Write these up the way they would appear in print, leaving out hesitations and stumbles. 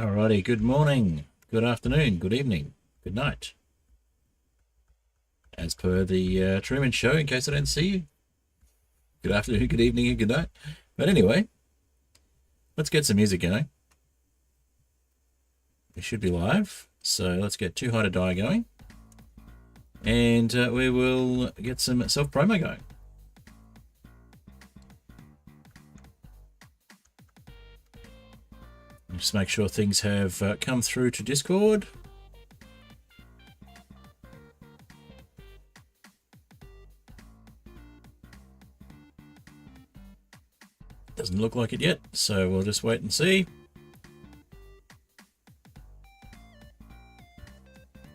Alrighty, good morning, good afternoon, good evening, good night. As per the Truman Show, in case I don't see you. Good afternoon, good evening, and good night. But anyway, let's get some music going. We should be live, so let's get Too High to Die going. And we will get some self-promo going. Just make sure things have come through to Discord. Doesn't look like it yet, so we'll just wait and see.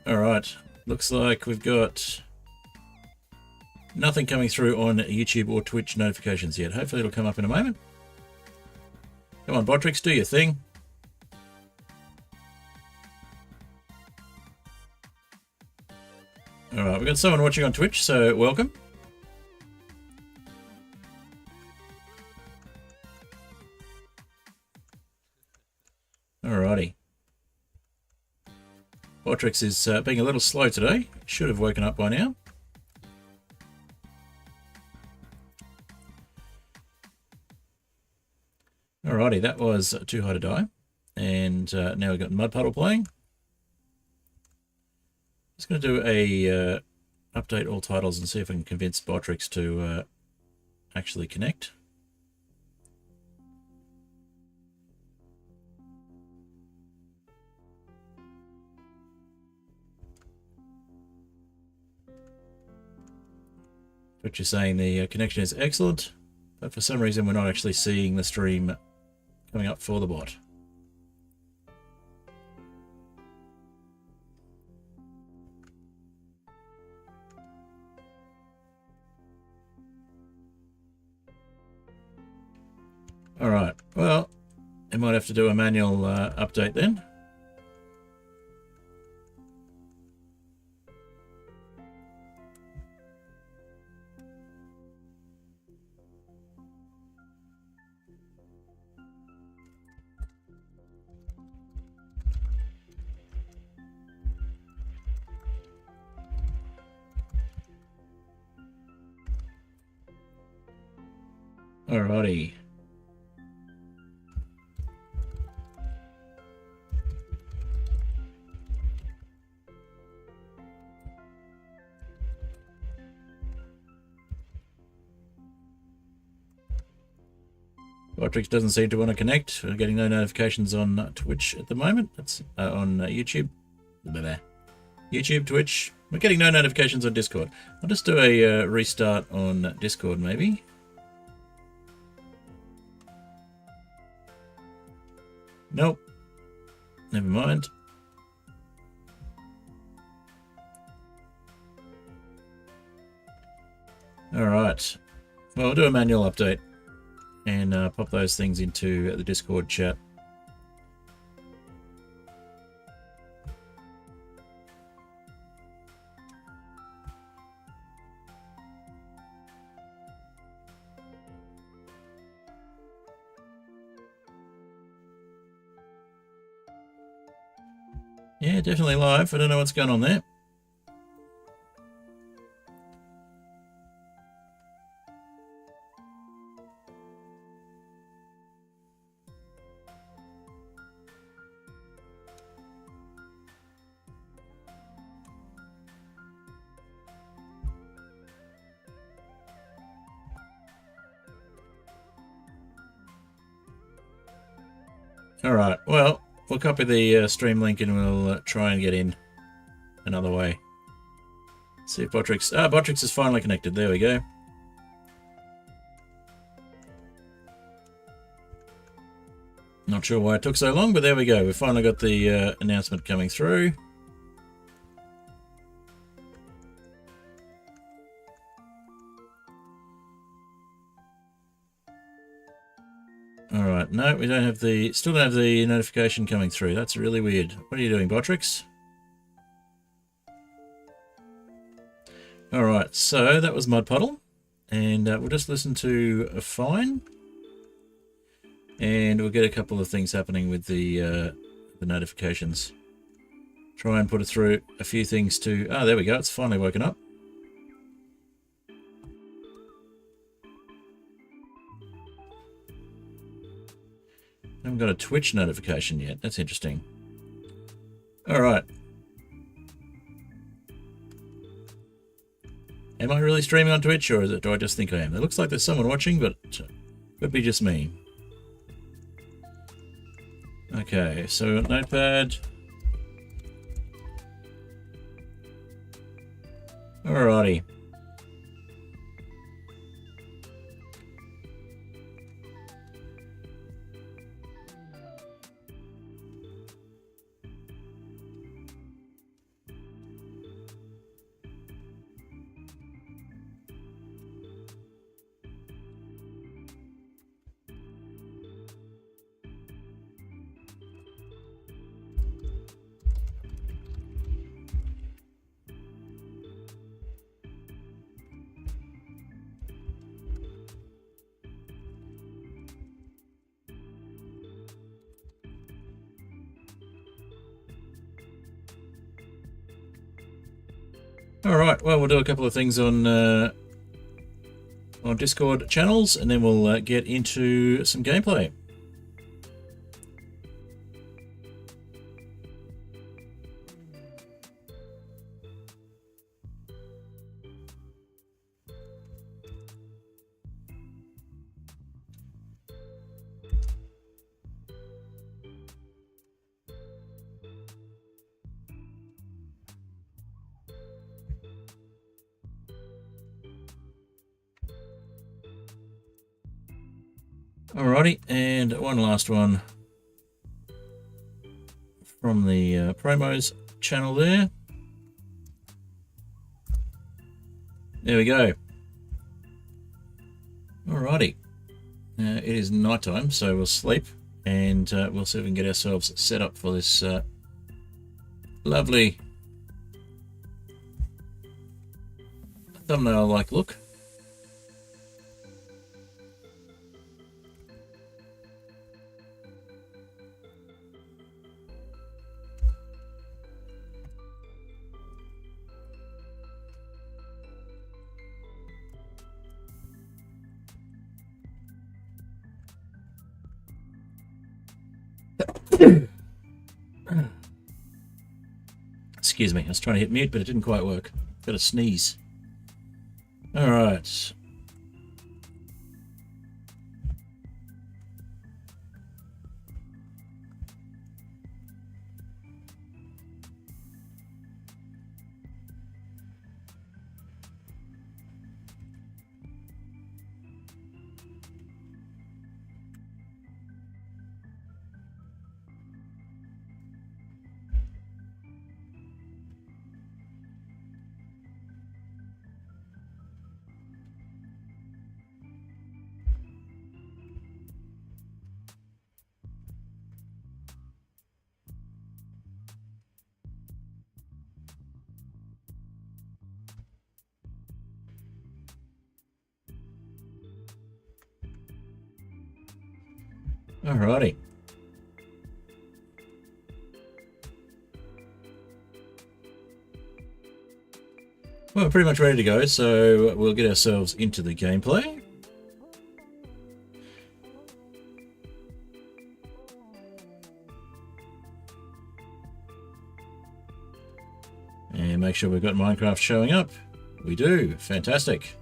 All right, looks like we've got nothing coming through on YouTube or Twitch notifications yet. Hopefully it'll come up in a moment. Come on, Botrix, do your thing. All right, we've got someone watching on Twitch, so welcome. Alrighty. Botrix is being a little slow today. Should have woken up by now. Alrighty, that was Too High to Die. And now we've got Mud Puddle playing. Just going to do a update all titles and see if I can convince Botrix to actually connect. Twitch is saying the connection is excellent, but for some reason we're not actually seeing the stream coming up for the bot. Alright, well, I might have to do a manual update then. Alrighty. Botrix doesn't seem to want to connect. We're getting no notifications on Twitch at the moment. That's on YouTube. YouTube, Twitch. We're getting no notifications on Discord. I'll just do a restart on Discord, maybe. Nope. Never mind. Alright. Well, we'll do a manual update and pop those things into the Discord chat. Yeah, definitely live. I don't know what's going on there. Alright, well, we'll copy the stream link and we'll try and get in another way. See if Botrix... Ah, Botrix is finally connected. There we go. Not sure why it took so long, but there we go. We've finally got the announcement coming through. Alright, no, we don't have the... Still don't have the notification coming through. That's really weird. What are you doing, Botrix? Alright, so that was Mud Puddle. And we'll just listen to a fine. And we'll get a couple of things happening with the the notifications. Try and put it through a few things to... Oh, there we go. It's finally woken up. I haven't got a Twitch notification yet. That's interesting. All right. Am I really streaming on Twitch, or do I just think I am? It looks like there's someone watching, but it could be just me. Okay, so Notepad. Alrighty. All right, well, we'll do a couple of things on Discord channels, and then we'll get into some gameplay. Alrighty, and one last one from the promos channel there. There we go. Alrighty. It is night time, so we'll sleep, and we'll see if we can get ourselves set up for this lovely thumbnail-like look. Excuse me, I was trying to hit mute, but it didn't quite work. Got a sneeze. All right. Alrighty. Well, we're pretty much ready to go, so we'll get ourselves into the gameplay. And make sure we've got Minecraft showing up. We do. Fantastic.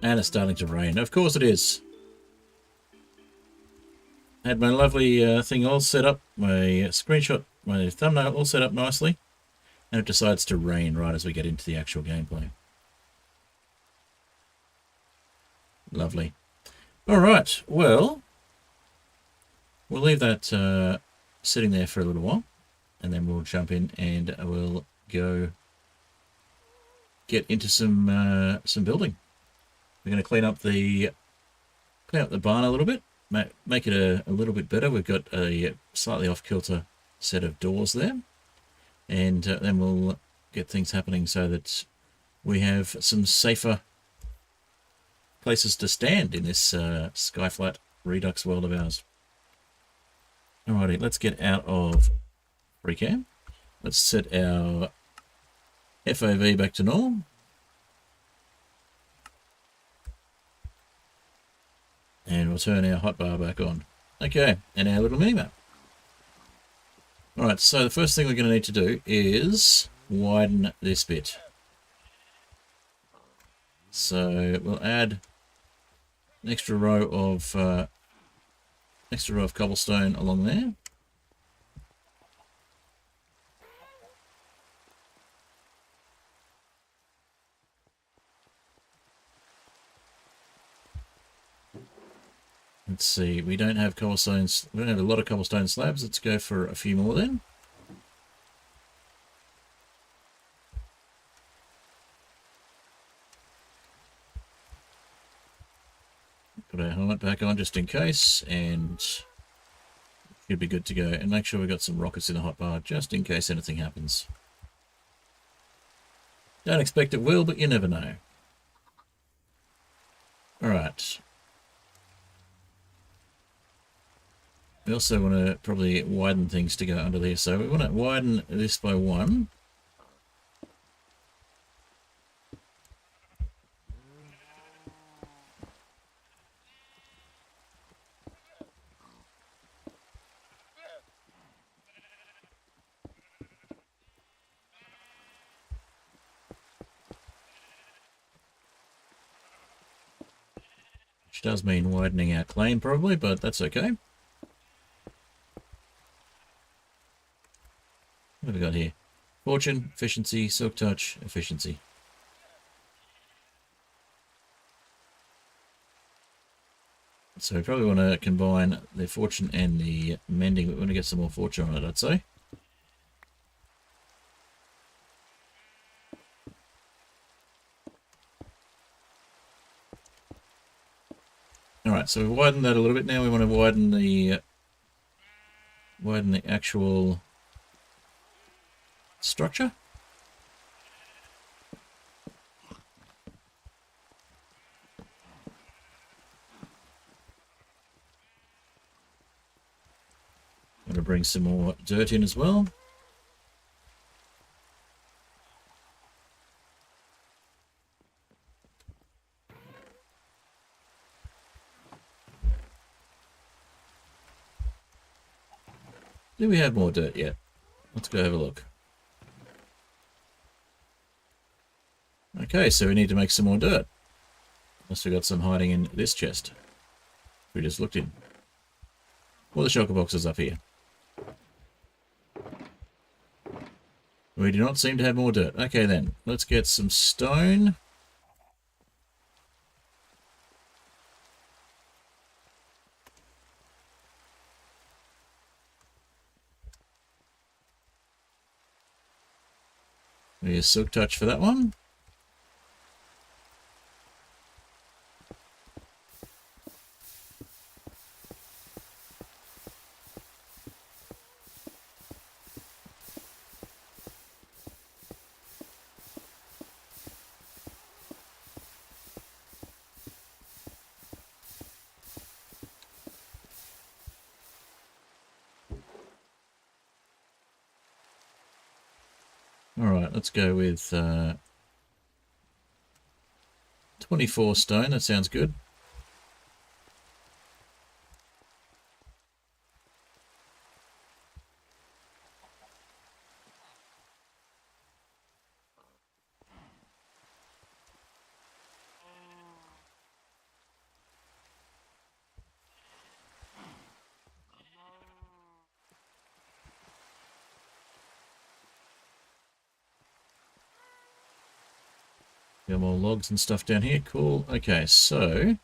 And it's starting to rain. Of course it is. I had my lovely thing all set up, my screenshot, my thumbnail all set up nicely, and it decides to rain right as we get into the actual gameplay. Lovely. All right, well, we'll leave that sitting there for a little while, and then we'll jump in and we'll go get into some building. We're going to clean up the barn a little bit, make it a little bit better. We've got a slightly off-kilter set of doors there, and then we'll get things happening so that we have some safer places to stand in this Skyflat Redux world of ours. Alrighty, let's get out of FreeCam. Let's set our FOV back to normal. And we'll turn our hotbar back on. Okay, and our little mini-map. Alright, so the first thing we're going to need to do is widen this bit. So we'll add an extra row of cobblestone along there. Let's see, we don't have cobblestones, we don't have a lot of cobblestone slabs. Let's go for a few more then. Put our helmet back on just in case, and should be good to go. And make sure we've got some rockets in the hotbar just in case anything happens. Don't expect it will, but you never know. Alright. We also want to probably widen things to go under there. So we want to widen this by 1. Which does mean widening our claim probably, but that's okay. What have we got here? Fortune, efficiency, silk touch, efficiency. So we probably want to combine the fortune and the mending, but we want to get some more fortune on it, I'd say. Alright, so we've widened that a little bit. Now we want to widen the actual structure. I'm going to bring some more dirt in as well. Do we have more dirt yet? Let's go have a look. Okay, so we need to make some more dirt. Unless we got some hiding in this chest. We just looked in. Well, the shulker box is up here. We do not seem to have more dirt. Okay then, let's get some stone. We use silk touch for that one. Alright, let's go with 24 stone, that sounds good. Got more logs and stuff down here. Cool. Okay, so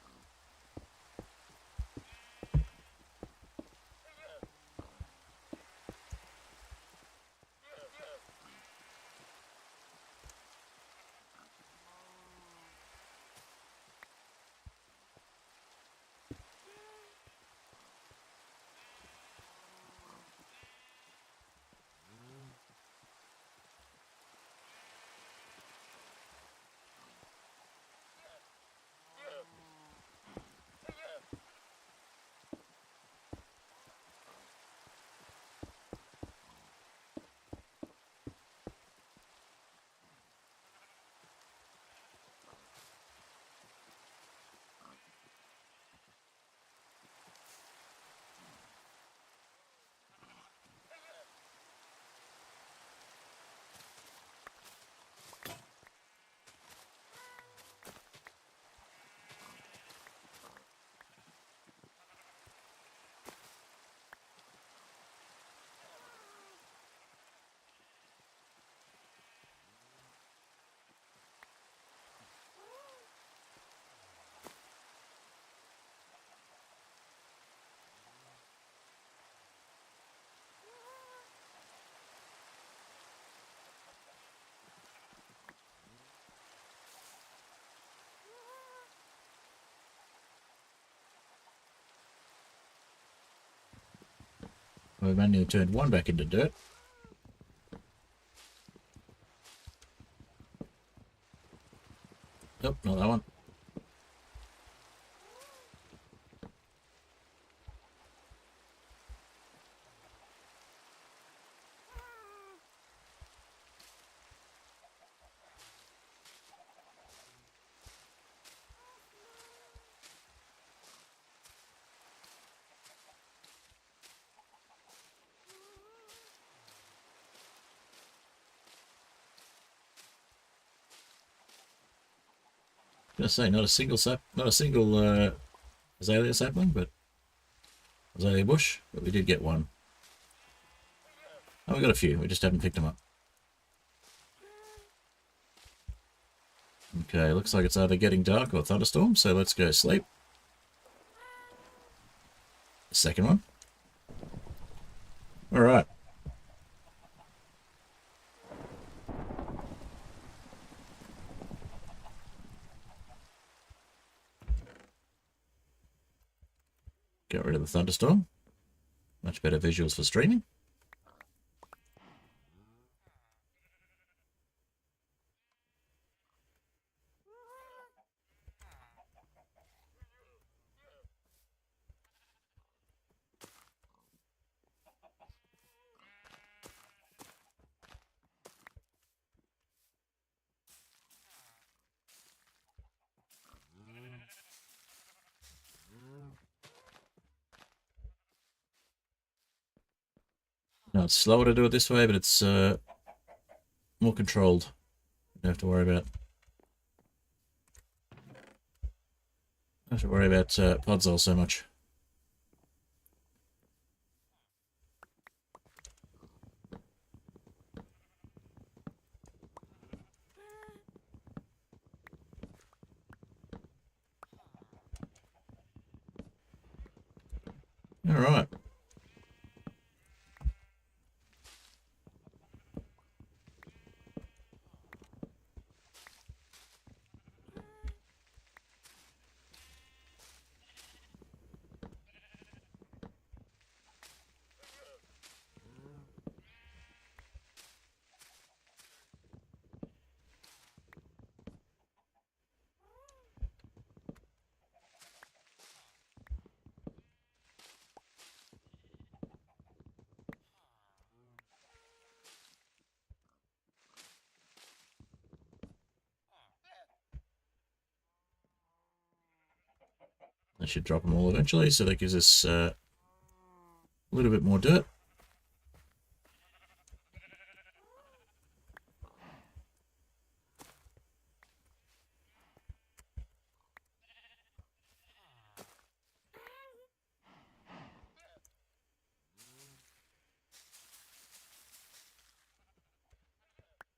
We've manually turned one back into dirt. Nope, not that one. I was gonna say not a single azalea sapling, but azalea bush, but we did get one. Oh, we got a few. We just haven't picked them up. Okay, looks like it's either getting dark or thunderstorm, so let's go sleep. Second one. All right. Get rid of the thunderstorm. Much better visuals for streaming. Now it's slower to do it this way, but it's more controlled. You don't have to worry about podzol so much. All right. I should drop them all eventually, so that gives us a little bit more dirt.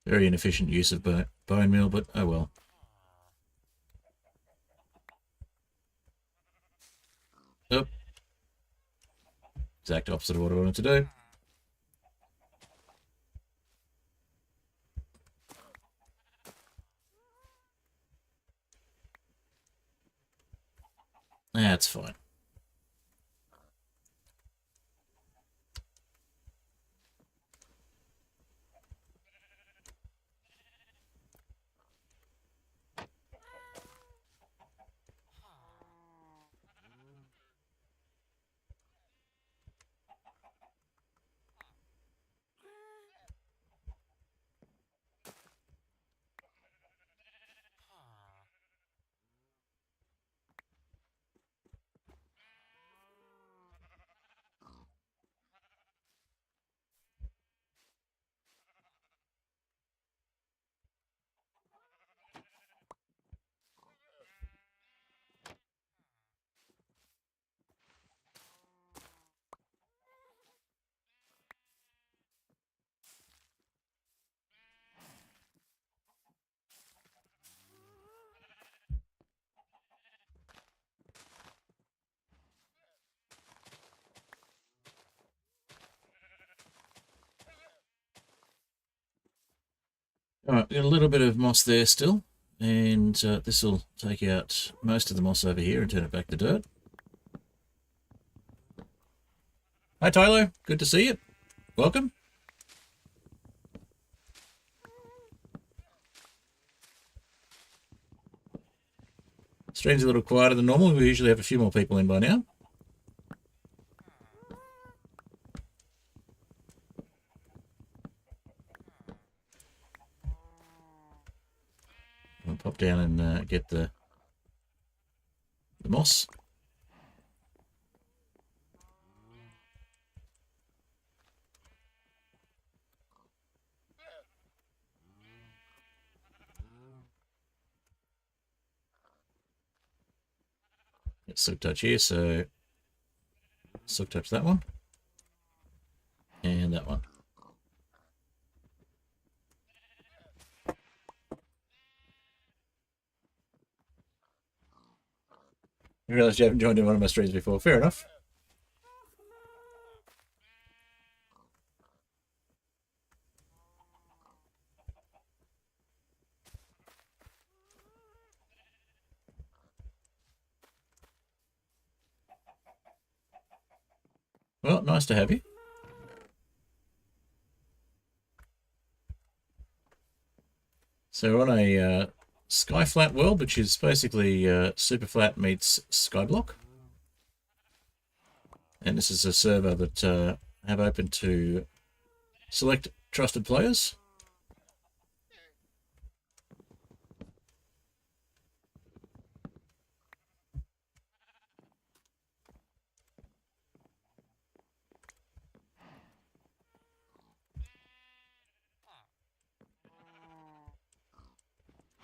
Very inefficient use of bone meal, but oh well. Nope. Exact opposite of what I wanted to do. That's fine. Alright, got a little bit of moss there still, and this will take out most of the moss over here and turn it back to dirt. Hi, Tylo. Good to see you. Welcome. Stream's a little quieter than normal. We usually have a few more people in by now. I'll pop down and get the moss. Get silk touch here, so silk touch that one. And that one. I realised you haven't joined in one of my streams before. Fair enough. Well, nice to have you. So we're on a Skyflat world, which is basically super flat meets Skyblock. And this is a server that I have open to select trusted players.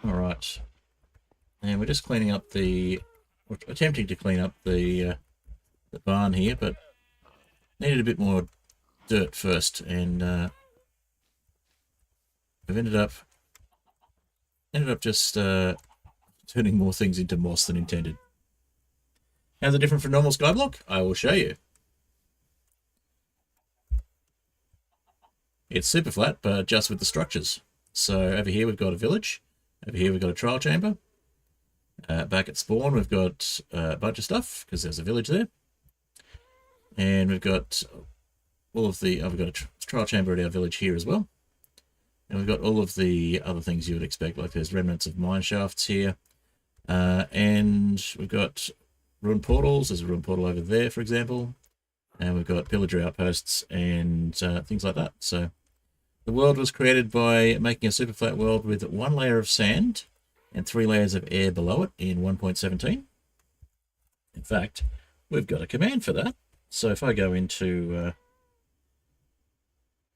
All right. And we're just cleaning up we're attempting to clean up the barn here, but needed a bit more dirt first, and I've ended up just turning more things into moss than intended. How's it different from normal Skyblock? I will show you. It's super flat, but just with the structures. So over here we've got a village. Over here we've got a trial chamber. Back at spawn we've got a bunch of stuff, because there's a village there. And we've got all of the... we've got a trial chamber at our village here as well. And we've got all of the other things you would expect, like there's remnants of mine shafts here. And we've got ruined portals. There's a ruined portal over there, for example. And we've got pillager outposts and things like that. So the world was created by making a super flat world with 1 layer of sand and 3 layers of air below it in 1.17. In fact, we've got a command for that. So if I go into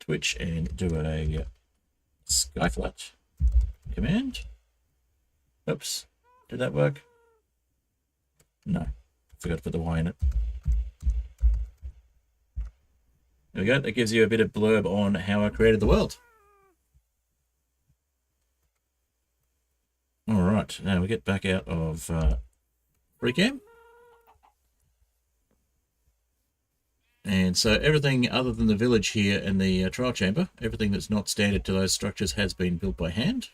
Twitch and do a Skyflat command. Oops, did that work? No, forgot to put the Y in it. There we go, that gives you a bit of blurb on how I created the world. Alright, now we get back out of Freecam. And so everything other than the village here and the trial chamber, everything that's not standard to those structures has been built by hand.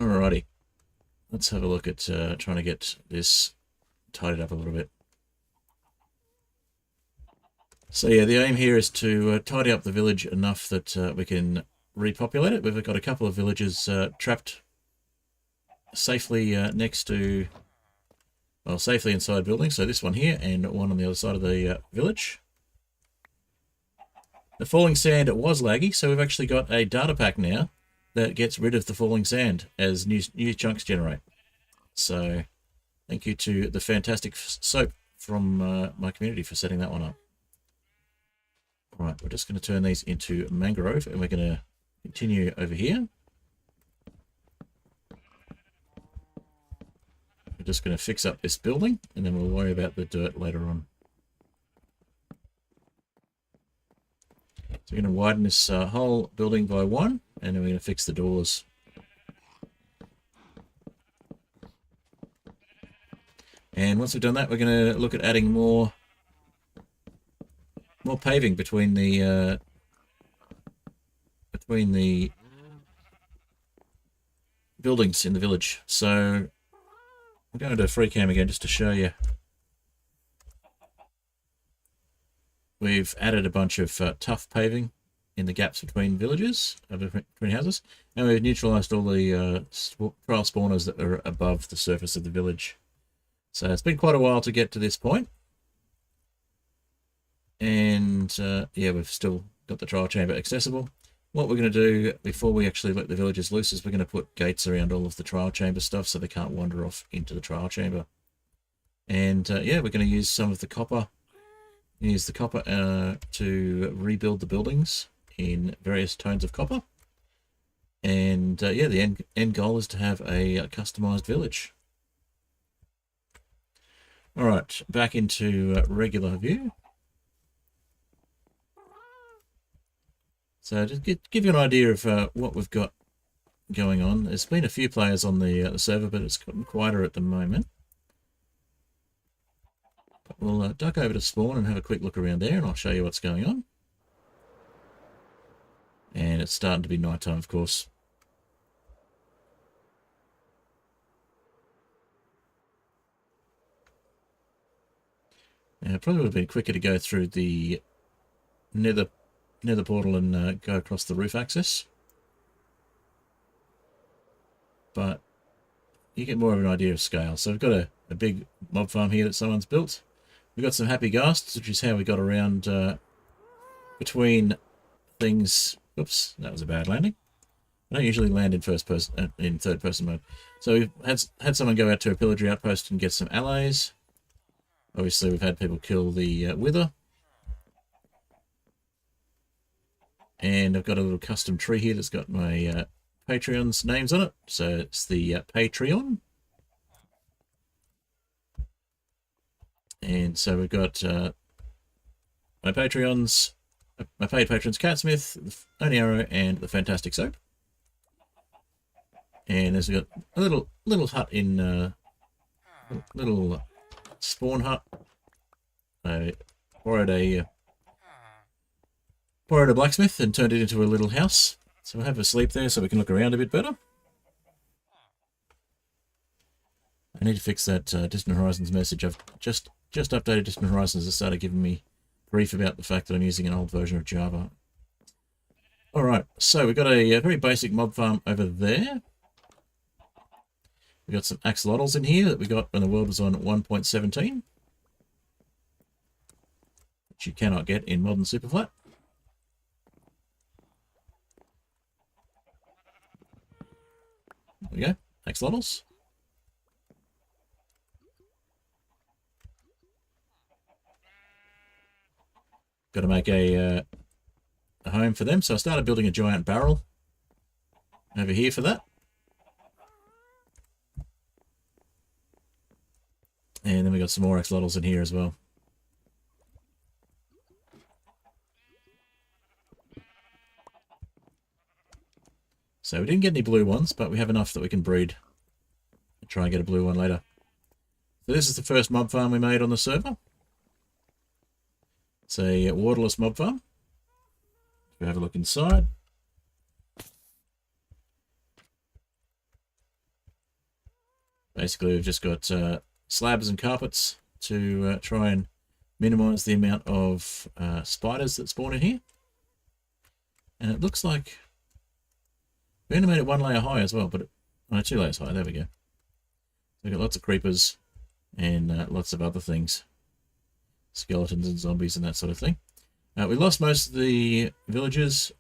Alrighty, let's have a look at trying to get this tidied up a little bit. So yeah, the aim here is to tidy up the village enough that we can repopulate it. We've got a couple of villages trapped safely next to, well, safely inside buildings. So this one here and one on the other side of the village. The falling sand was laggy, so we've actually got a data pack now that gets rid of the falling sand as new chunks generate. So thank you to the fantastic soap from my community for setting that one up. All right, we're just going to turn these into mangrove, and we're going to continue over here. We're just going to fix up this building, and then we'll worry about the dirt later on. So we're going to widen this whole building by 1, and then we're going to fix the doors. And once we've done that, we're going to look at adding more more paving between the buildings in the village. So I'm going to free cam again just to show you. We've added a bunch of tough paving in the gaps between villages, between houses, and we've neutralized all the trial spawners that are above the surface of the village. So it's been quite a while to get to this point. And yeah, we've still got the trial chamber accessible. What we're going to do before we actually let the villagers loose is we're going to put gates around all of the trial chamber stuff so they can't wander off into the trial chamber. And yeah, we're going to use some of the copper. Use the copper to rebuild the buildings in various tones of copper. And yeah, the end goal is to have a customized village. All right, back into regular view. So just give you an idea of what we've got going on. There's been a few players on the server, but it's gotten quieter at the moment. But we'll duck over to spawn and have a quick look around there, and I'll show you what's going on. And it's starting to be nighttime, of course. Now, it probably would have been quicker to go through the nether portal and go across the roof access. But you get more of an idea of scale. So we've got a big mob farm here that someone's built. We've got some happy ghasts, which is how we got around between things. Oops, that was a bad landing. I don't usually land in third person mode. So we've had someone go out to a pillaging outpost and get some allies. Obviously, we've had people kill the wither. And I've got a little custom tree here that's got my Patreon's names on it. So it's the Patreon. And so we've got my Patreons, my paid patrons, Catsmith, Only Arrow, and the Fantastic Soap. And there's got a little hut in little spawn hut. I borrowed a blacksmith and turned it into a little house. So we'll have a sleep there so we can look around a bit better. I need to fix that Distant Horizons message. I've just updated Distant Horizons. It started giving me grief about the fact that I'm using an old version of Java. Alright, so we've got a very basic mob farm over there. We've got some axolotls in here that we got when the world was on 1.17. Which you cannot get in modern Superflat. There we go, axolotls. Got to make a home for them, so I started building a giant barrel over here for that. And then we got some more axolotls in here as well. So we didn't get any blue ones, but we have enough that we can breed and try and get a blue one later. So this is the first mob farm we made on the server. It's a waterless mob farm. We'll have a look inside. Basically, we've just got slabs and carpets to try and minimize the amount of spiders that spawn in here. And it looks like we only made it one layer high as well, but no, 2 layers high. There we go. We've got lots of creepers and lots of other things. Skeletons and zombies and that sort of thing. We lost most of the villagers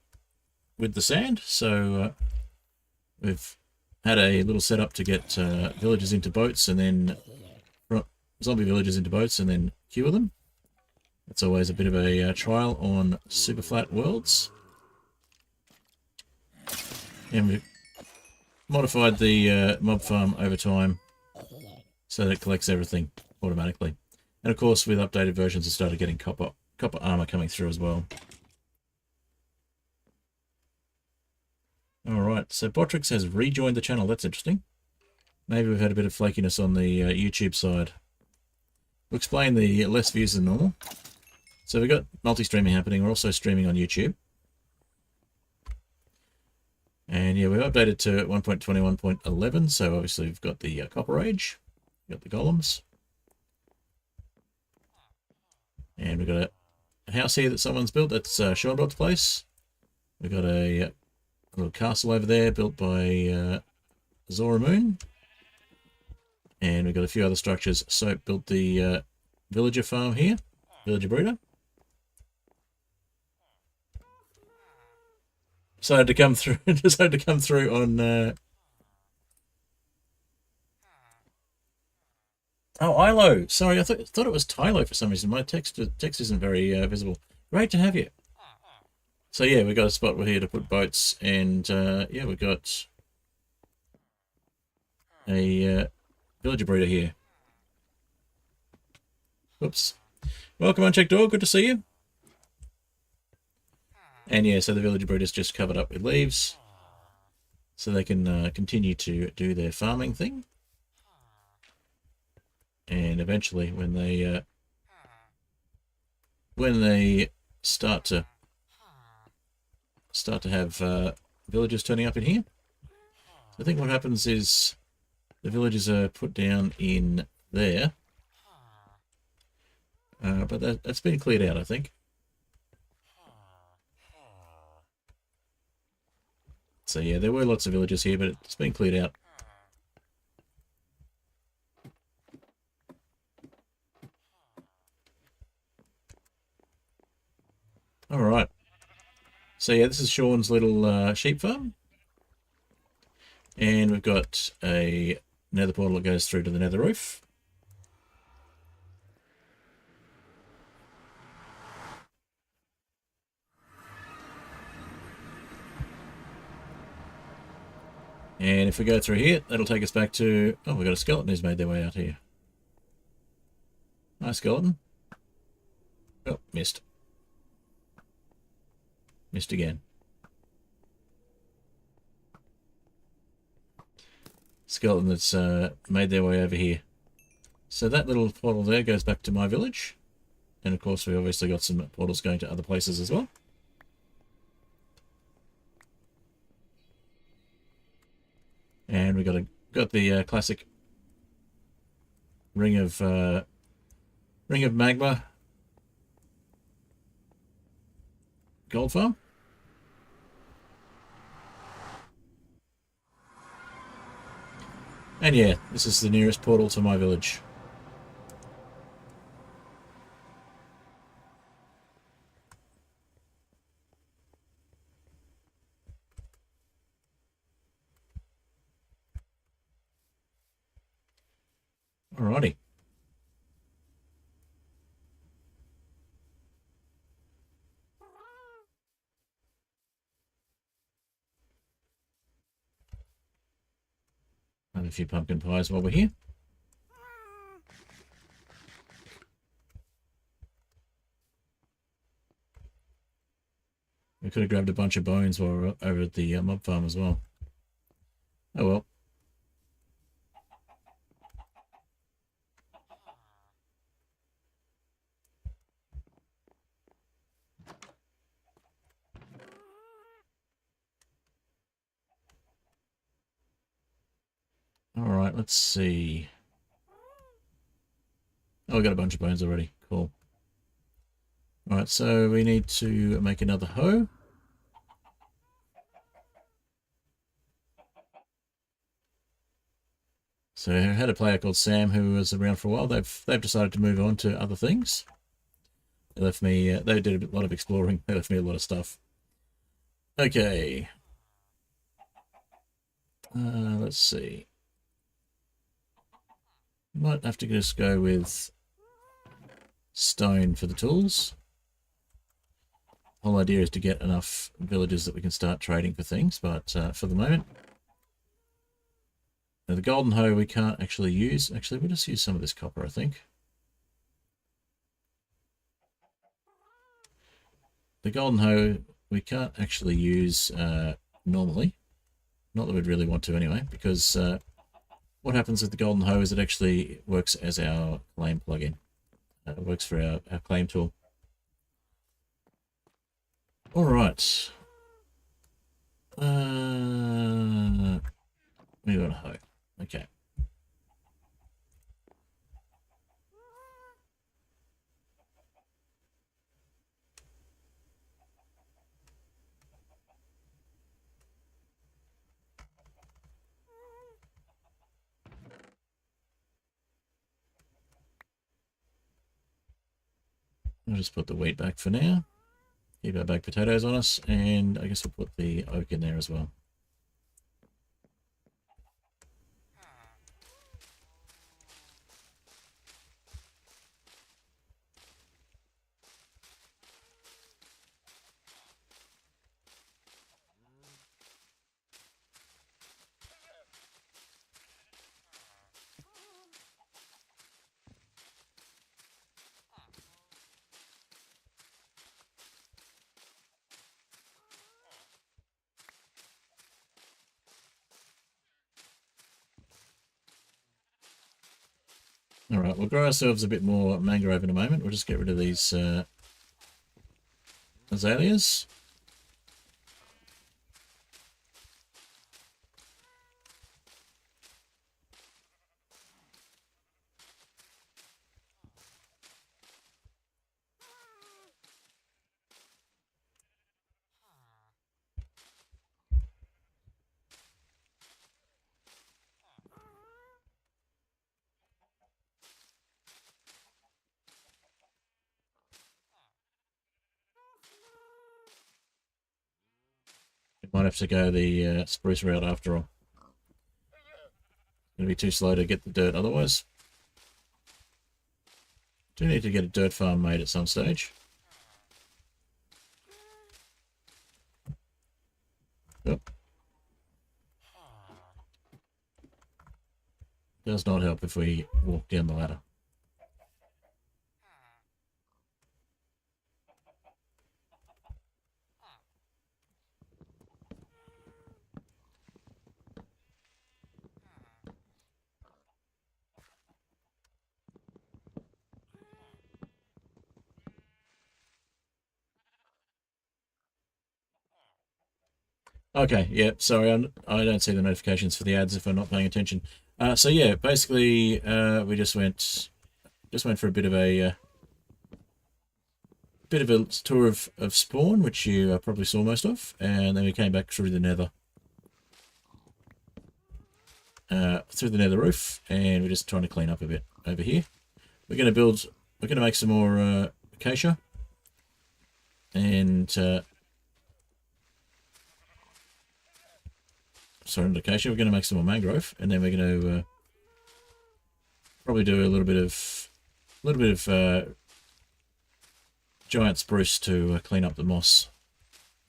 with the sand, so we've had a little setup to get villagers into boats and then zombie villagers into boats and then cure them. That's always a bit of a trial on Superflat worlds. And we've modified the mob farm over time so that it collects everything automatically. And of course, with updated versions, it started getting copper armor coming through as well. Alright, so Botrix has rejoined the channel. That's interesting. Maybe we've had a bit of flakiness on the YouTube side. We'll explain the less views than normal. So we've got multi-streaming happening. We're also streaming on YouTube. And yeah, we've updated to 1.21.11, so obviously we've got the Copper Age, we've got the golems. And we've got a house here that someone's built, that's Sean Bot's place. We've got a little castle over there built by Zora Moon. And we've got a few other structures. Soap built the villager farm here, villager breeder. Decided to come through on oh, Ilo. Sorry, I thought it was Tylo for some reason. My text isn't very visible. Great to have you. So yeah, we've got a spot here to put boats, and yeah, we've got a villager breeder here. Oops. Welcome, Unchecked Door. Good to see you. And yeah, so the villager breeder's just covered up with leaves, so they can continue to do their farming thing. And eventually, when they start to have villagers turning up in here, I think what happens is the villagers are put down in there, but that's been cleared out, I think. So yeah, there were lots of villagers here, but it's been cleared out. All right. So yeah, this is Sean's little sheep farm. And we've got a nether portal that goes through to the nether roof. And if we go through here, that'll take us back to... Oh, we've got a skeleton who's made their way out here. Hi, skeleton. Oh, missed. Missed again. Skeleton that's made their way over here. So that little portal there goes back to my village. And of course, we obviously got some portals going to other places as well. And we got the classic ring of magma gold farm. And yeah, this is the nearest portal to my village. Alrighty. Have a few pumpkin pies while we're here. We could have grabbed a bunch of bones while we were over at the mob farm as well. Oh well. Alright, let's see. Oh, we got a bunch of bones already. Cool. Alright, so we need to make another hoe. So I had a player called Sam who was around for a while. They've decided to move on to other things. They left me. They did a lot of exploring. They left me a lot of stuff. Okay. Let's see. Might have to just go with stone for the tools. The whole idea is to get enough villagers that we can start trading for things, but for the moment. Now the golden hoe we can't actually use. Actually, we'll just use some of this copper, I think. The golden hoe we can't actually use normally. Not that we'd really want to anyway, because what happens with the golden hoe is it actually works as our claim plugin. It works for our claim tool. All right. We got a hoe. Okay. I'll just put the wheat back for now. Keep our baked potatoes on us, and I guess we'll put the oak in there as well. All right, we'll grow ourselves a bit more mangrove in a moment. We'll just get rid of these azaleas. We might have to go the spruce route after all. It's going to be too slow to get the dirt otherwise. Do need to get a dirt farm made at some stage. Yep. Does not help if we walk down the ladder. Okay, yeah, sorry, I don't see the notifications for the ads if I'm not paying attention. So yeah, basically, we just went for a bit of a tour of spawn, which you probably saw most of, and then we came back through the nether, roof, and we're just trying to clean up a bit over here. We're going to make some more acacia, and sorry, not acacia. We're going to make some more mangrove, and then we're going to probably do a little bit of giant spruce to clean up the moss,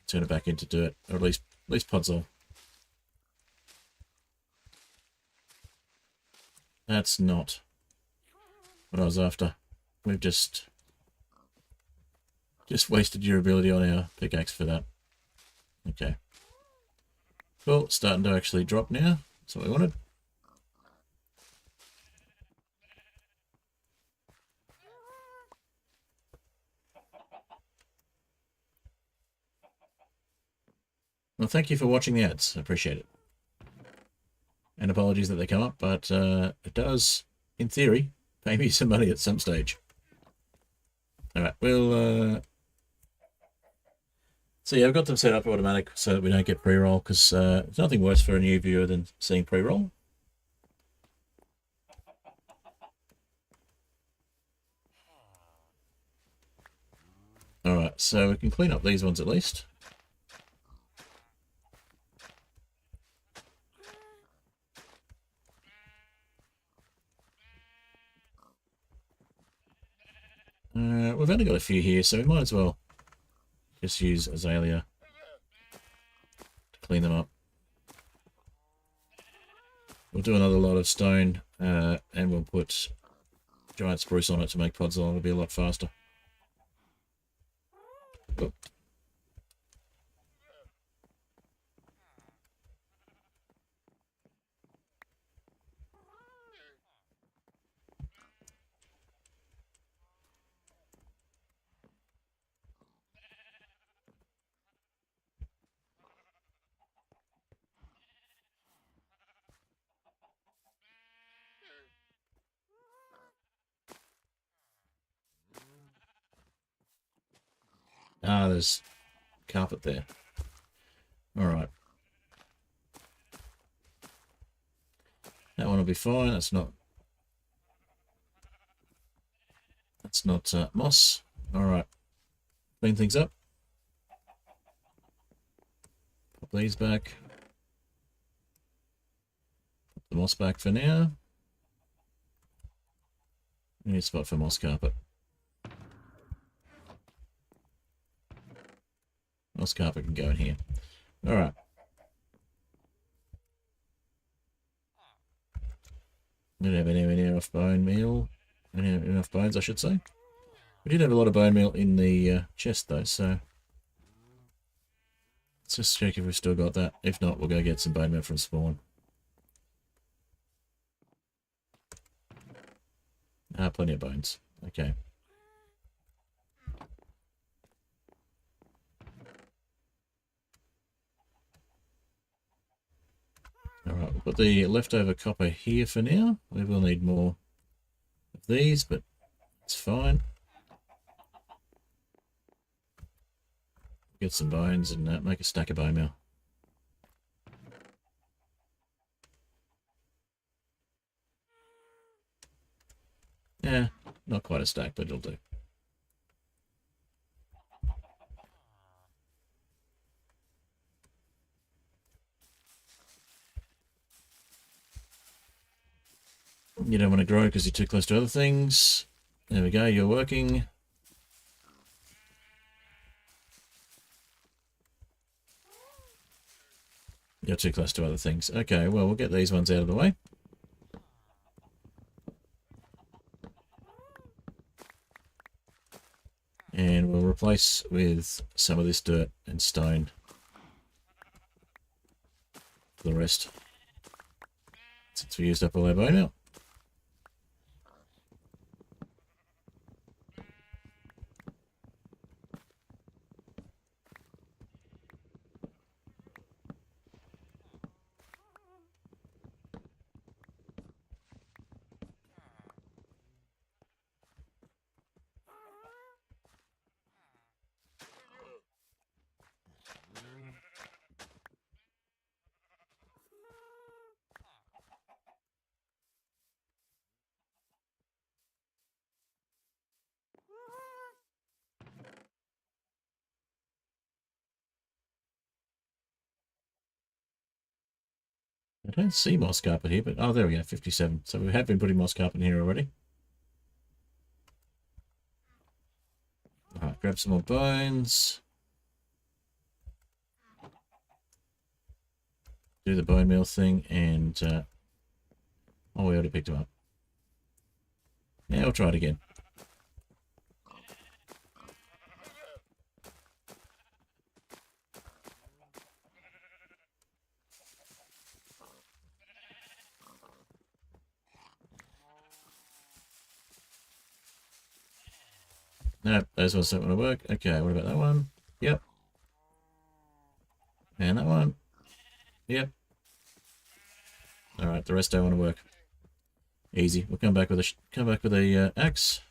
turn it back into dirt, or at least podzol. That's not what I was after. We've just wasted durability on our pickaxe for that. Okay. Cool, starting to actually drop now. That's what we wanted. Well, thank you for watching the ads. I appreciate it. And apologies that they come up, but it does, in theory, pay me some money at some stage. Alright, we'll... So yeah, I've got them set up automatic so that we don't get pre-roll, because there's nothing worse for a new viewer than seeing pre-roll. Alright, so we can clean up these ones at least. We've only got a few here, so we might as well just use azalea to clean them up. We'll do another lot of stone, and we'll put giant spruce on it to make podzol. It'll be a lot faster. Oh. Ah, there's carpet there. Alright. That one will be fine. That's not moss. Alright. Clean things up. Pop these back. Put the moss back for now. We need a spot for moss carpet. Moss carpet can go in here. Alright. We don't have anywhere near enough bone meal. Enough bones, I should say. We did have a lot of bone meal in the chest, though, so... Let's just check if we've still got that. If not, we'll go get some bone meal from spawn. Ah, plenty of bones. Okay. Alright, we'll put the leftover copper here for now. We will need more of these, but it's fine. Get some bones and make a stack of bone meal. Yeah, not quite a stack, but it'll do. You don't want to grow because you're too close to other things. There we go, you're working. You're too close to other things. Okay, well, we'll get these ones out of the way. And we'll replace with some of this dirt and stone for the rest. Since we used up all our bone meal. I don't see moss carpet here, but oh, there we go, 57. So we have been putting moss carpet in here already. Alright, grab some more bones. Do the bone meal thing, and oh, we already picked them up. Yeah, we'll try it again. Nope, those ones don't want to work. Okay, what about that one? Yep. And that one? Yep. Alright, the rest don't want to work. Easy. We'll come back with a axe.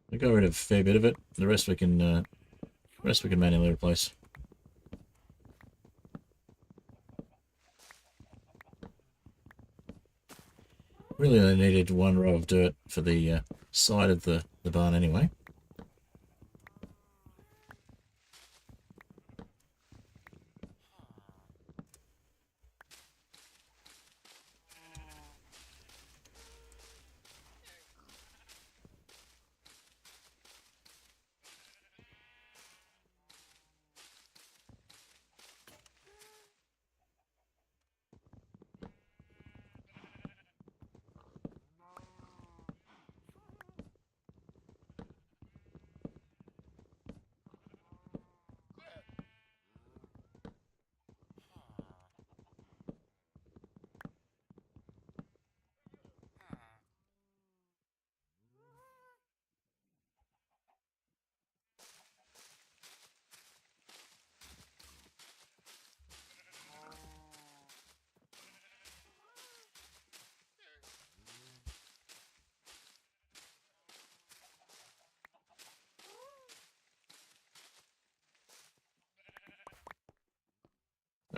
We got rid of a fair bit of it. The rest we can manually replace. Really only needed one row of dirt for the side of the barn anyway.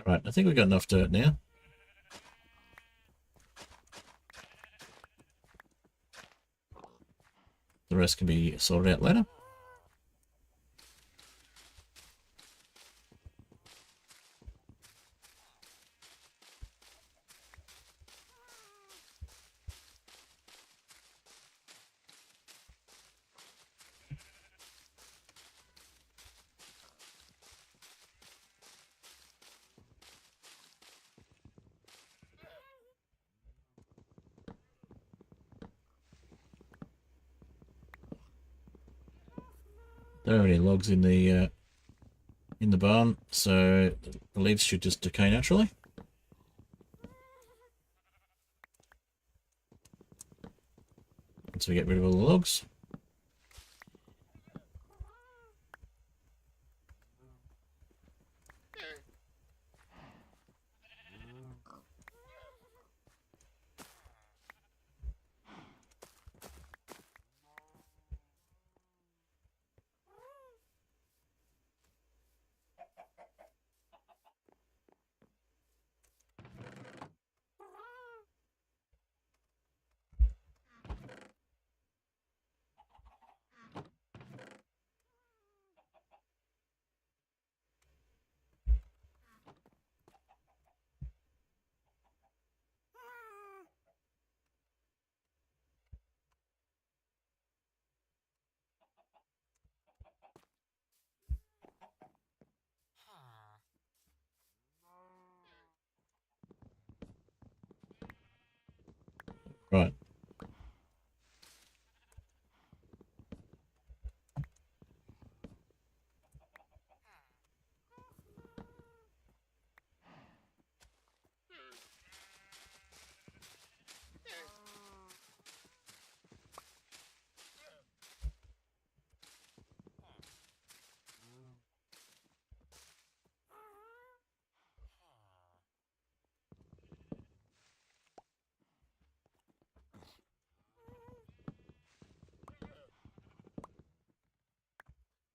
Right, I think we've got enough dirt now. The rest can be sorted out later. There are any logs in the barn, so the leaves should just decay naturally. Once we get rid of all the logs. Right.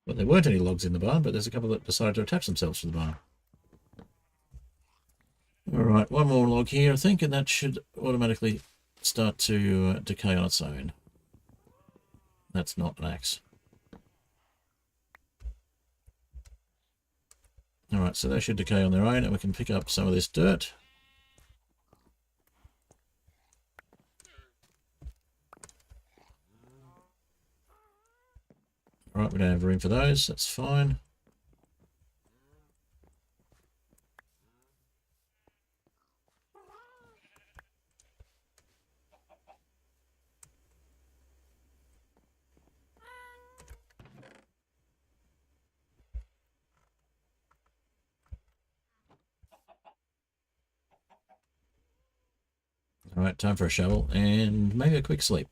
Well, there weren't any logs in the barn, but there's a couple that decided to attach themselves to the barn. Alright, one more log here, I think, and that should automatically start to decay on its own. That's not an axe. Alright, so they should decay on their own, and we can pick up some of this dirt. Alright, we don't have room for those, that's fine. Alright, time for a shovel and maybe a quick sleep.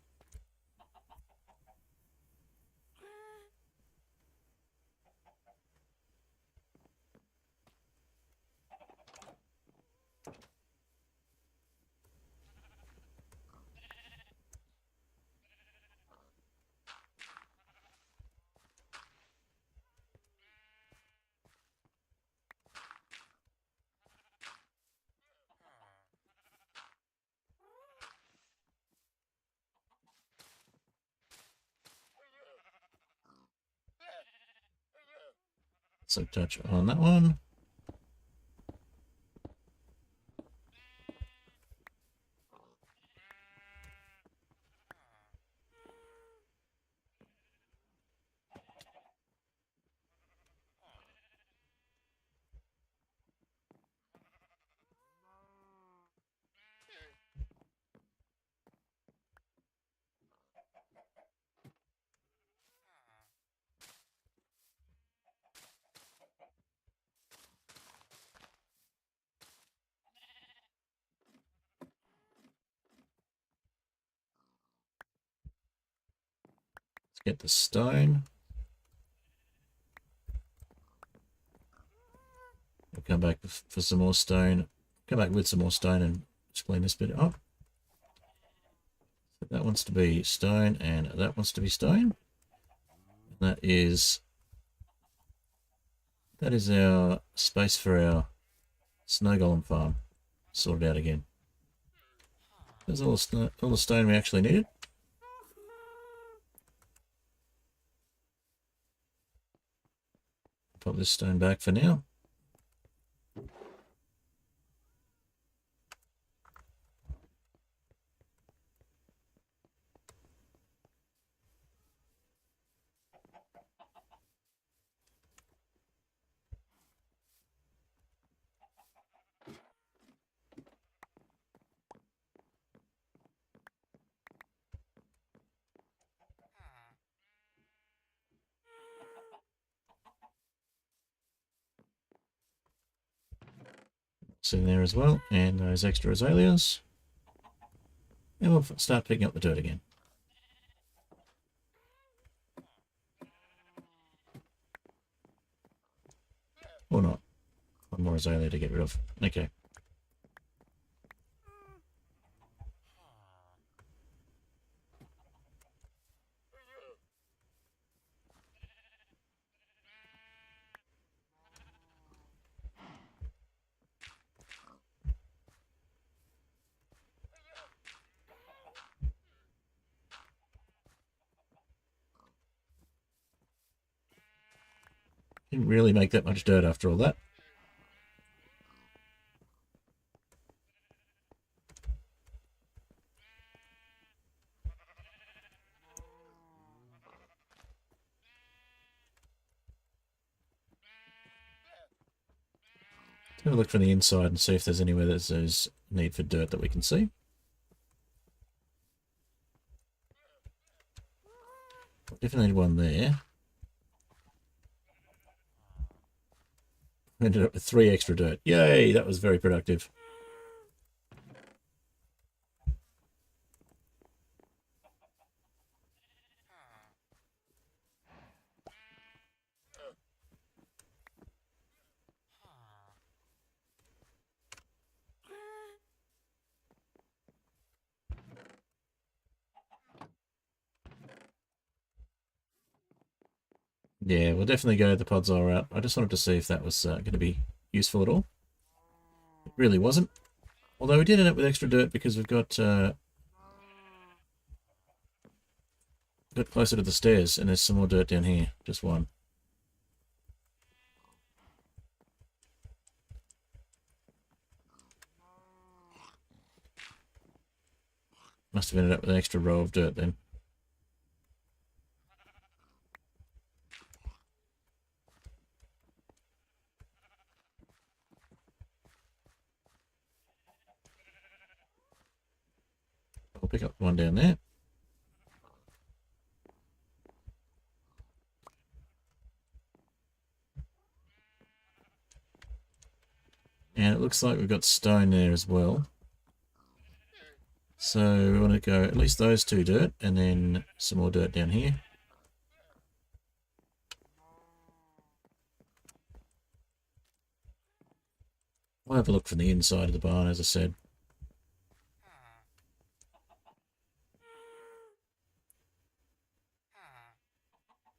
So touch on that one. Get the stone. We'll come back for some more stone. Come back with some more stone and just clean this bit up. So that wants to be stone and that wants to be stone. That is our space for our Snow golem farm. Sorted out again. There's all the stone we actually needed. Pop this stone back for now. In there as well, and those extra azaleas. And we'll start picking up the dirt again. Or not. One more azalea to get rid of. Okay. Didn't really make that much dirt after all that. Have a look from the inside and see if there's anywhere there's need for dirt that we can see. Definitely need one there. Ended up with 3 extra dirt. Yay, that was very productive. Yeah, we'll definitely go the podzol route. I just wanted to see if that was going to be useful at all. It really wasn't. Although we did end up with extra dirt because we've got closer to the stairs, and there's some more dirt down here. Just one. Must have ended up with an extra row of dirt then. I'll pick up one down there. And it looks like we've got stone there as well. So we want to go at least those 2 dirt, and then some more dirt down here. I'll have a look from the inside of the barn, as I said.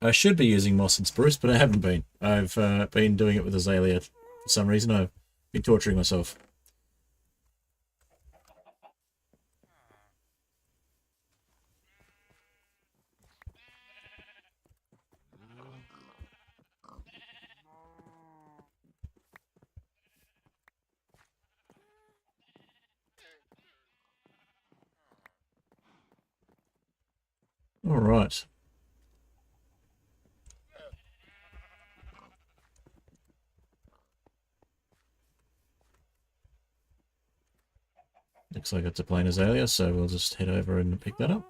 I should be using moss and spruce, but I haven't been. I've been doing it with azalea for some reason. I've been torturing myself. All right. Looks like it's a plain azalea, so we'll just head over and pick that up.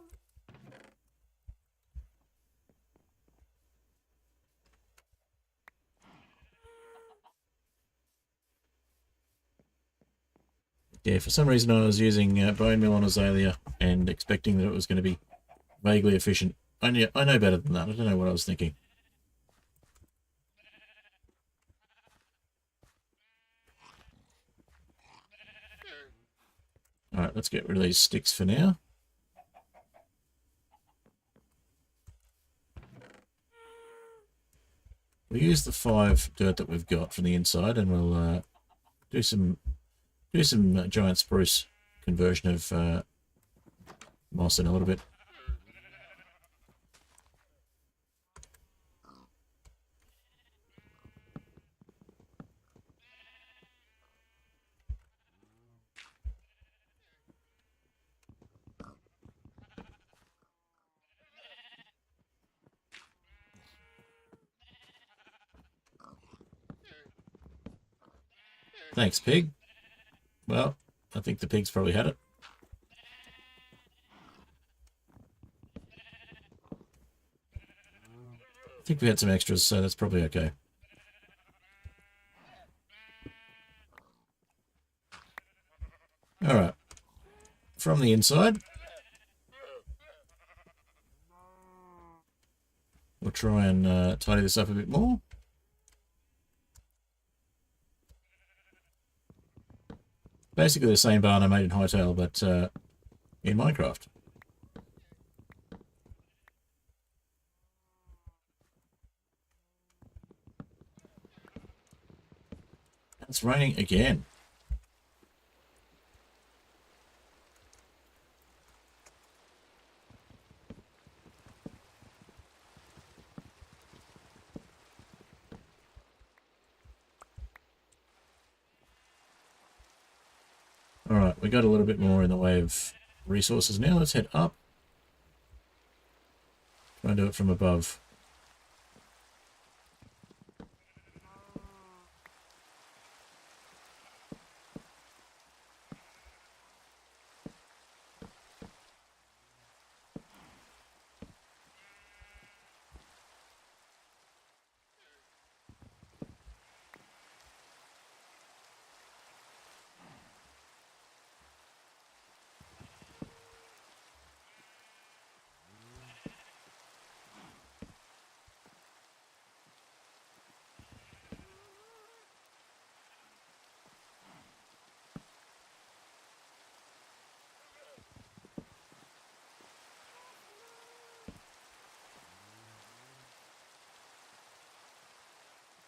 Yeah, for some reason I was using bone meal on azalea and expecting that it was going to be vaguely efficient. I know better than that. I don't know what I was thinking. Alright, let's get rid of these sticks for now. We'll use the 5 dirt that we've got from the inside, and we'll do some giant spruce conversion of moss in a little bit. Thanks, pig. Well, I think the pig's probably had it. I think we had some extras, so that's probably okay. Alright. From the inside, we'll try and tidy this up a bit more. Basically the same barn I made in Hightail, but in Minecraft. It's raining again. Alright, we got a little bit more in the way of resources now. Let's head up. Try and do it from above.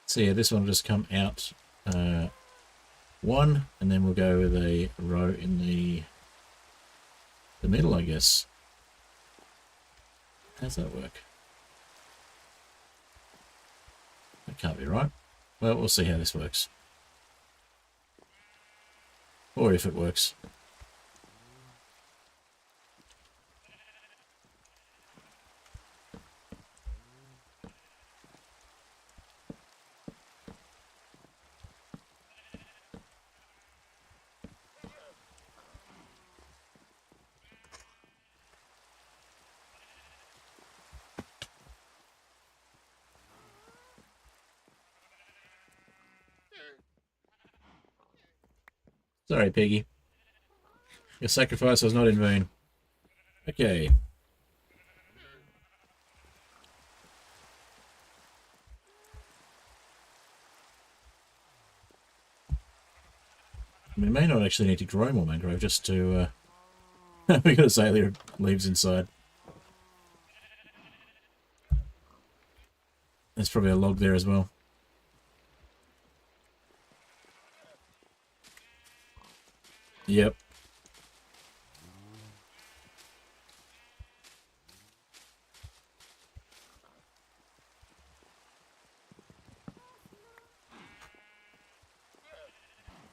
So yeah, this one will just come out one, and then we'll go with a row in the middle, I guess. How's that work? That can't be right. Well, we'll see how this works. Or if it works. Sorry, Piggy. Your sacrifice was not in vain. Okay. We may not actually need to grow more mangrove just to... we gotta say there are leaves inside. There's probably a log there as well. Yep.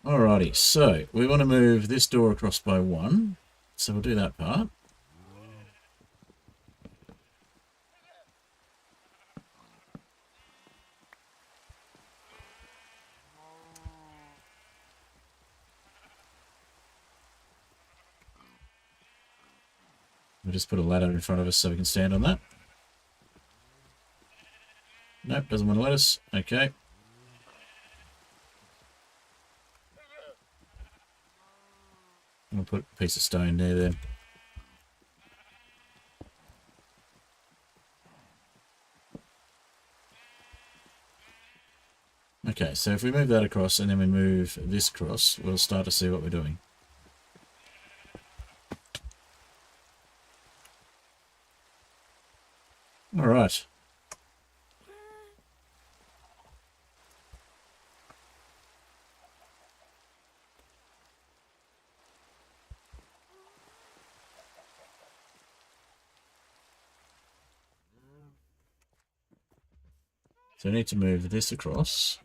Alrighty, so we want to move this door across by one. So we'll do that part. We'll just put a ladder in front of us so we can stand on that. Nope, doesn't want to let us. Okay. I'll put a piece of stone there then. Okay, so if we move that across and then we move this across, we'll start to see what we're doing. All right. So I need to move this across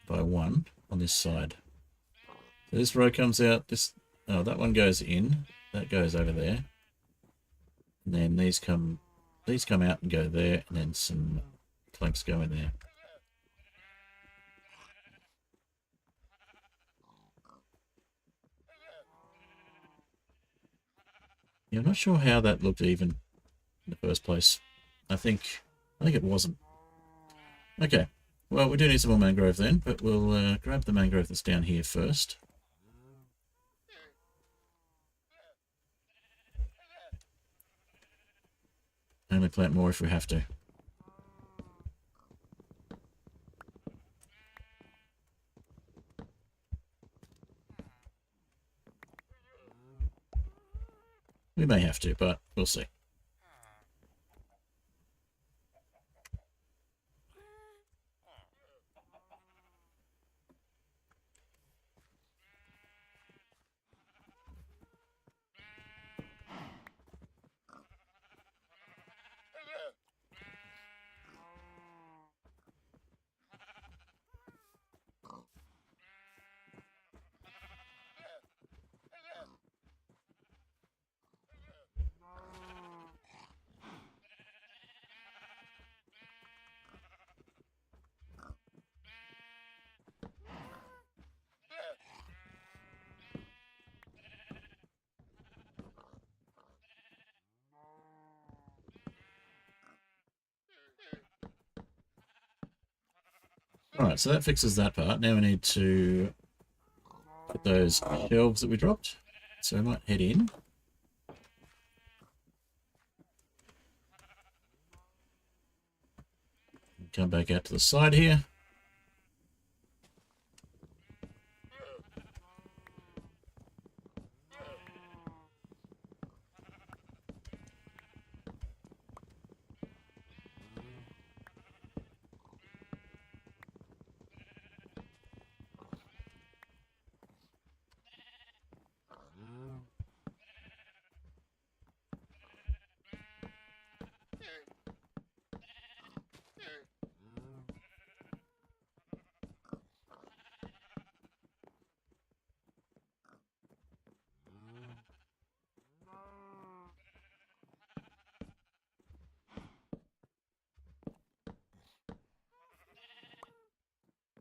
by 1 on this side. So this row comes out, that one goes in, that goes over there. And then these come out and go there, and then some planks go in there. Yeah, I'm not sure how that looked even in the first place. I think it wasn't. Okay, well, we do need some more mangrove then, but we'll grab the mangrove that's down here first. Only plant more if we have to. We may have to, but we'll see. Alright, so that fixes that part. Now we need to put those shelves that we dropped. So we might head in. Come back out to the side here.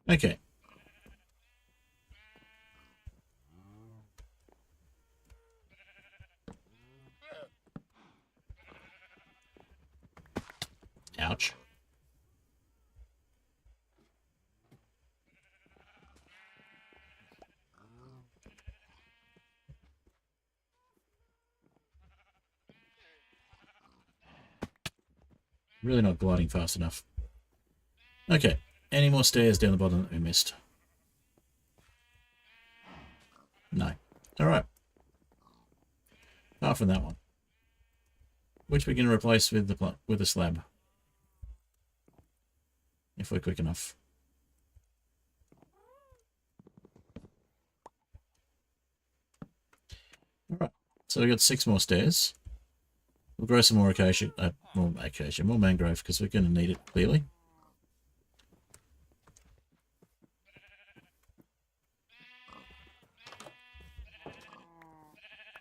Okay. Ouch. Really not gliding fast enough. Okay. Any more stairs down the bottom that we missed? No. Alright. Apart from that one. Which we can replace with the slab. If we're quick enough. Alright. So we've got 6 more stairs. We'll grow some more more mangrove, because we're going to need it, clearly.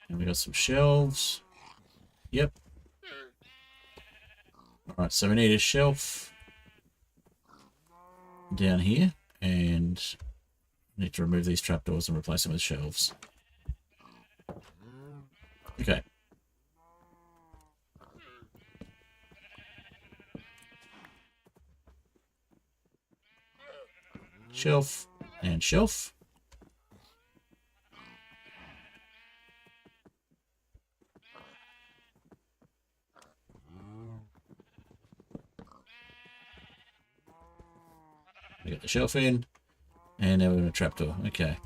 And we got some shelves. Yep. Alright, so we need a shelf down here, and we need to remove these trapdoors and replace them with shelves. Okay. Shelf and shelf. We got the shelf in, and now we're in a trapdoor. Okay.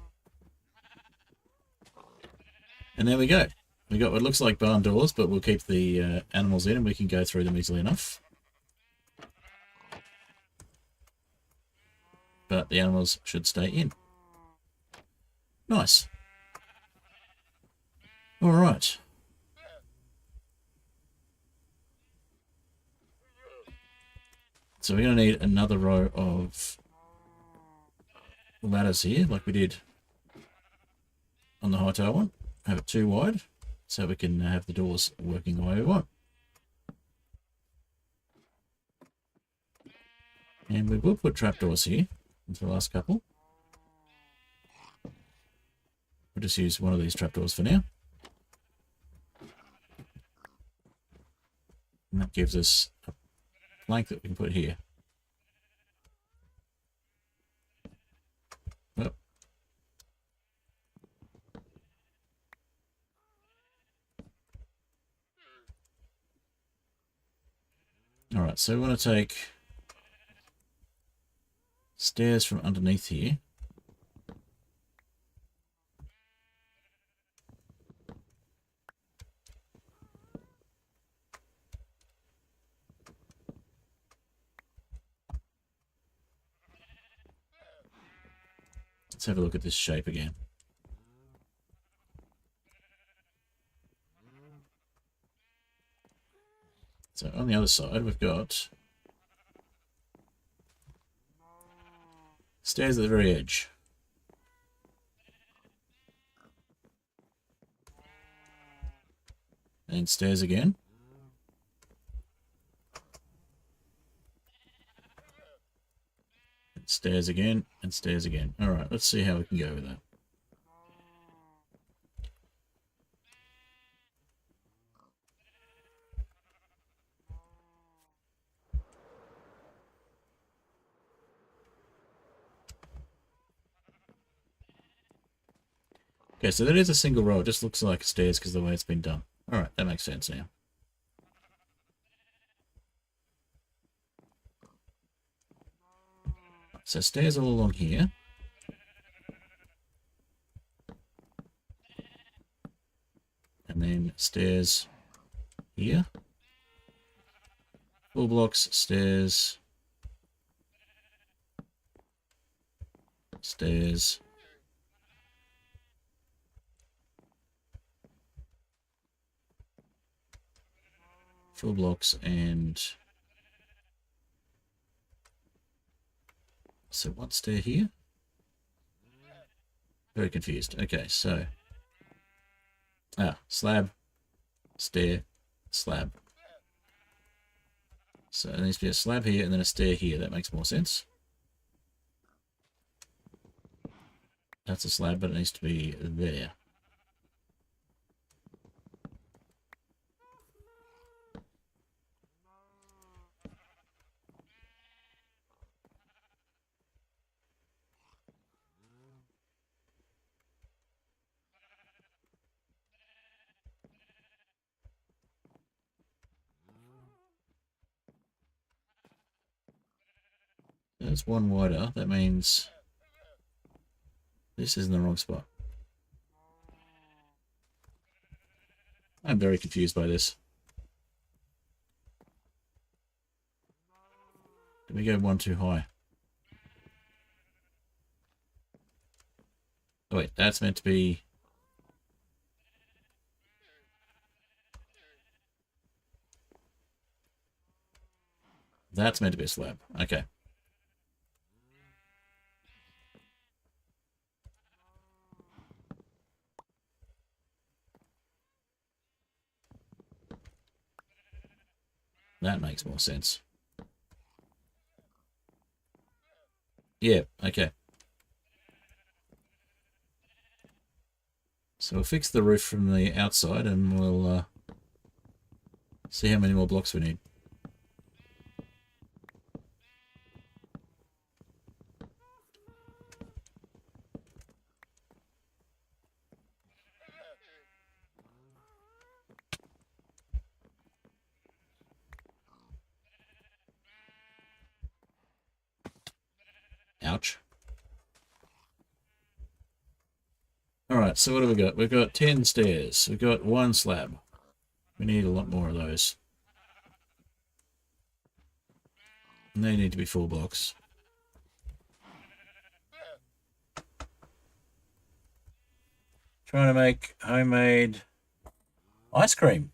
And there we go. We got what looks like barn doors, but we'll keep the animals in and we can go through them easily enough. But the animals should stay in. Nice. All right. So we're going to need another row of ladders here, like we did on the high tower one. Have it 2 wide, so we can have the doors working the way we want. And we will put trapdoors here into the last couple. We'll just use one of these trapdoors for now. And that gives us a plank that we can put here. Well. Alright, so we want to take stairs from underneath here. Let's have a look at this shape again. So on the other side, we've got stairs at the very edge. And stairs again. And stairs again, and stairs again. Alright, let's see how we can go with that. Okay, so that is a single row. It just looks like stairs because of the way it's been done. Alright, that makes sense now. So stairs all along here. And then stairs here. Full blocks, stairs. Stairs. Full blocks and so one stair here. Very confused. Okay, so slab, stair, slab. So there needs to be a slab here and then a stair here. That makes more sense. That's a slab, but it needs to be there. That's one wider. That means this is in the wrong spot. I'm very confused by this. Did we go one too high? Oh wait, that's meant to be... That's meant to be a slab. Okay. That makes more sense. Yeah, okay. So we'll fix the roof from the outside and we'll see how many more blocks we need. Ouch. Alright, so what have we got? We've got 10 stairs. We've got 1 slab. We need a lot more of those. And they need to be full blocks. Trying to make homemade ice cream.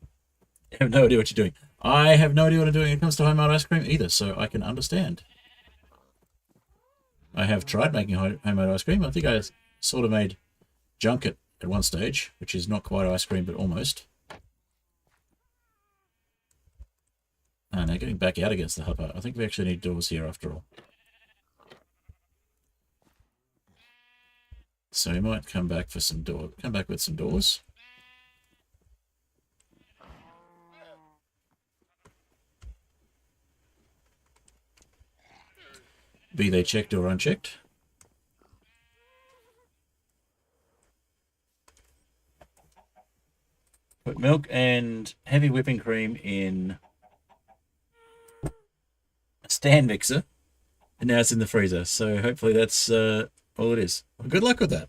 I have no idea what you're doing. I have no idea what I'm doing when it comes to homemade ice cream either, so I can understand. I have tried making homemade ice cream. I think I sort of made junket at one stage, which is not quite ice cream, but almost. Oh, now getting back out against the hopper. I think we actually need doors here after all. So we might come back for some come back with some doors. Be they checked or unchecked. Put milk and heavy whipping cream in a stand mixer. And now it's in the freezer. So hopefully that's all it is. Well, good luck with that.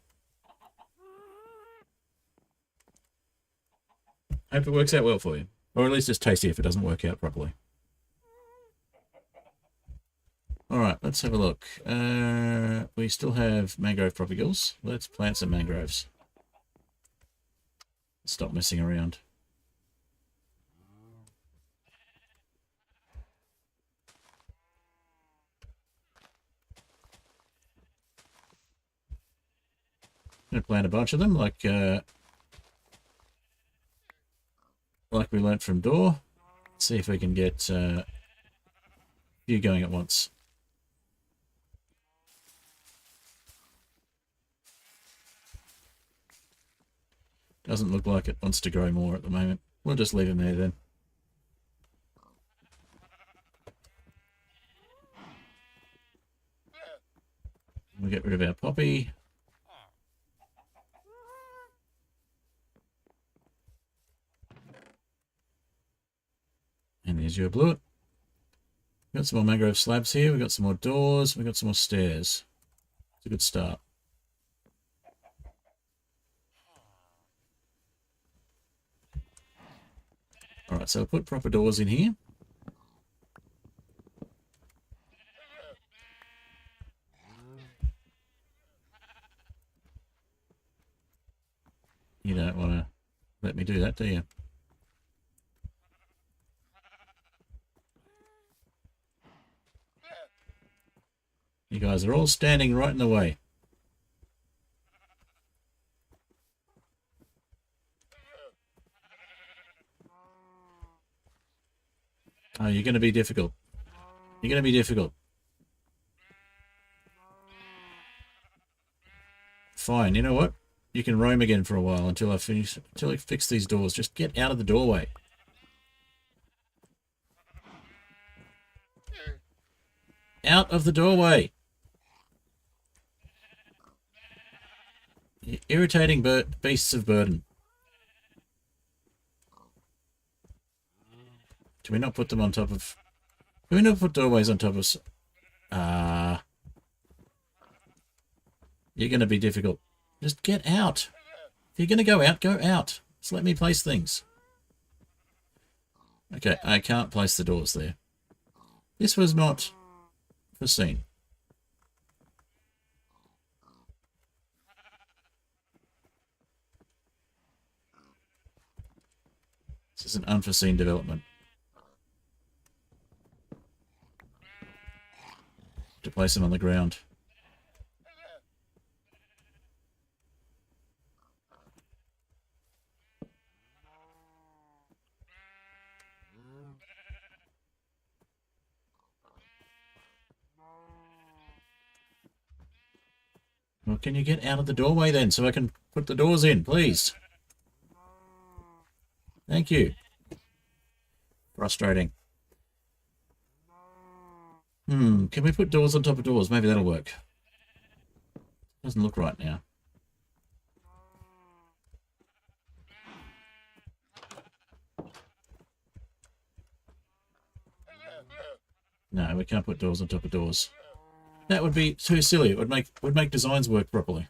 Hope it works out well for you. Or at least it's tasty if it doesn't work out properly. Alright, let's have a look. We still have mangrove propagals. Let's plant some mangroves. Stop messing around. I'm going to plant a bunch of them like we learnt from Door. See if we can get a few going at once. Doesn't look like it wants to grow more at the moment. We'll just leave him there then. We'll get rid of our poppy. And there's your blue. We've got some more mangrove slabs here. We've got some more doors. We've got some more stairs. It's a good start. Alright, so I'll put proper doors in here. You don't want to let me do that, do you? You guys are all standing right in the way. Oh, you're going to be difficult. You're going to be difficult. Fine, you know what? You can roam again for a while until I fix these doors. Just get out of the doorway. Out of the doorway. You irritating beasts of burden. Do we not put them on top of... Do we not put doorways on top of... You're going to be difficult. Just get out. If you're going to go out, go out. Just let me place things. Okay, I can't place the doors there. This was not foreseen. This is an unforeseen development. To place them on the ground. Well, can you get out of the doorway then so I can put the doors in, please? Thank you. Frustrating. Can we put doors on top of doors? Maybe that'll work. Doesn't look right now. No, we can't put doors on top of doors. That would be too silly. It would make designs work properly.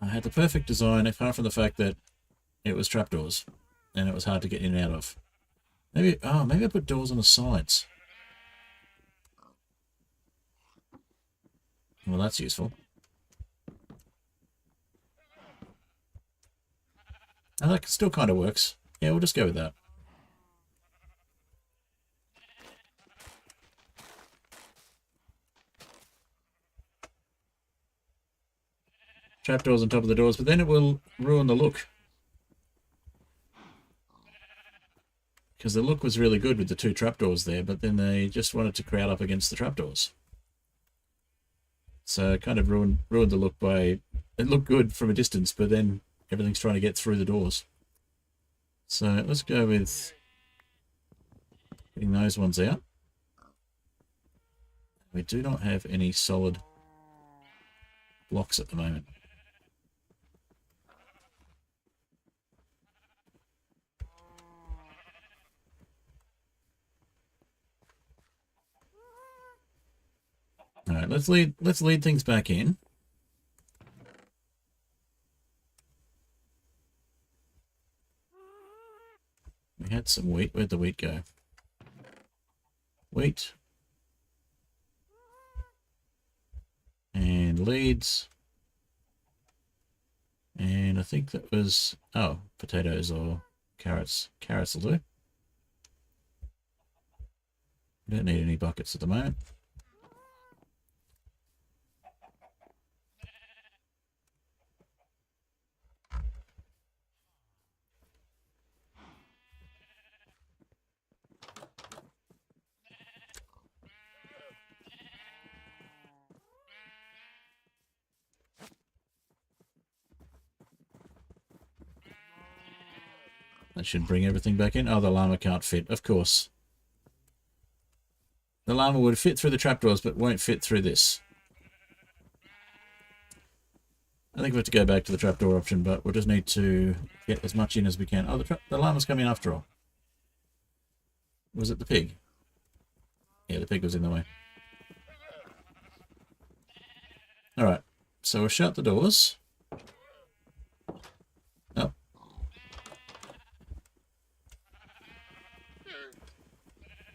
I had the perfect design, apart from the fact that it was trapdoors and it was hard to get in and out of. Maybe I put doors on the sides. Well, that's useful. And that still kind of works. Yeah, we'll just go with that. Trapdoors on top of the doors, but then it will ruin the look. Because the look was really good with the 2 trapdoors there, but then they just wanted to crowd up against the trapdoors. So it kind of ruined the look by... It looked good from a distance, but then everything's trying to get through the doors. So let's go with getting those ones out. We do not have any solid blocks at the moment. All right, let's lead things back in. We had some wheat. Where'd the wheat go? Wheat. And leads. And I think that was, oh, potatoes or carrots. Carrots will do. We don't need any buckets at the moment. That should bring everything back in. Oh, the llama can't fit, of course. The llama would fit through the trapdoors, but won't fit through this. I think we have to go back to the trapdoor option, but we'll just need to get as much in as we can. Oh, the llama's coming after all. Was it the pig? Yeah, the pig was in the way. Alright, so we'll shut the doors. Oh.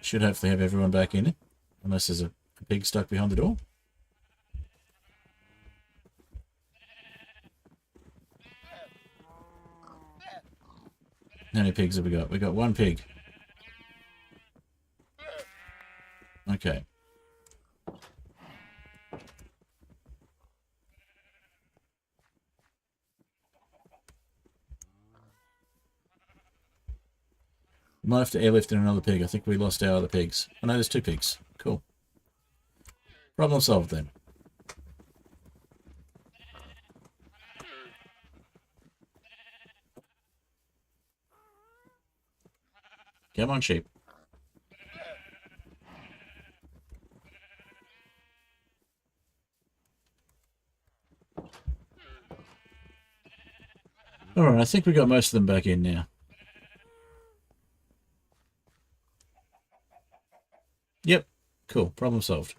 Should hopefully have everyone back in it, unless there's a pig stuck behind the door. How many pigs have we got? We got 1 pig. Okay. We might have to airlift in another pig. I think we lost our other pigs. Oh no, there's 2 pigs. Cool. Problem solved then. Come on, sheep. Alright, I think we got most of them back in now. Yep, cool. Problem solved.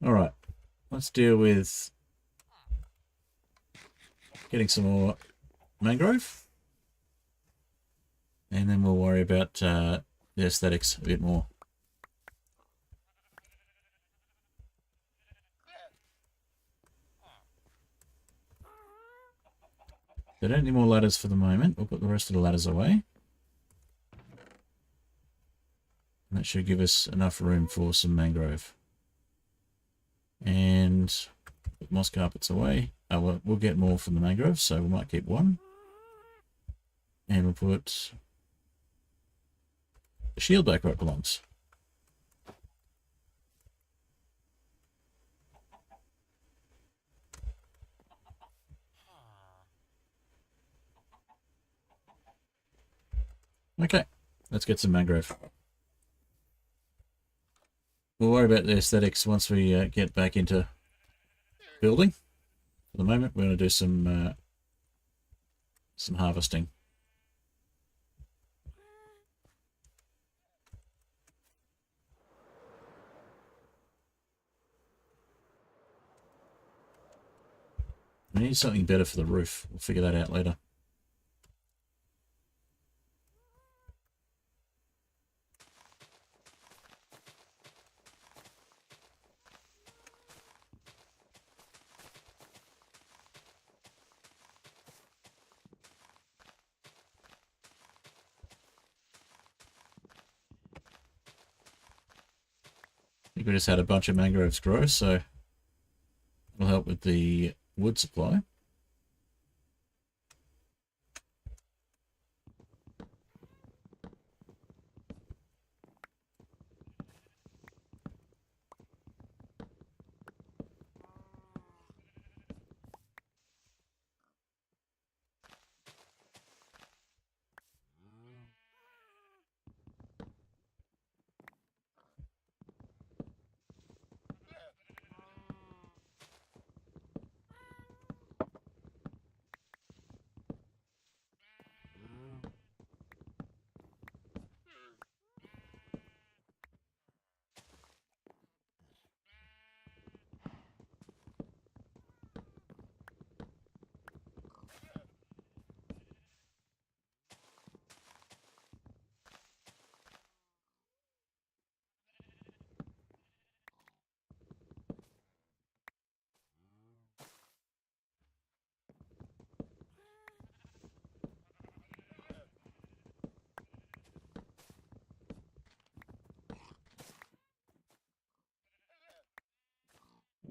Alright, let's deal with getting some more mangrove. And then we'll worry about the aesthetics a bit more. They don't need more ladders for the moment. We'll put the rest of the ladders away. And that should give us enough room for some mangrove. And put moss carpets away. Oh, we'll get more from the mangrove, so we might keep 1. And we'll put the shield back where it belongs. Okay, let's get some mangrove. We'll worry about the aesthetics once we get back into building. For the moment, we're going to do some harvesting. We need something better for the roof. We'll figure that out later. think we just had a bunch of mangroves grow, so it'll help with the wood supply.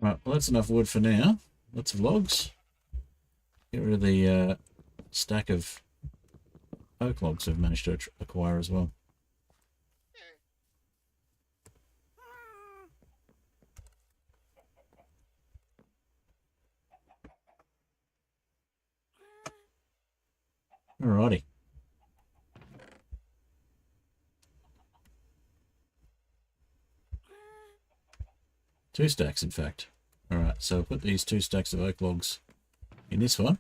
Right, well that's enough wood for now. Lots of logs. Get rid of the stack of oak logs we've managed to acquire as well. Alrighty. Two stacks, in fact. Alright, so I'll put these 2 stacks of oak logs in this one.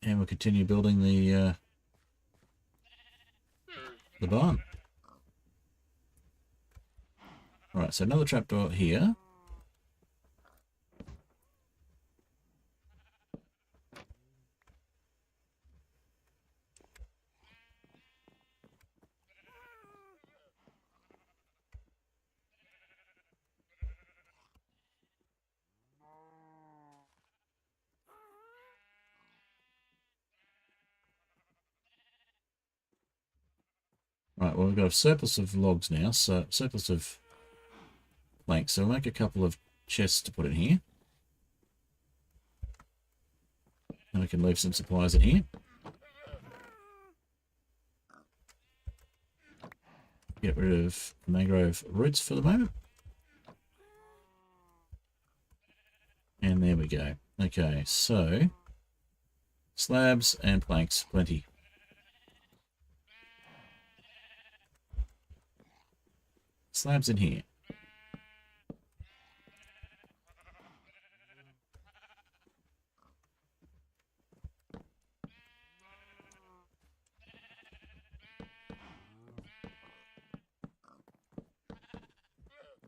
And we'll continue building the barn. Alright, so another trapdoor here. Right, well we've got a surplus of logs now, so surplus of planks. So we'll make a couple of chests to put in here. And we can leave some supplies in here. Get rid of mangrove roots for the moment. And there we go. Okay, so slabs and planks, plenty. Slabs in here.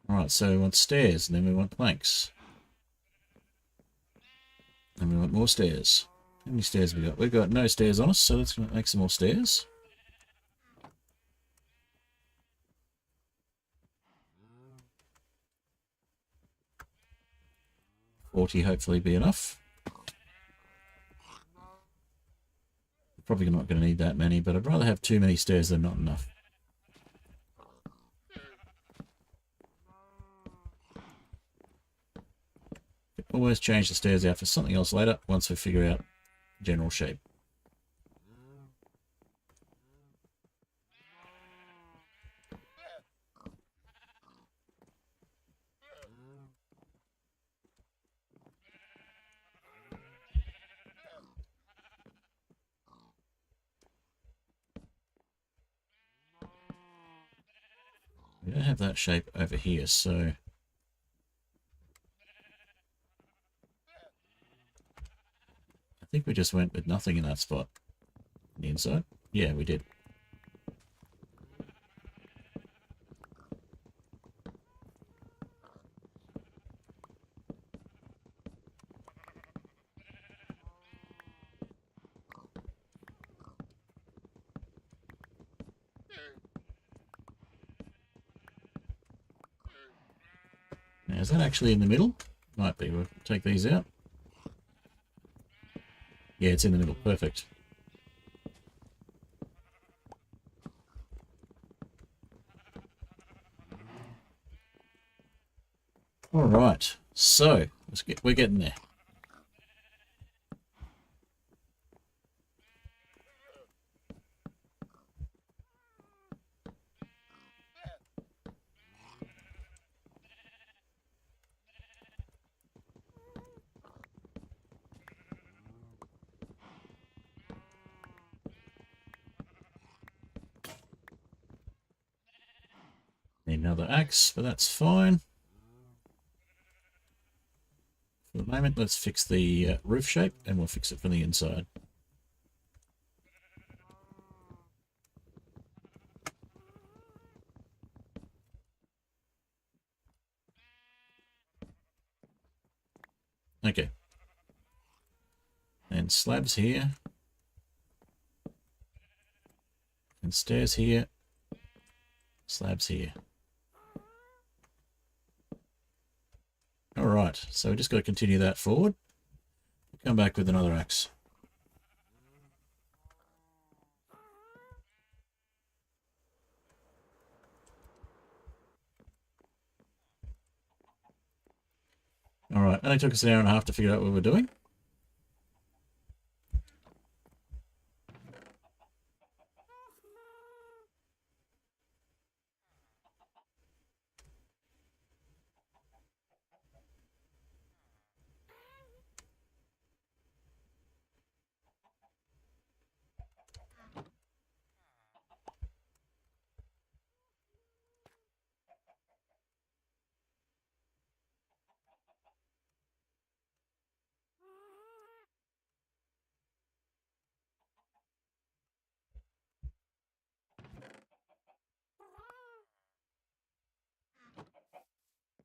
Alright, so we want stairs, and then we want planks. And we want more stairs. How many stairs have we got? We've got no stairs on us, so let's make some more stairs. $40 hopefully be enough. Probably not going to need that many, but I'd rather have too many stairs than not enough. Always change the stairs out for something else later once we figure out general shape. We don't have that shape over here, so I think we just went with nothing in that spot. On the inside? Yeah, we did. Now, is that actually in the middle? Might be. We'll take these out. Yeah, it's in the middle. Perfect. All right, so we're getting there. Need another axe, but that's fine. For the moment, let's fix the roof shape, and we'll fix it from the inside. Okay. And slabs here. And stairs here. Slabs here. Alright, so we just got to continue that forward. Come back with another axe. Alright, only took us an hour and a half to figure out what we're doing.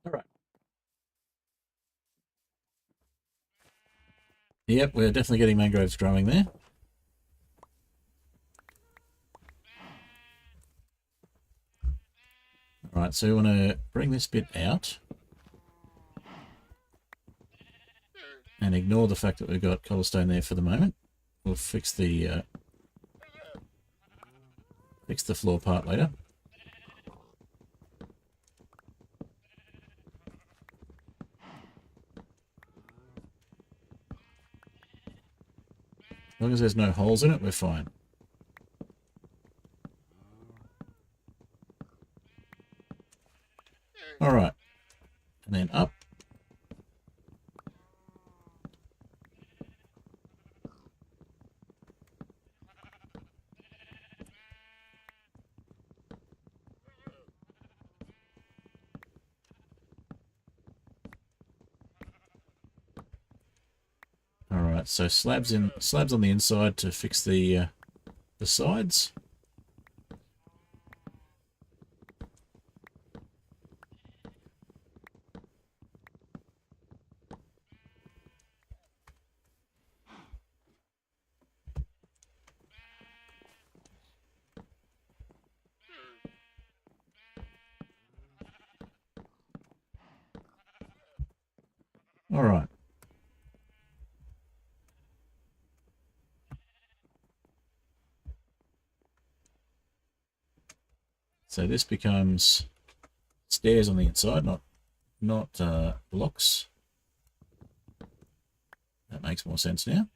Alright. Yep, we're definitely getting mangroves growing there. Alright, so we want to bring this bit out. And ignore the fact that we've got cobblestone there for the moment. We'll fix the floor part later. As long as there's no holes in it, we're fine. Alright. And then up. Alright, so slabs on the inside to fix the sides. Alright. So this becomes stairs on the inside, not blocks. That makes more sense now.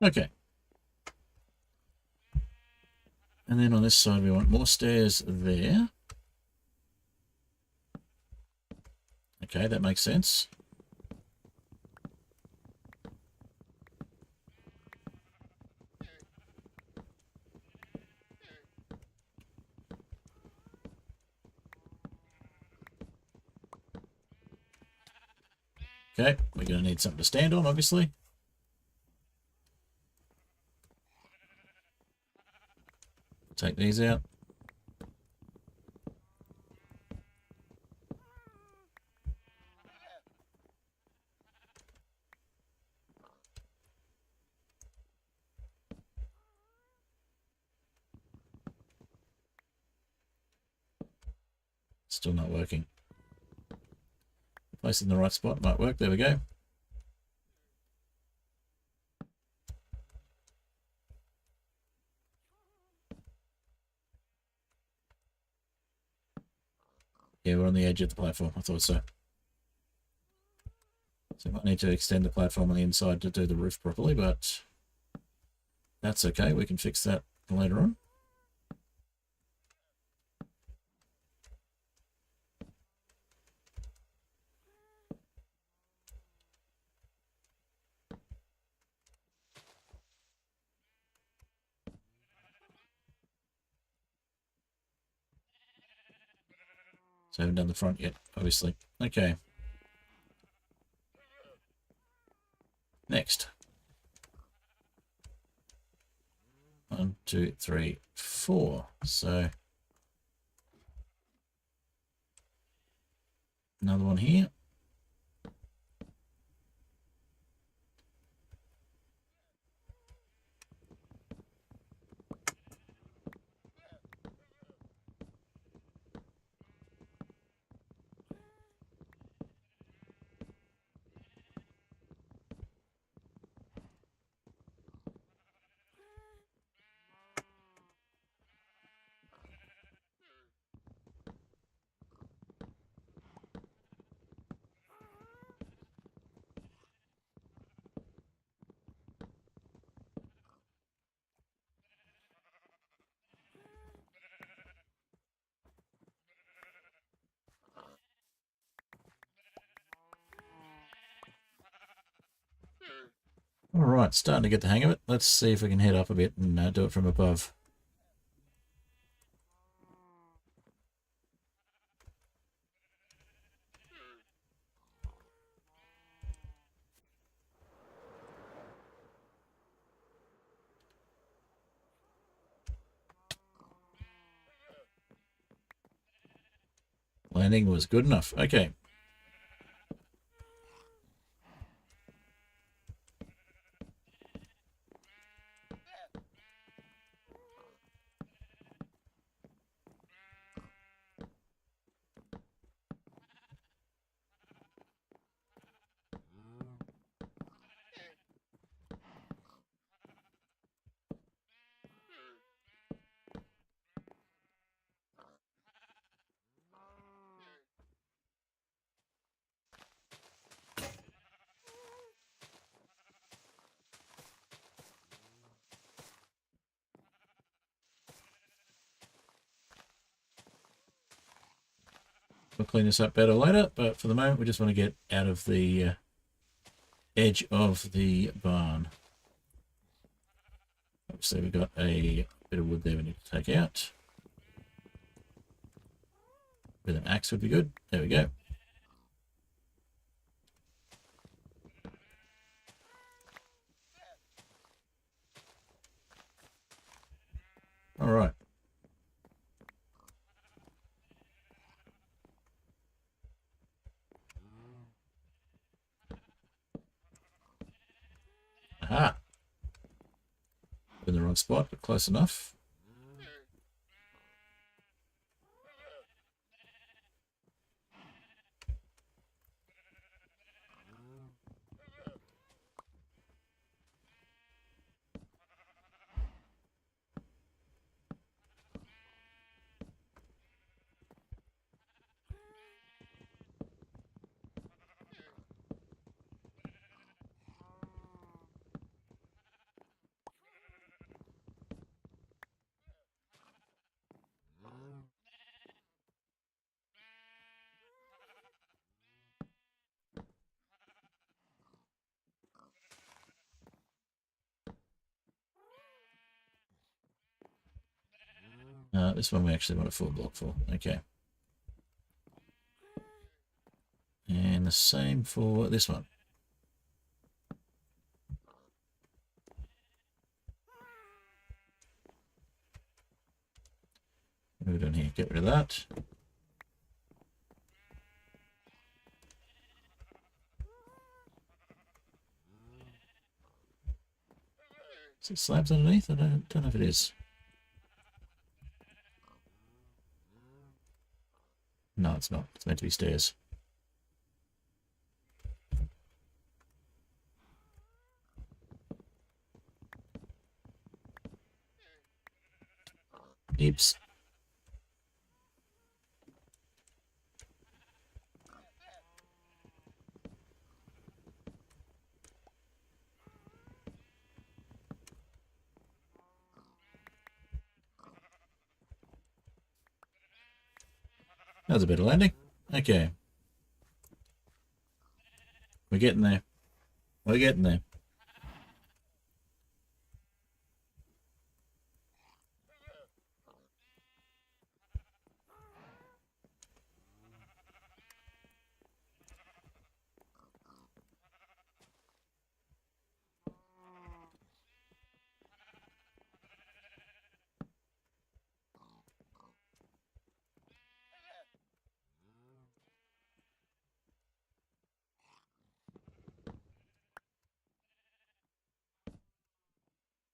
Okay. And then on this side, we want more stairs there. Okay, that makes sense. Okay, we're going to need something to stand on, obviously. Take these out. Still not working. Place in the right spot might work. There we go. Yeah, we're on the edge of the platform. I thought so. So I might need to extend the platform on the inside to do the roof properly, but that's okay. We can fix that later on. So I haven't done the front yet, obviously. Okay. Next. 1, 2, 3, 4. So another one here. All right, starting to get the hang of it. Let's see if we can head up a bit and do it from above. Landing was good enough. Okay. We'll clean this up better later, but for the moment we just want to get out of the edge of the barn. Obviously we've got a bit of wood there we need to take out. With an axe would be good. There we go. All right. Aha. In the wrong spot, but close enough. This one we actually want a full block for. Okay. And the same for this one. What are we doing here? Get rid of that. Is it slabs underneath? I don't know if it is. No, it's not. It's meant to be stairs. Oops. That was a better landing. Okay. We're getting there. We're getting there.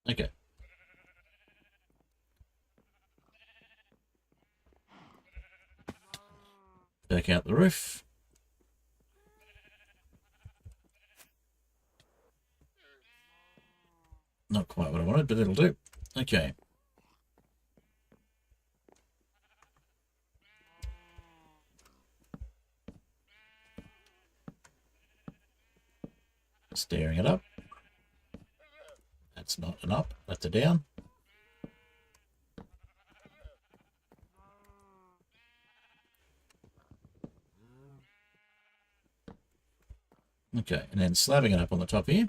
Okay. Back out the roof. Not quite what I wanted, but it'll do. Okay. Steering it up. That's not an up, that's a down. Okay, and then slabbing it up on the top here.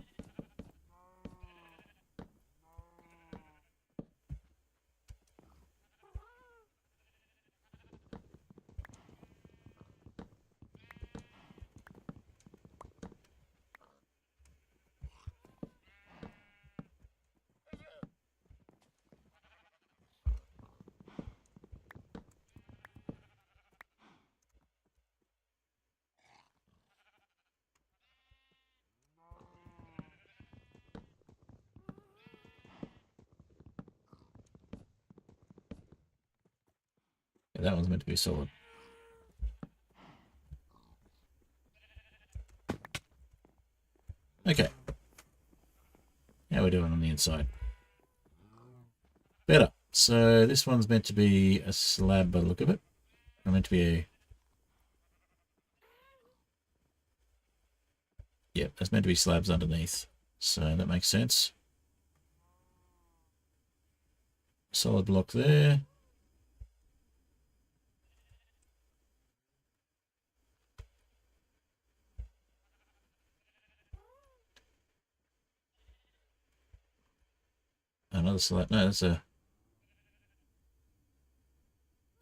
Yeah, that one's meant to be solid. Okay. How are we doing on the inside? Better. So this one's meant to be a slab by the look of it. Or meant to be a... Yep, that's meant to be slabs underneath. So that makes sense. Solid block there. Another slab. No, that's a...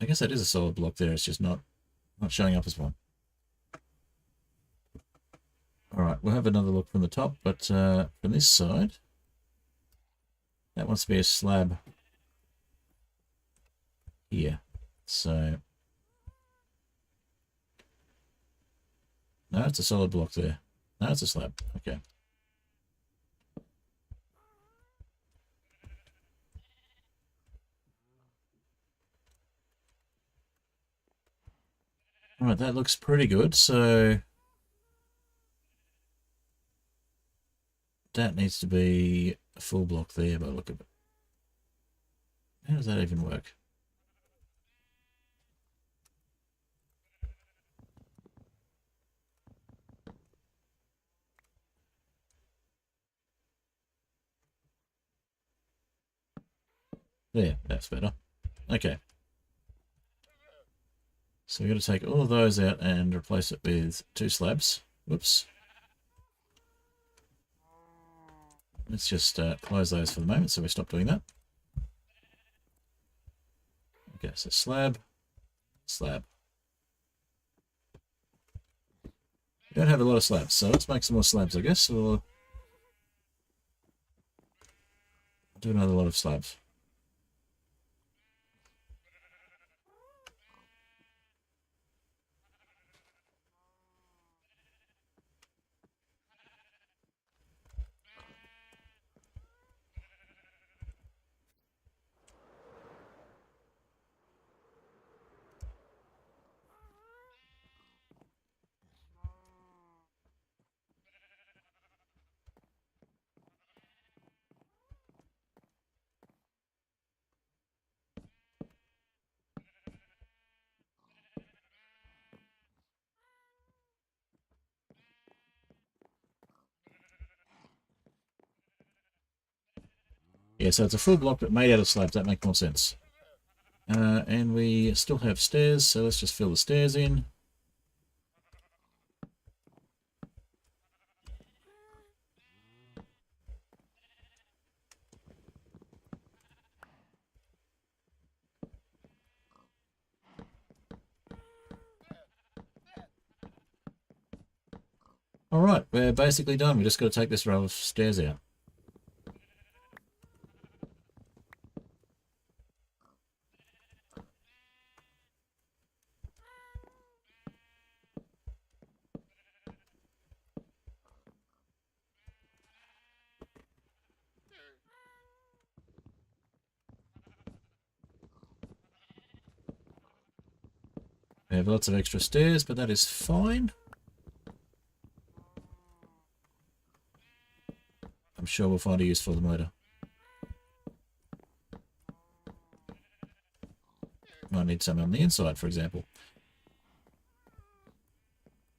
I guess that is a solid block there. It's just not showing up as one. Alright, we'll have another look from the top, but from this side, that wants to be a slab here. So, no, it's a solid block there. No, it's a slab. Okay. Alright, that looks pretty good. So, that needs to be a full block there by the look of it. How does that even work? There, that's better. Okay. So we've got to take all of those out and replace it with 2 slabs. Whoops. Let's just close those for the moment so we stop doing that. Okay, so slab, slab. We don't have a lot of slabs, so let's make some more slabs, I guess. Or do another lot of slabs. Yeah, so it's a full block but made out of slabs. That makes more sense. And we still have stairs, so let's just fill the stairs in. All right, we're basically done. We just got to take this row of stairs out. We have lots of extra stairs, but that is fine. I'm sure we'll find a use for them later. Might need some on the inside, for example.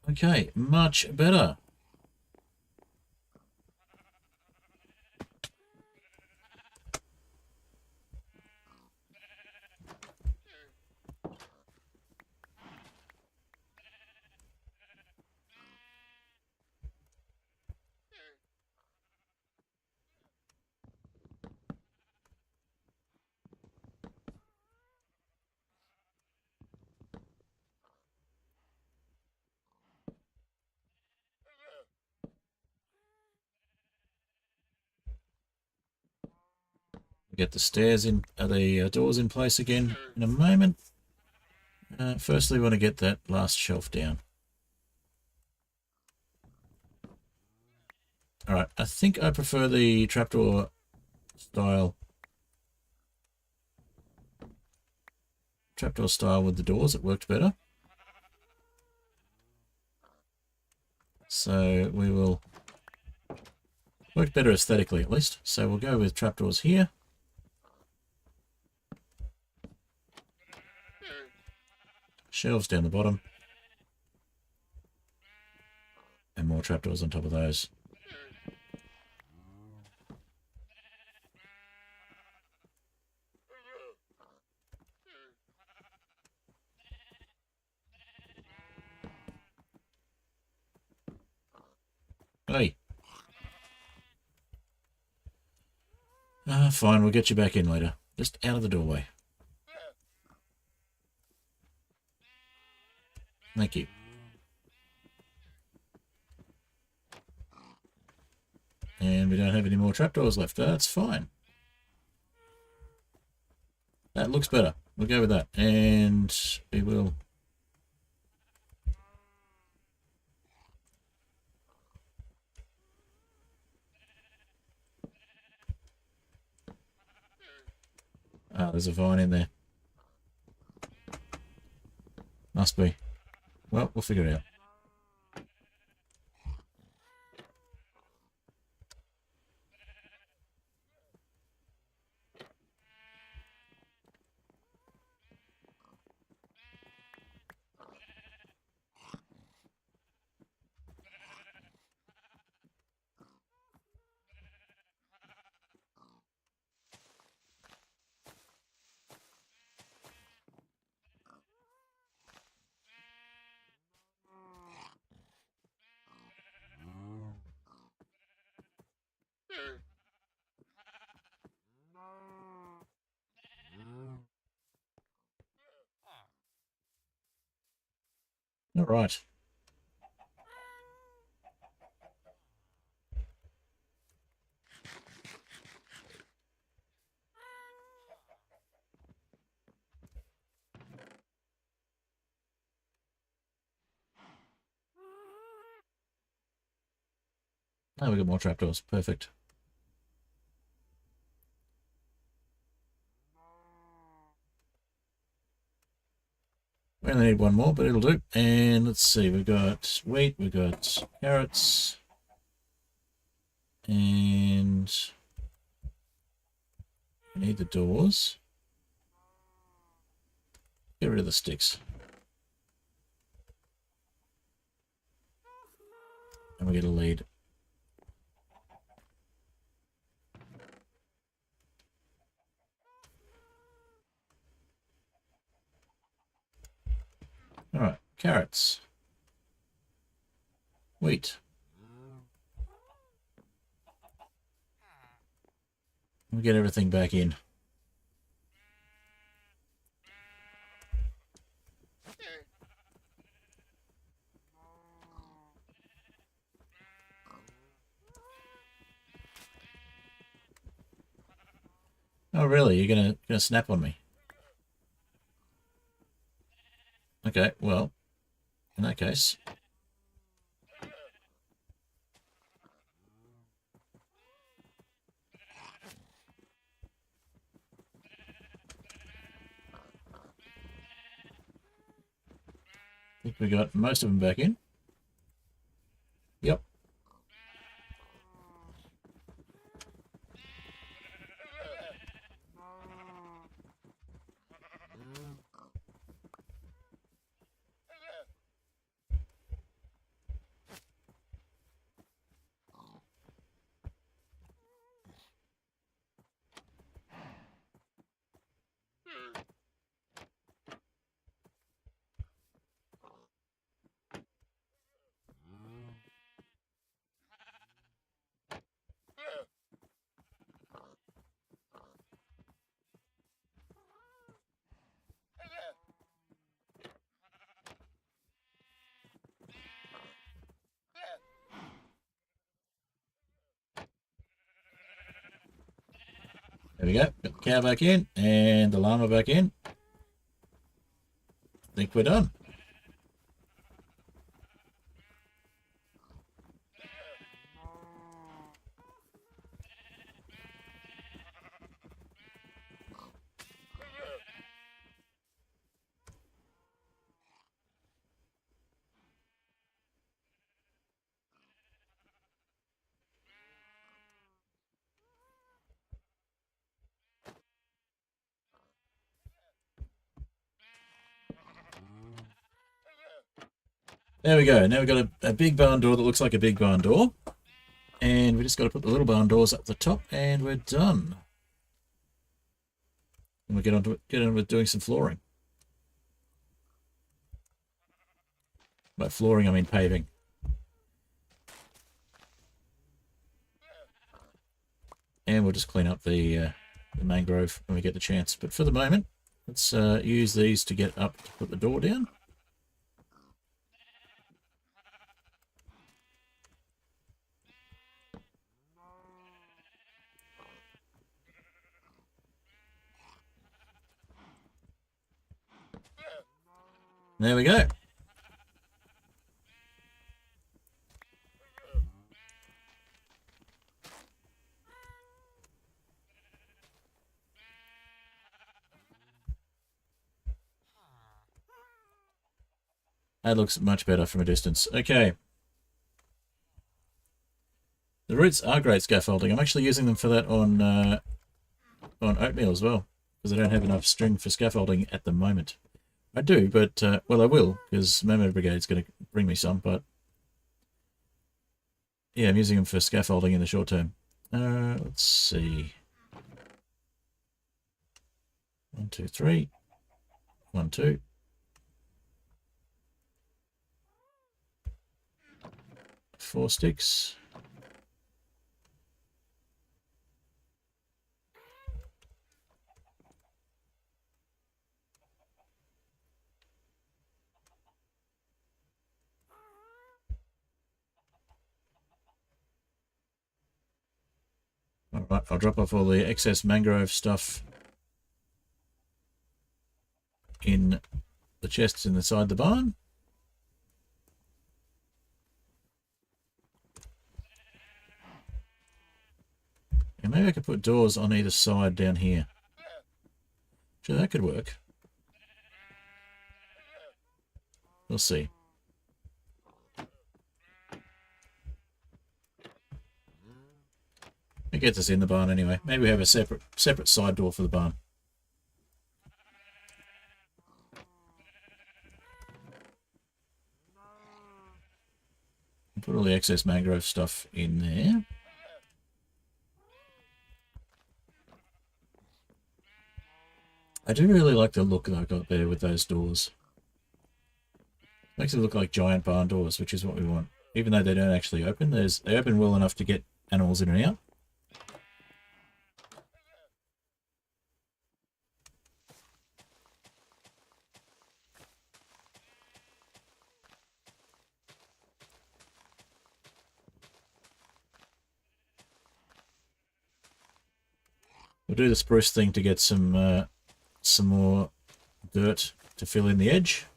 Okay, much better. Get the stairs in, the doors in place again in a moment. Firstly, we want to get that last shelf down. All right, I think I prefer the trapdoor style. Trapdoor style with the doors. It worked better. So we will work better aesthetically, at least. So we'll go with trapdoors here. Shelves down the bottom. And more trapdoors on top of those. Hey. Fine, we'll get you back in later. Just out of the doorway. Thank you. And we don't have any more trapdoors left. That's fine. That looks better. We'll go with that. And we will... Ah, there's a vine in there. Must be. Well, we'll figure it out. All right. Oh, we got more trapdoors. Perfect. We only need one more, but it'll do. And let's see, we've got wheat, we've got carrots, and we need the doors. Get rid of the sticks. And we get a lead. All right, carrots, wheat. We'll get everything back in. Oh, really? You're gonna snap on me? Okay, well, in that case, I think we got most of them back in. Yep. There we go. Got the cow back in and the llama back in. I think we're done. There we go. Now we've got a big barn door that looks like a big barn door. And we just got to put the little barn doors up the top and we're done. And we get on with doing some flooring. By flooring, I mean paving. And we'll just clean up the mangrove when we get the chance. But for the moment, let's use these to get up to put the door down. There we go. That looks much better from a distance. Okay. The roots are great scaffolding. I'm actually using them for that on oatmeal as well, because I don't have enough string for scaffolding at the moment. I do, but, well, I will, because Mermaid Brigade's going to bring me some, but yeah, I'm using them for scaffolding in the short term. Let's see. 1, 2, 3. 1, 2. Four sticks. Right, I'll drop off all the excess mangrove stuff in the chests inside the barn. And maybe I could put doors on either side down here. Sure, that could work. We'll see. It gets us in the barn anyway. Maybe we have a separate side door for the barn. Put all the excess mangrove stuff in there. I do really like the look that I've got there with those doors. Makes it look like giant barn doors, which is what we want. Even though they don't actually open, they open well enough to get animals in and out. We'll do the spruce thing to get some more dirt to fill in the edge.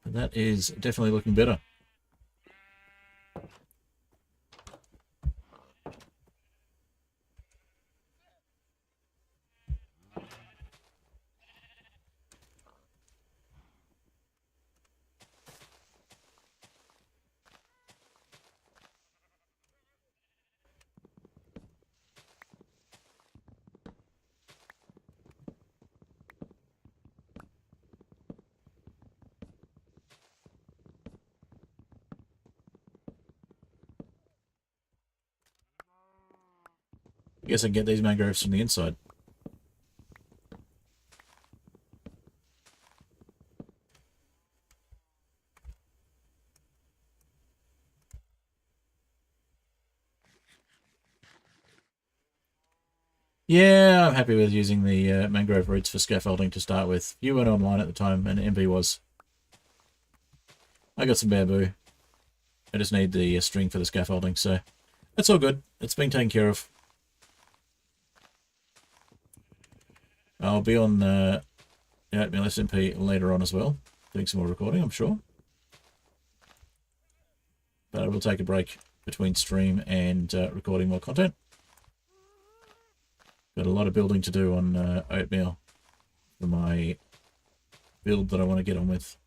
And that is definitely looking better. I guess I can get these mangroves from the inside. Yeah, I'm happy with using the mangrove roots for scaffolding to start with. You weren't online at the time, and MB was. I got some bamboo. I just need the string for the scaffolding, so that's all good. It's been taken care of. I'll be on Oatmeal SMP later on as well, doing some more recording, I'm sure. But I will take a break between stream and recording more content. Got a lot of building to do on Oatmeal for my build that I want to get on with.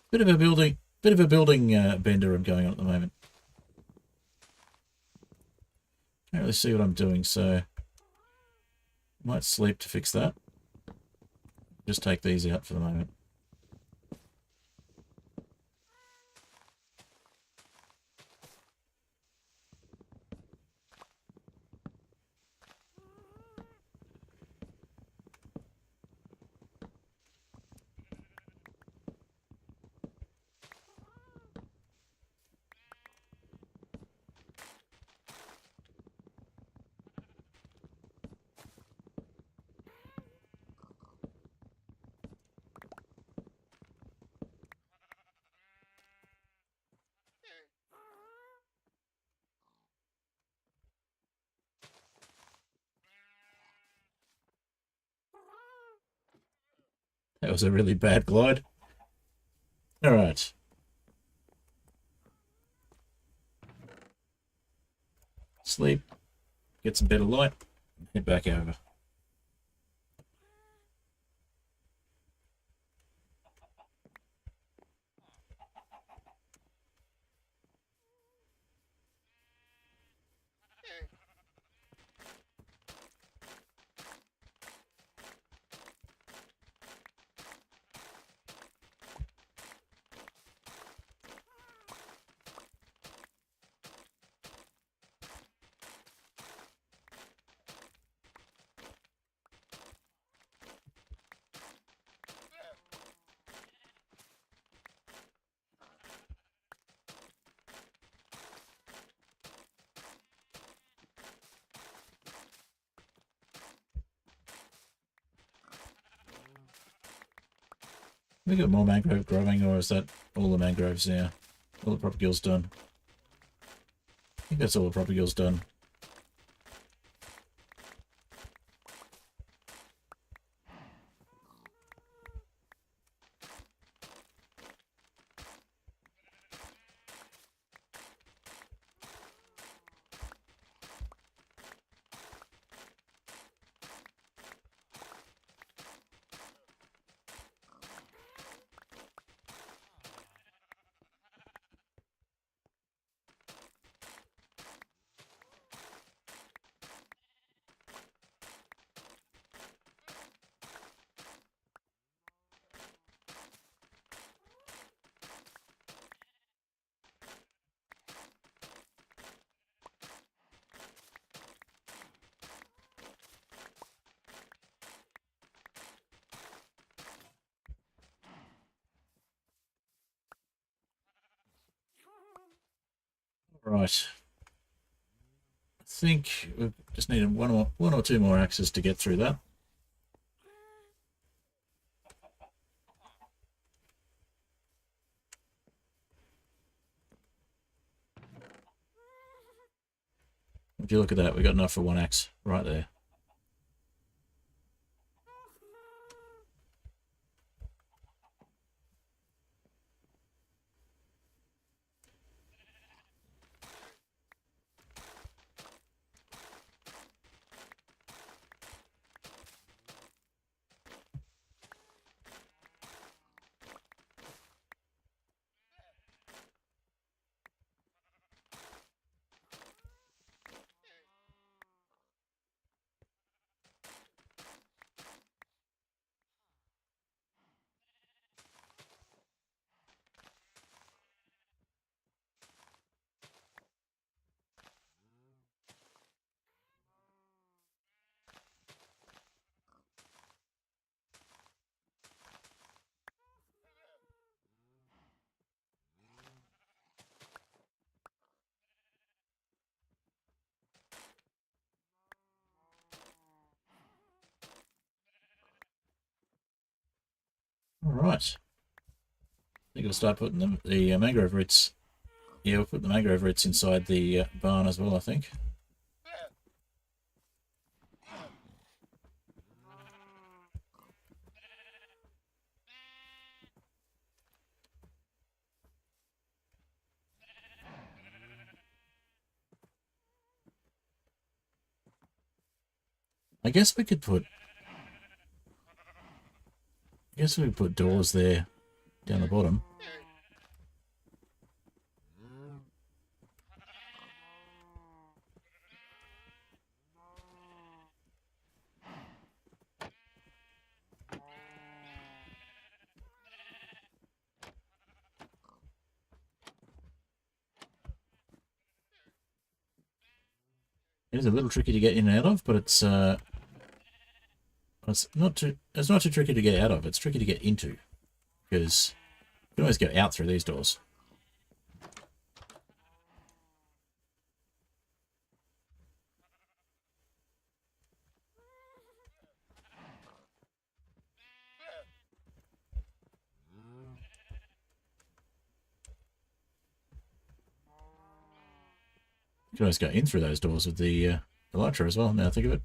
Bit of a building bender I'm going on at the moment. Can't really see what I'm doing, so might sleep to fix that. Just take these out for the moment. That was a really bad glide. All right. Sleep. Get some better light. Head back over. We got more mangrove growing, or is that all the mangroves now? All the propagul's done. I think that's all the propagul's done. Right. I think we just need one or two more axes to get through that. If you look at that, we got enough for one axe right there. All right. I think I'll start putting the mangrove roots. Yeah, we'll put the mangrove roots inside the barn as well, I think. I guess we could put... I guess we could put doors there down the bottom. It is a little tricky to get in and out of, but it's not too tricky to get out of. It's tricky to get into, because you can always go out through these doors. You can always go in through those doors with the elytra as well, now I think of it.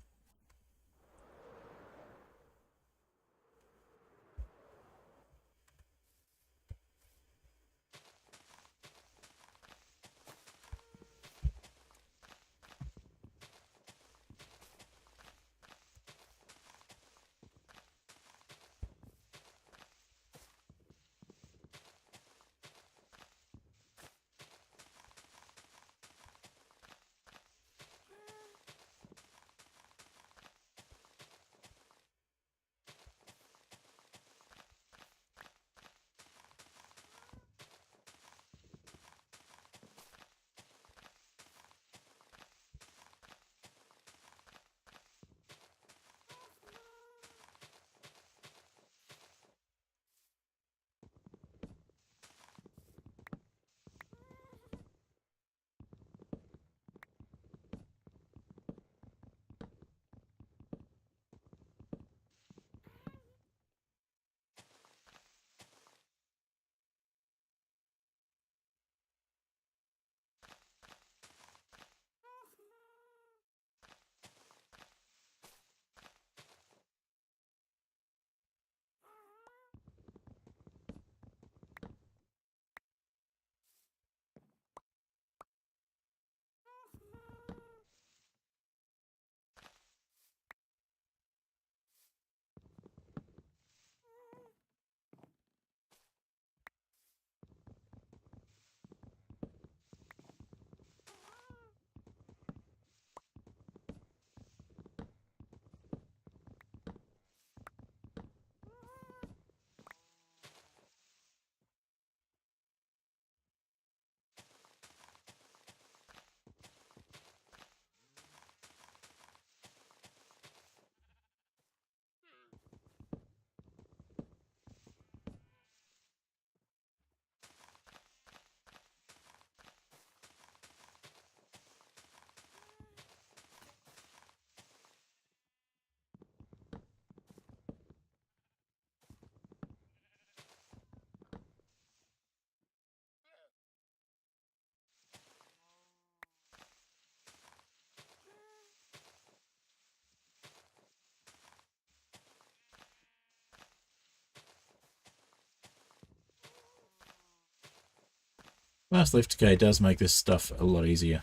Fast leaf decay does make this stuff a lot easier.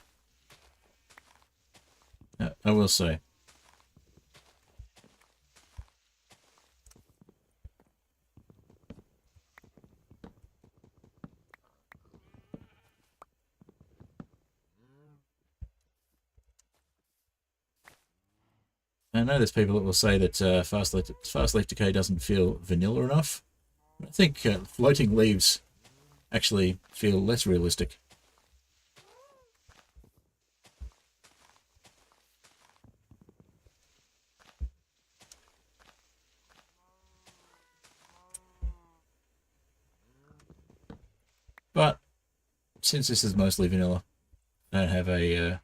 I will say. I know there's people that will say that fast leaf decay doesn't feel vanilla enough. I think floating leaves actually feel less realistic. But since this is mostly vanilla, I don't have a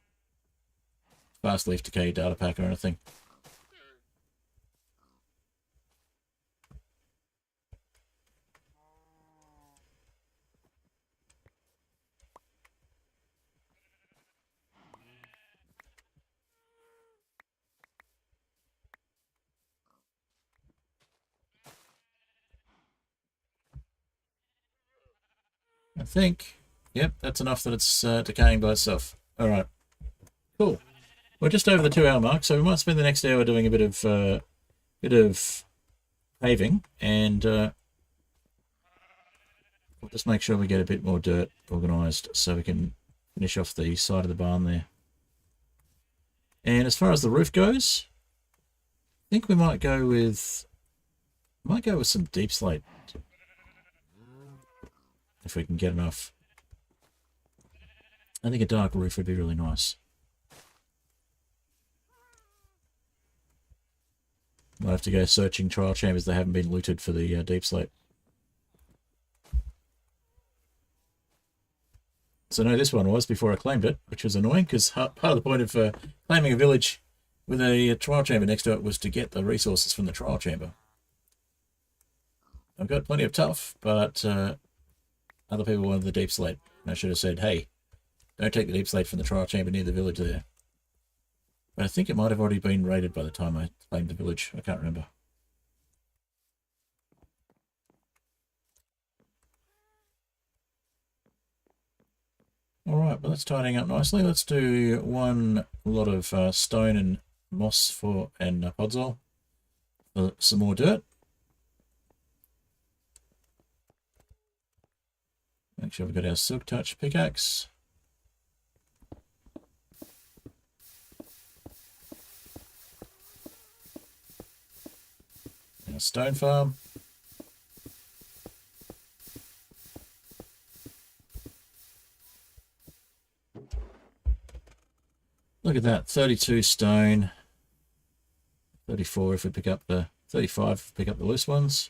fast leaf decay data pack or anything. I think, yep, that's enough that it's decaying by itself. All right, cool. We're just over the 2-hour mark, so we might spend the next hour doing a bit of paving, and we'll just make sure we get a bit more dirt organised so we can finish off the side of the barn there. And as far as the roof goes, I think we might go with some deep slate if we can get enough. I think a dark roof would be really nice. Might have to go searching trial chambers that haven't been looted for the deep slate. So no, this one was before I claimed it, which was annoying because part of the point of claiming a village with a trial chamber next to it was to get the resources from the trial chamber. I've got plenty of tuff, but other people wanted the deep slate. And I should have said, hey, don't take the deep slate from the trial chamber near the village there. But I think it might have already been raided by the time I claimed the village. I can't remember. Alright, well that's tidying up nicely. Let's do one lot of stone and moss and podzol for some more dirt. Make sure we've got our silk touch pickaxe. Our stone farm. Look at that, 32 stone. 34 if we pick up the 35 if we pick up the loose ones.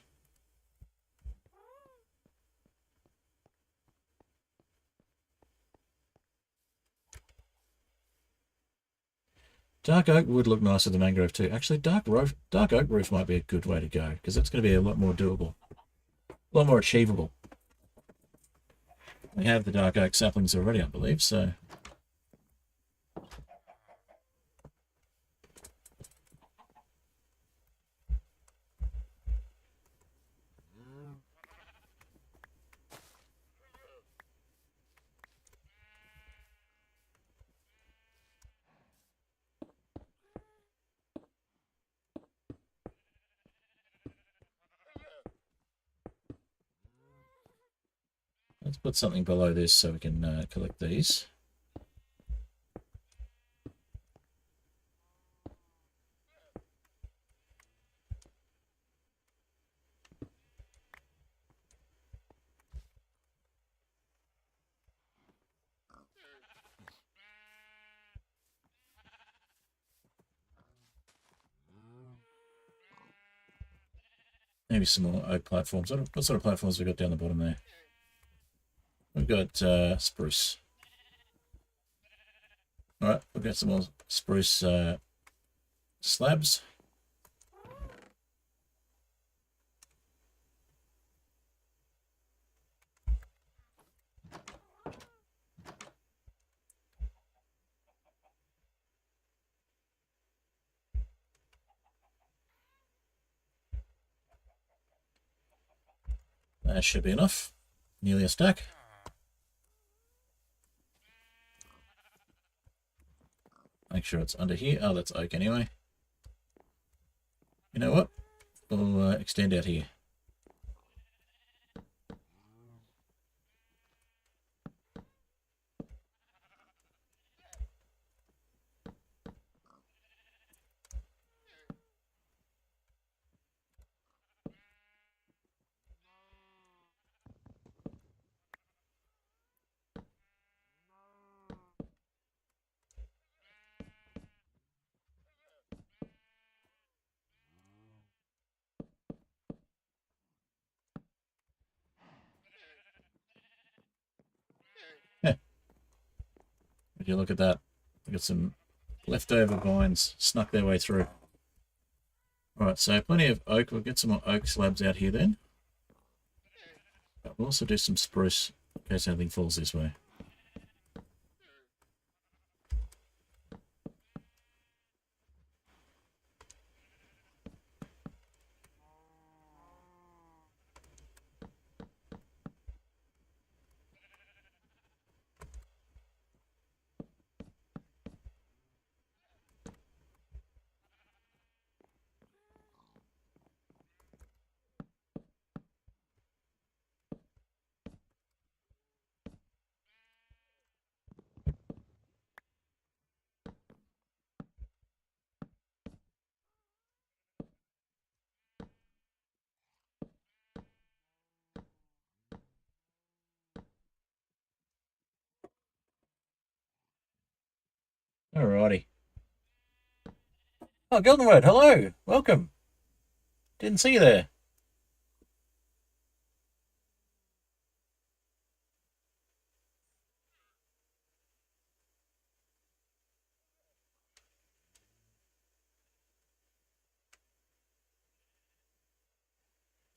Dark oak would look nicer than mangrove too. Actually, dark oak roof might be a good way to go because it's going to be a lot more doable, a lot more achievable. We have the dark oak saplings already, I believe, so. Let's put something below this so we can collect these. Maybe some more oak platforms. What sort of platforms have we got down the bottom there? We've got spruce. Alright, we've got some more spruce slabs. That should be enough. Nearly a stack. Make sure it's under here. Oh, that's oak anyway. You know what? We'll extend out here. Heh. Would you look at that? We've got some leftover vines snuck their way through. Alright, so plenty of oak. We'll get some more oak slabs out here then. But we'll also do some spruce in case anything falls this way. Alrighty. Oh, Gildenwood, hello! Welcome! Didn't see you there.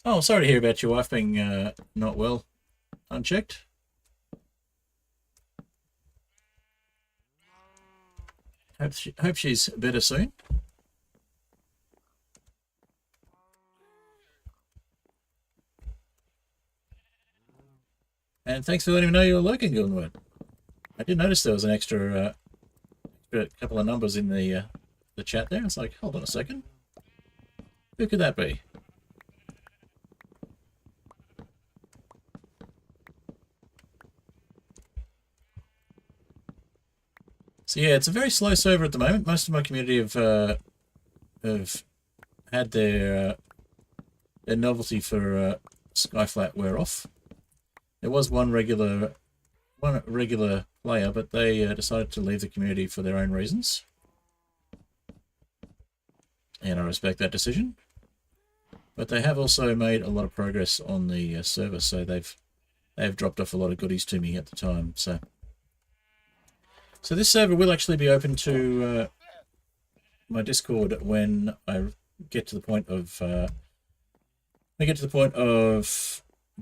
Oh, sorry to hear about your wife being not well, unchecked. Hope she's better soon. And thanks for letting me know you were lurking, Gildenwood. I did notice there was an extra couple of numbers in the chat there. It's like, hold on a second. Who could that be? So yeah, it's a very slow server at the moment. Most of my community have had their novelty for Skyflat wear off. There was one regular player, but they decided to leave the community for their own reasons, and I respect that decision. But they have also made a lot of progress on the server, so they've dropped off a lot of goodies to me at the time. So this server will actually be open to my Discord when I get to the point of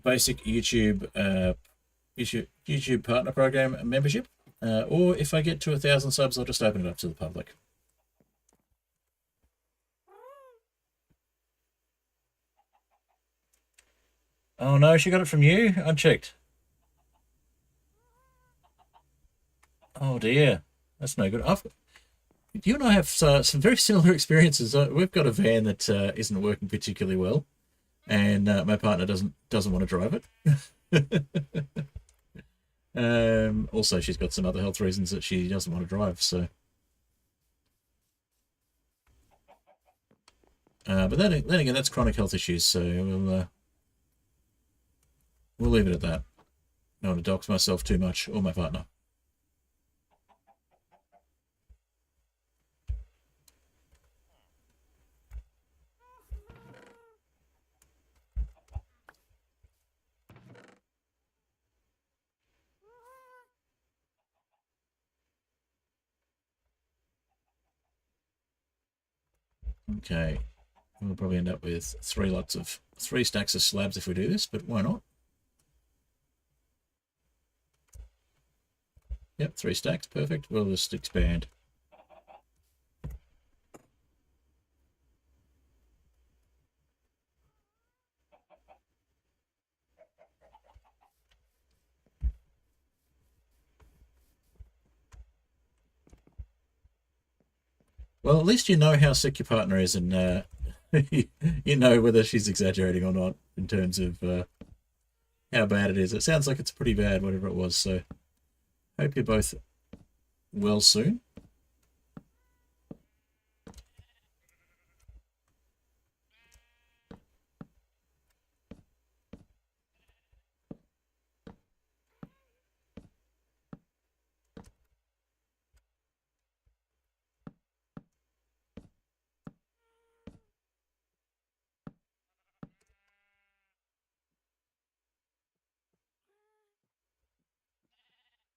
basic YouTube partner program membership, or if I get to 1,000 subs, I'll just open it up to the public. Oh no, she got it from you? Unchecked. Oh dear, that's no good. You and I have some very similar experiences. We've got a van that isn't working particularly well, and my partner doesn't want to drive it. Also, she's got some other health reasons that she doesn't want to drive. So, but then again, that's chronic health issues. So we'll leave it at that. I don't want to dox myself too much, or my partner. Okay, we'll probably end up with 3 stacks of slabs if we do this, but why not? Yep, 3 stacks, perfect. We'll just expand. Well, at least you know how sick your partner is, and you know whether she's exaggerating or not in terms of how bad it is. It sounds like it's pretty bad, whatever it was. So, hope you're both well soon.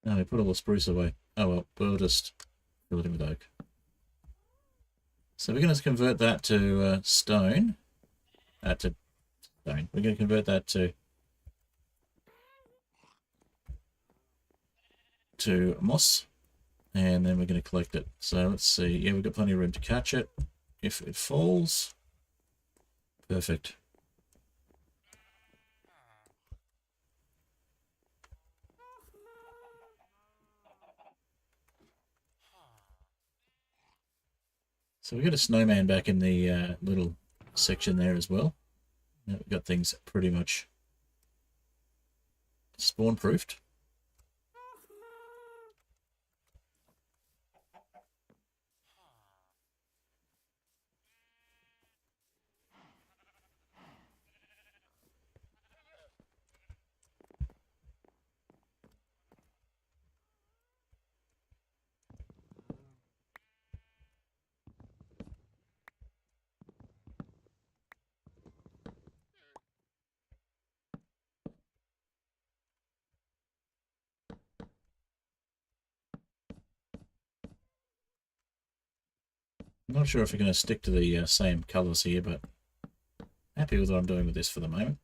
No, we put all the spruce away. Oh well, we'll just fill it in with oak. So we're going to convert that to stone. To stone. We're going to convert that to moss, and then we're going to collect it. So let's see. Yeah, we've got plenty of room to catch it. If it falls, perfect. So we've got a snowman back in the little section there as well. Now we've got things pretty much spawn proofed. I'm not sure if we're going to stick to the same colours here, but happy with what I'm doing with this for the moment.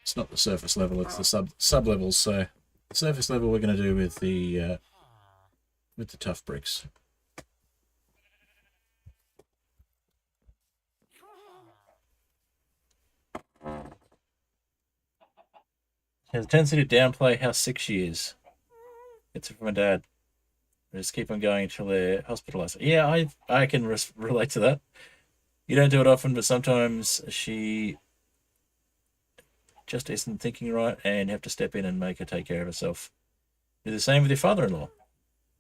It's not the surface level, it's the sub levels. So the surface level we're going to do with the Tuff Bricks. She has a tendency to downplay how sick she is. It's from my dad. They just keep on going until they're hospitalized. Yeah, I can relate to that. You don't do it often, but sometimes she just isn't thinking right, and you have to step in and make her take care of herself. Do the same with your father-in-law,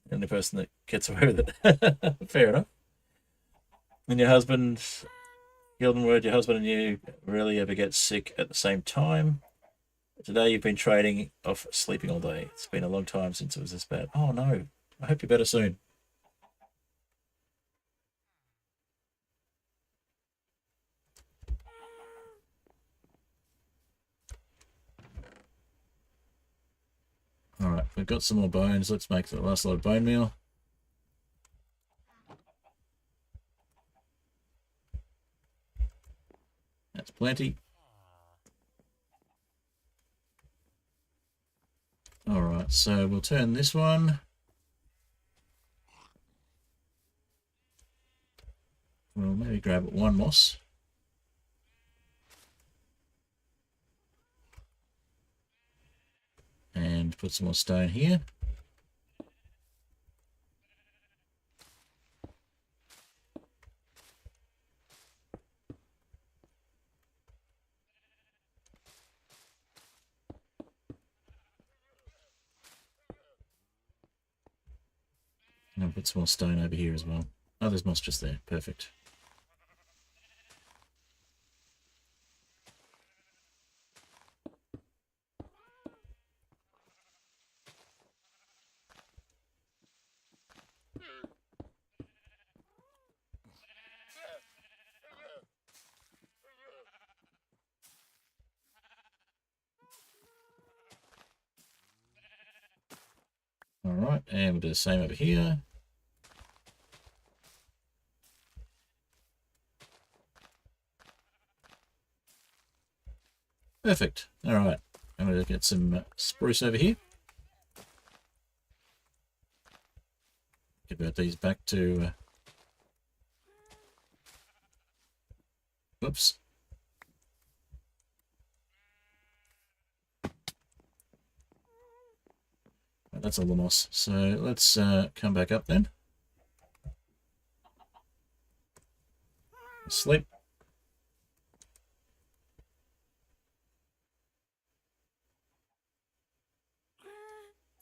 and the person that gets away with it. Fair enough. And your husband, Gilden word, your husband and you rarely ever get sick at the same time. Today you've been trading off sleeping all day. It's been a long time since it was this bad. Oh no. I hope you're better soon. Alright, we've got some more bones. Let's make the last lot of bone meal. That's plenty. Alright, so we'll turn this one. We'll maybe grab one moss. And put some more stone here. And I'll put some more stone over here as well. Oh, there's moss just there. Perfect. Alright, and we'll do the same over here. Perfect. Alright, I'm going to get some spruce over here. Convert these back to... Whoops. that's all the moss. So let's come back up then. Sleep.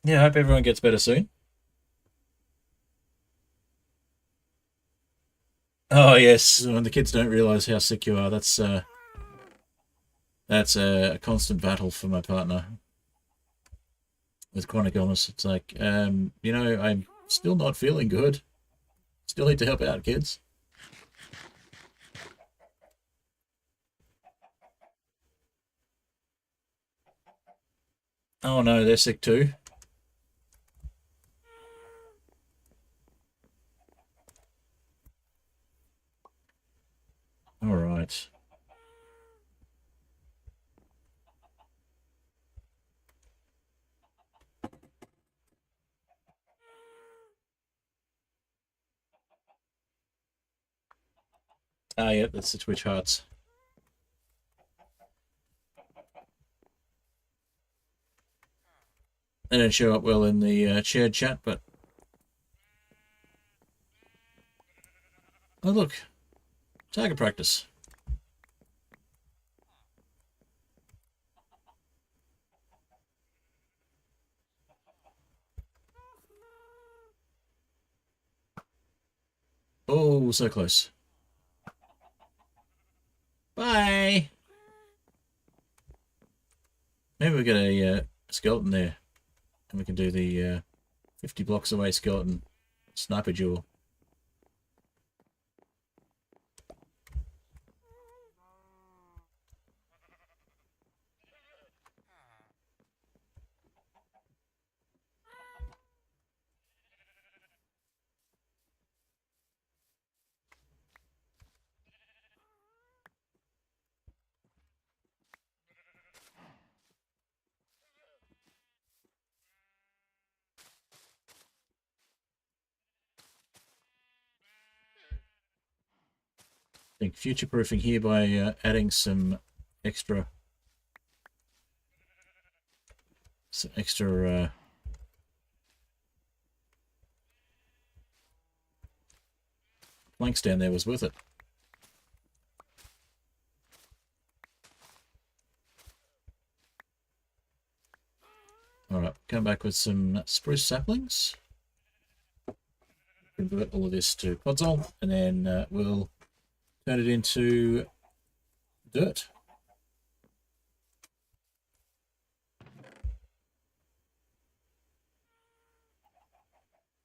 Yeah, I hope everyone gets better soon. Oh yes, when the kids don't realise how sick you are, that's a constant battle for my partner with chronic illness. It's like, I'm still not feeling good. Still need to help out, kids. Oh no, they're sick too. All right. Ah, yeah, that's the Twitch hearts. They don't show up well in the shared chat, but oh look, target practice. Oh, so close. Bye. Maybe we get a skeleton there, and we can do the 50 blocks away skeleton sniper duel. I think future-proofing here by adding some extra planks down there was worth it. Alright, come back with some spruce saplings. Convert all of this to podzol, and then we'll turn it into dirt.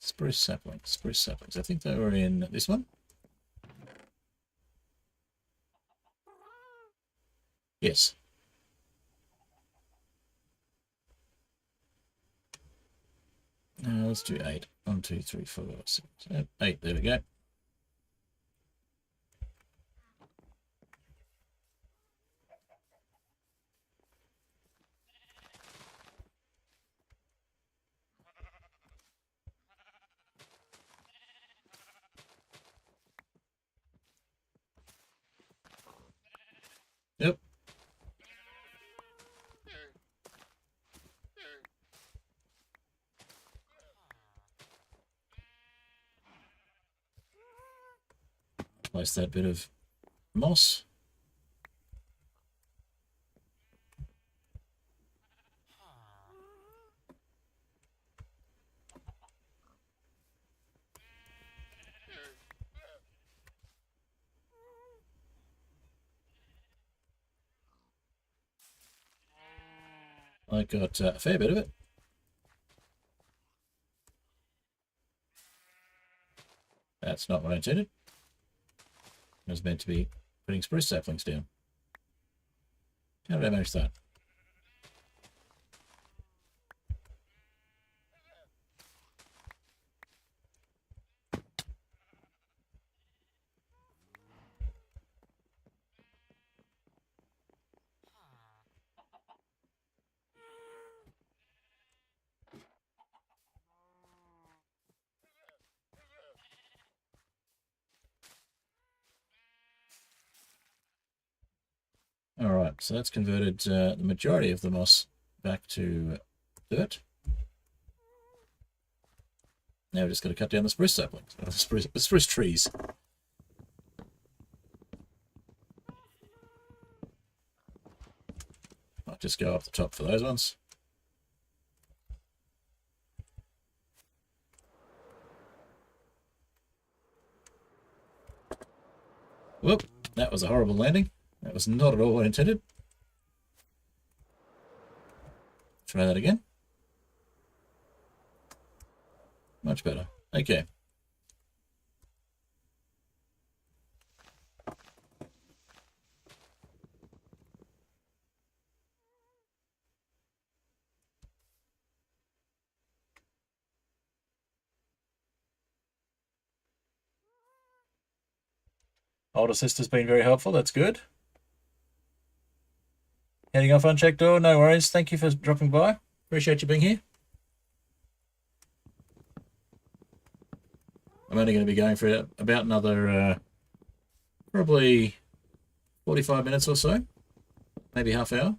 Spruce saplings. I think they were in this one. Yes. Let's do 8. 1, 2, 3, 4, 6, 7, 8. There we go. Yep. Place that bit of moss. I got a fair bit of it. That's not what I intended. It was meant to be putting spruce saplings down. How did I manage that? All right, so that's converted the majority of the moss back to dirt. Now we've just got to cut down the spruce saplings, the spruce trees. Might just go up the top for those ones. Whoop, that was a horrible landing. That was not at all what I intended. Try that again. Much better. Okay. Older sister's been very helpful. That's good. Heading off unchecked door. No worries. Thank you for dropping by. Appreciate you being here. I'm only going to be going for about another probably 45 minutes or so. Maybe half hour.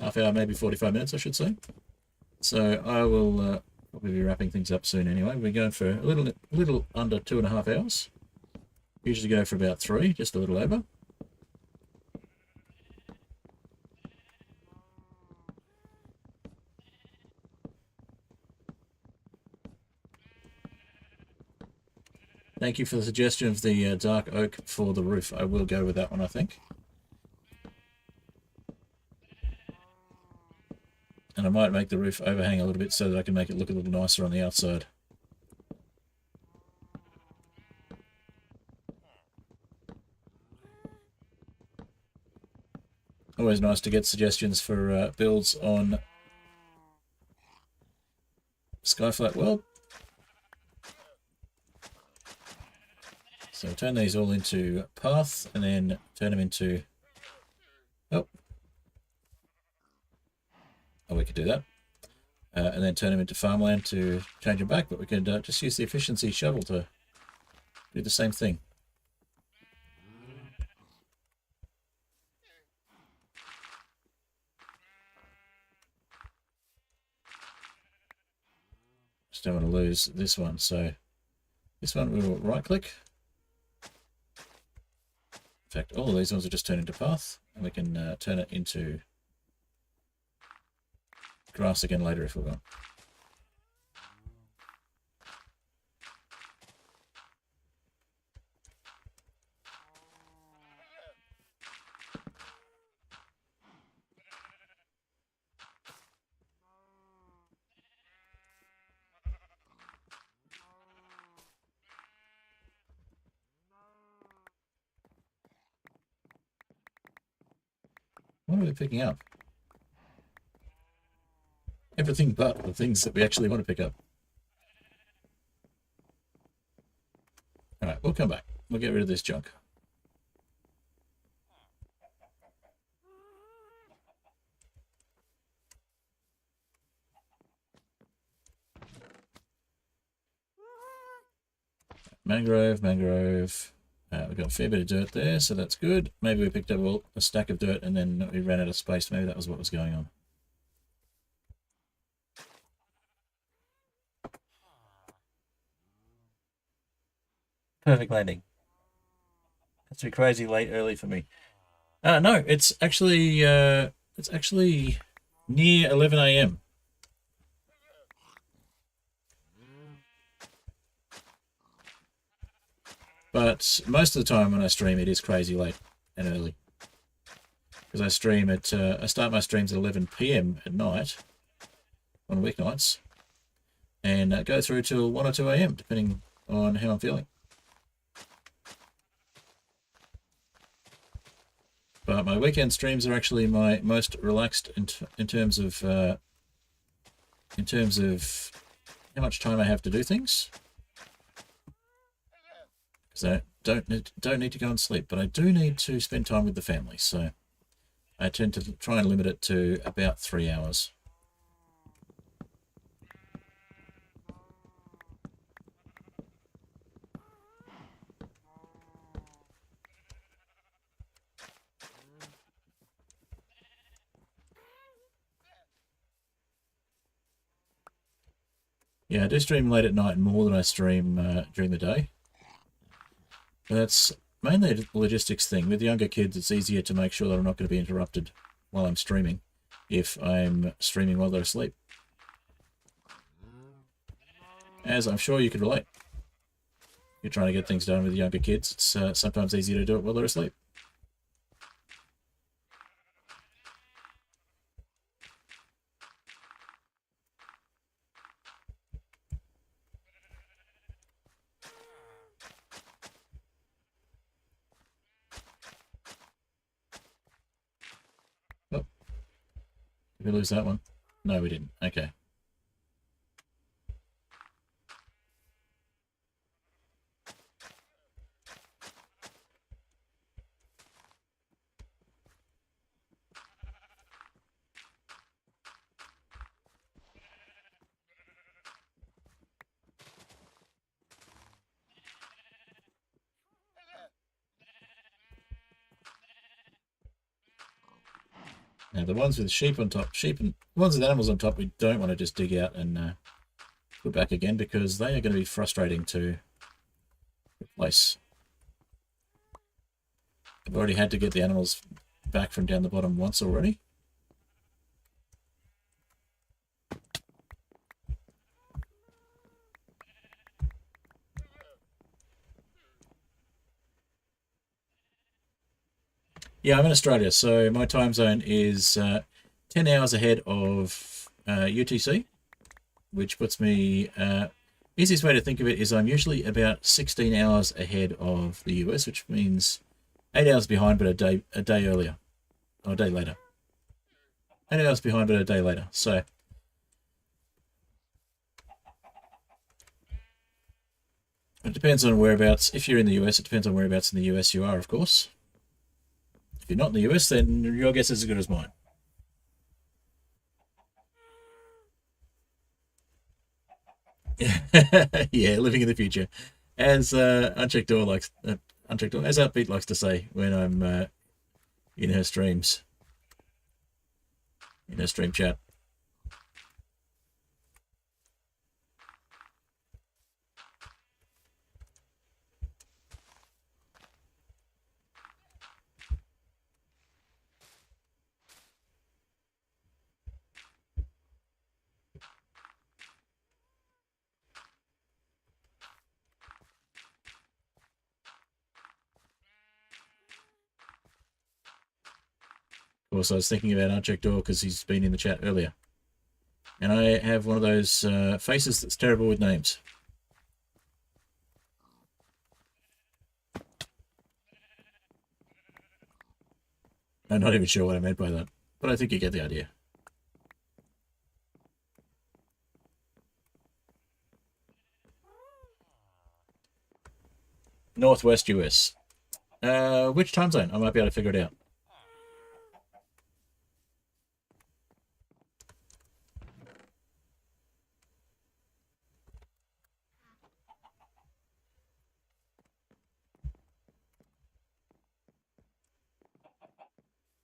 Half hour, maybe 45 minutes, I should say. So I will probably be wrapping things up soon anyway. We're going for a little under 2.5 hours. Usually go for about 3, just a little over. Thank you for the suggestion of the dark oak for the roof. I will go with that one, I think. And I might make the roof overhang a little bit so that I can make it look a little nicer on the outside. Always nice to get suggestions for builds on Skyflat World. So turn these all into path and then turn them into... Oh, we could do that. And then turn them into farmland to change them back, but we could just use the efficiency shovel to do the same thing. Just don't want to lose this one, so this one we will right click. In fact, all of these ones will just turn into path, and we can turn it into grass again later if we want. What are we picking up? Everything but the things that we actually want to pick up. Alright, we'll come back. We'll get rid of this junk. Mangrove, mangrove. We've got a fair bit of dirt there, so that's good. Maybe we picked up a stack of dirt and then we ran out of space. Maybe that was what was going on. Perfect landing. That's too crazy late early for me. No, it's actually near 11 AM. But most of the time when I stream, it is crazy late and early. Because I stream at, I start my streams at 11 PM at night on weeknights, and go through till 1 or 2 AM, depending on how I'm feeling. But my weekend streams are actually my most relaxed in terms of how much time I have to do things. Because I don't need to go and sleep, but I do need to spend time with the family, so I tend to try and limit it to about 3 hours. Yeah, I do stream late at night more than I stream during the day. But that's mainly a logistics thing. With younger kids, it's easier to make sure that I'm not going to be interrupted while I'm streaming if I'm streaming while they're asleep. As I'm sure you can relate. You're trying to get things done with younger kids. It's sometimes easier to do it while they're asleep. Oh, did we lose that one? No, we didn't. Okay. Now the ones with sheep on top, the ones with animals on top, we don't want to just dig out and put back again because they are going to be frustrating to replace. I've already had to get the animals back from down the bottom once already. Yeah, I'm in Australia, so my time zone is 10 hours ahead of UTC, which puts me... easiest way to think of it is I'm usually about 16 hours ahead of the US, which means 8 hours behind, but a day earlier, or a day later. 8 hours behind, but a day later. So it depends on whereabouts. If you're in the US, it depends on whereabouts in the US you are, of course. If you're not in the US, then your guess is as good as mine. Yeah, living in the future, as Unchecked Door likes, Unchecked Door, as Upbeat likes to say when I'm in her streams, in her stream chat. Of course, I was thinking about Unchecked Door because he's been in the chat earlier. And I have one of those faces that's terrible with names. I'm not even sure what I meant by that, but I think you get the idea. Northwest US. Which time zone? I might be able to figure it out.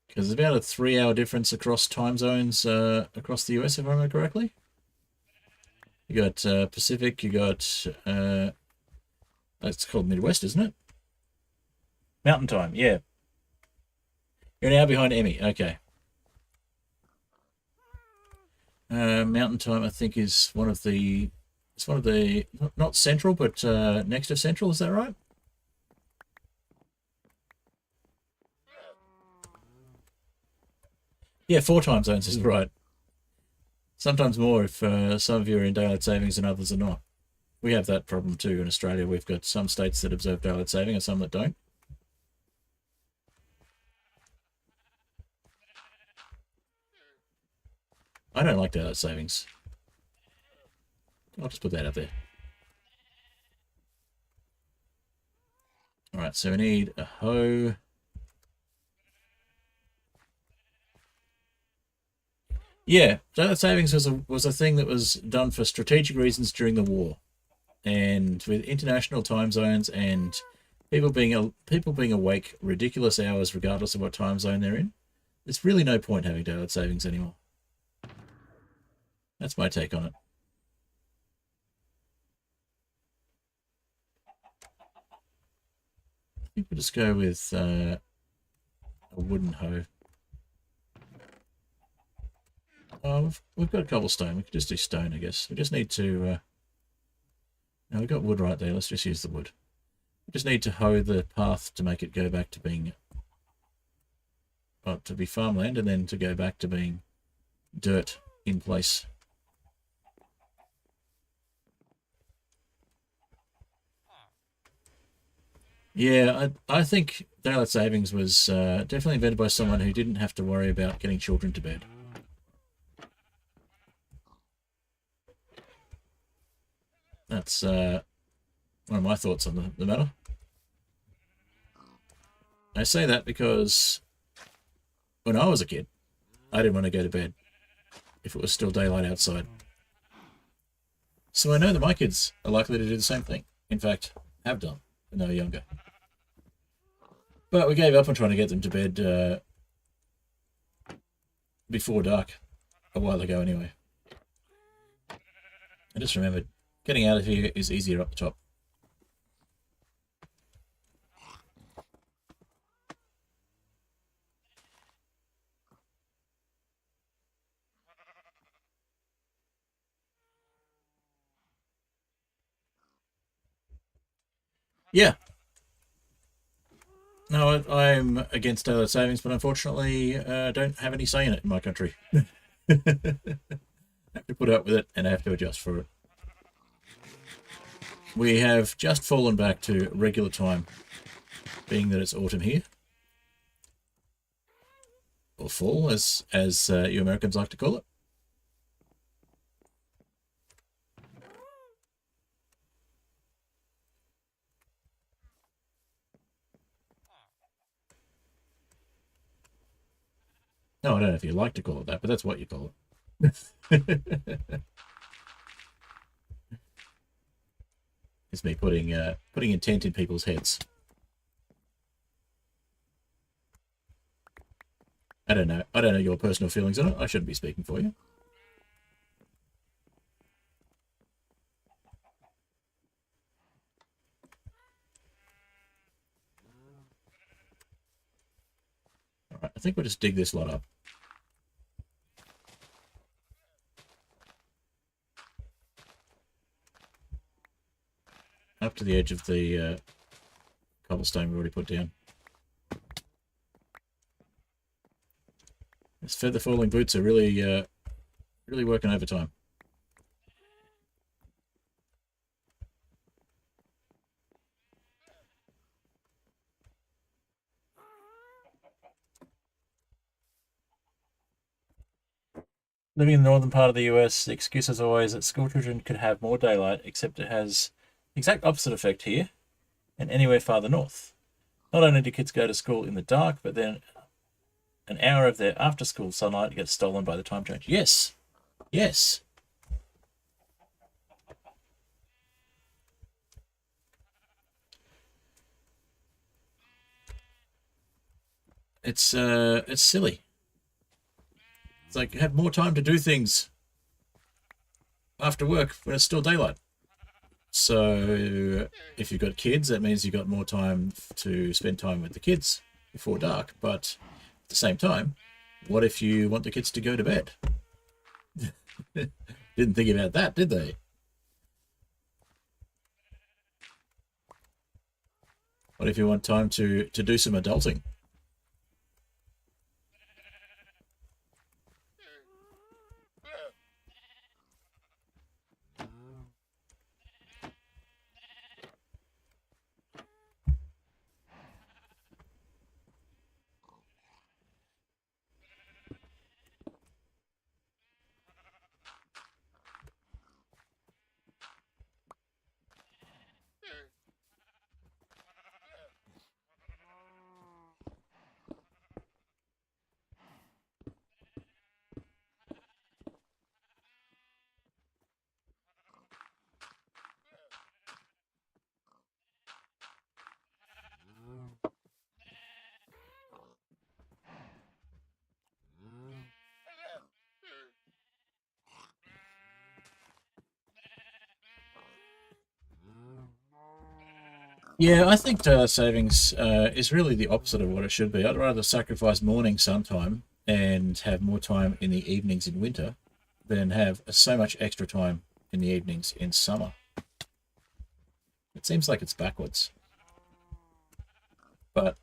Because there's about a 3-hour difference across time zones across the US, if I remember correctly. You got Pacific, you got... that's called Midwest, isn't it? Mountain time, yeah. You're an hour behind Emmy, okay. Mountain time, I think, is one of the... It's one of the... Not central, but next to central, is that right? Yeah, 4 time zones is right. Sometimes more if some of you are in daylight savings and others are not. We have that problem too in Australia. We've got some states that observe daylight saving and some that don't. I don't like daylight savings. I'll just put that out there. All right, so we need a hoe. Yeah, daylight savings was a thing that was done for strategic reasons during the war, and with international time zones and people being awake ridiculous hours regardless of what time zone they're in, there's really no point having daylight savings anymore. That's my take on it. think we'll just go with a wooden hoe. Oh, we've got cobblestone. We could just do stone, I guess. We just need to... now, we've got wood right there. Let's just use the wood. We just need to hoe the path to make it go back to being... well, to be farmland, and then to go back to being dirt in place. Yeah, I think daylight savings was definitely invented by someone who didn't have to worry about getting children to bed. That's one of my thoughts on the matter. I say that because when I was a kid, I didn't want to go to bed if it was still daylight outside. So I know that my kids are likely to do the same thing. In fact, have done when they were younger. But we gave up on trying to get them to bed before dark a while ago anyway. I just remembered, getting out of here is easier up the top. Yeah. No, I'm against daylight savings, but unfortunately don't have any say in it in my country. I have to put up with it, and I have to adjust for it. We have just fallen back to regular time, being that it's autumn here. Or fall, as you Americans like to call it. No, I don't know if you like to call it that, but that's what you call it. It's me putting intent in people's heads. I don't know. I don't know your personal feelings on it. I shouldn't be speaking for you. All right, I think we'll just dig this lot up. Up to the edge of the cobblestone we already put down. These feather falling boots are really working overtime. Living in the northern part of the US, the excuse is always that school children could have more daylight, except it has the exact opposite effect here and anywhere farther north. Not only do kids go to school in the dark, but then an hour of their after-school sunlight gets stolen by the time change. Yes. Yes. It's silly. It's like, have more time to do things after work when it's still daylight. So if you've got kids, that means you've got more time to spend time with the kids before dark. But at the same time, what if you want the kids to go to bed? Didn't think about that, did they? What if you want time to do some adulting? Yeah, I think daylight savings is really the opposite of what it should be. I'd rather sacrifice morning sun time and have more time in the evenings in winter than have so much extra time in the evenings in summer. It seems like it's backwards, but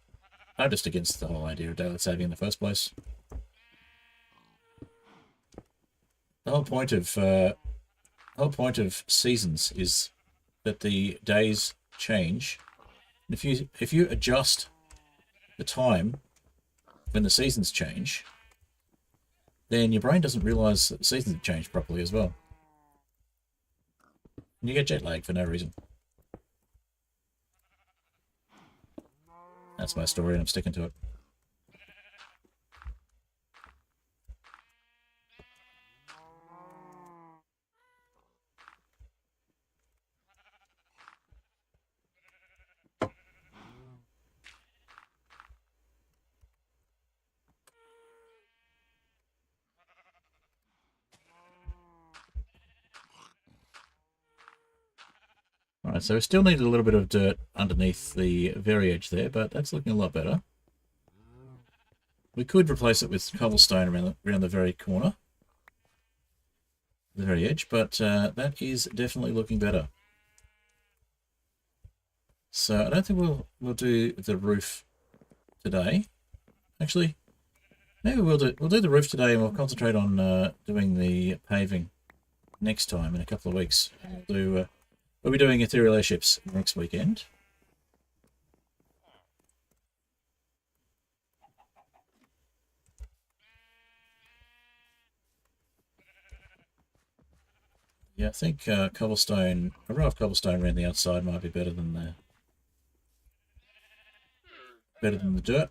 I'm just against the whole idea of daylight saving in the first place. The whole point of seasons is that the days change. And if you adjust the time when the seasons change, then your brain doesn't realize that the seasons have changed properly as well. And you get jet lag for no reason. That's my story, and I'm sticking to it. Alright, so we still need a little bit of dirt underneath the very edge there, but that's looking a lot better. We could replace it with cobblestone around the very corner, the very edge, but that is definitely looking better. So I don't think we'll do the roof today. Actually, maybe we'll do the roof today, and we'll concentrate on doing the paving next time in a couple of weeks. We'll be doing ethereal airships next weekend. Yeah, I think a row of cobblestone around the outside might be better than the dirt.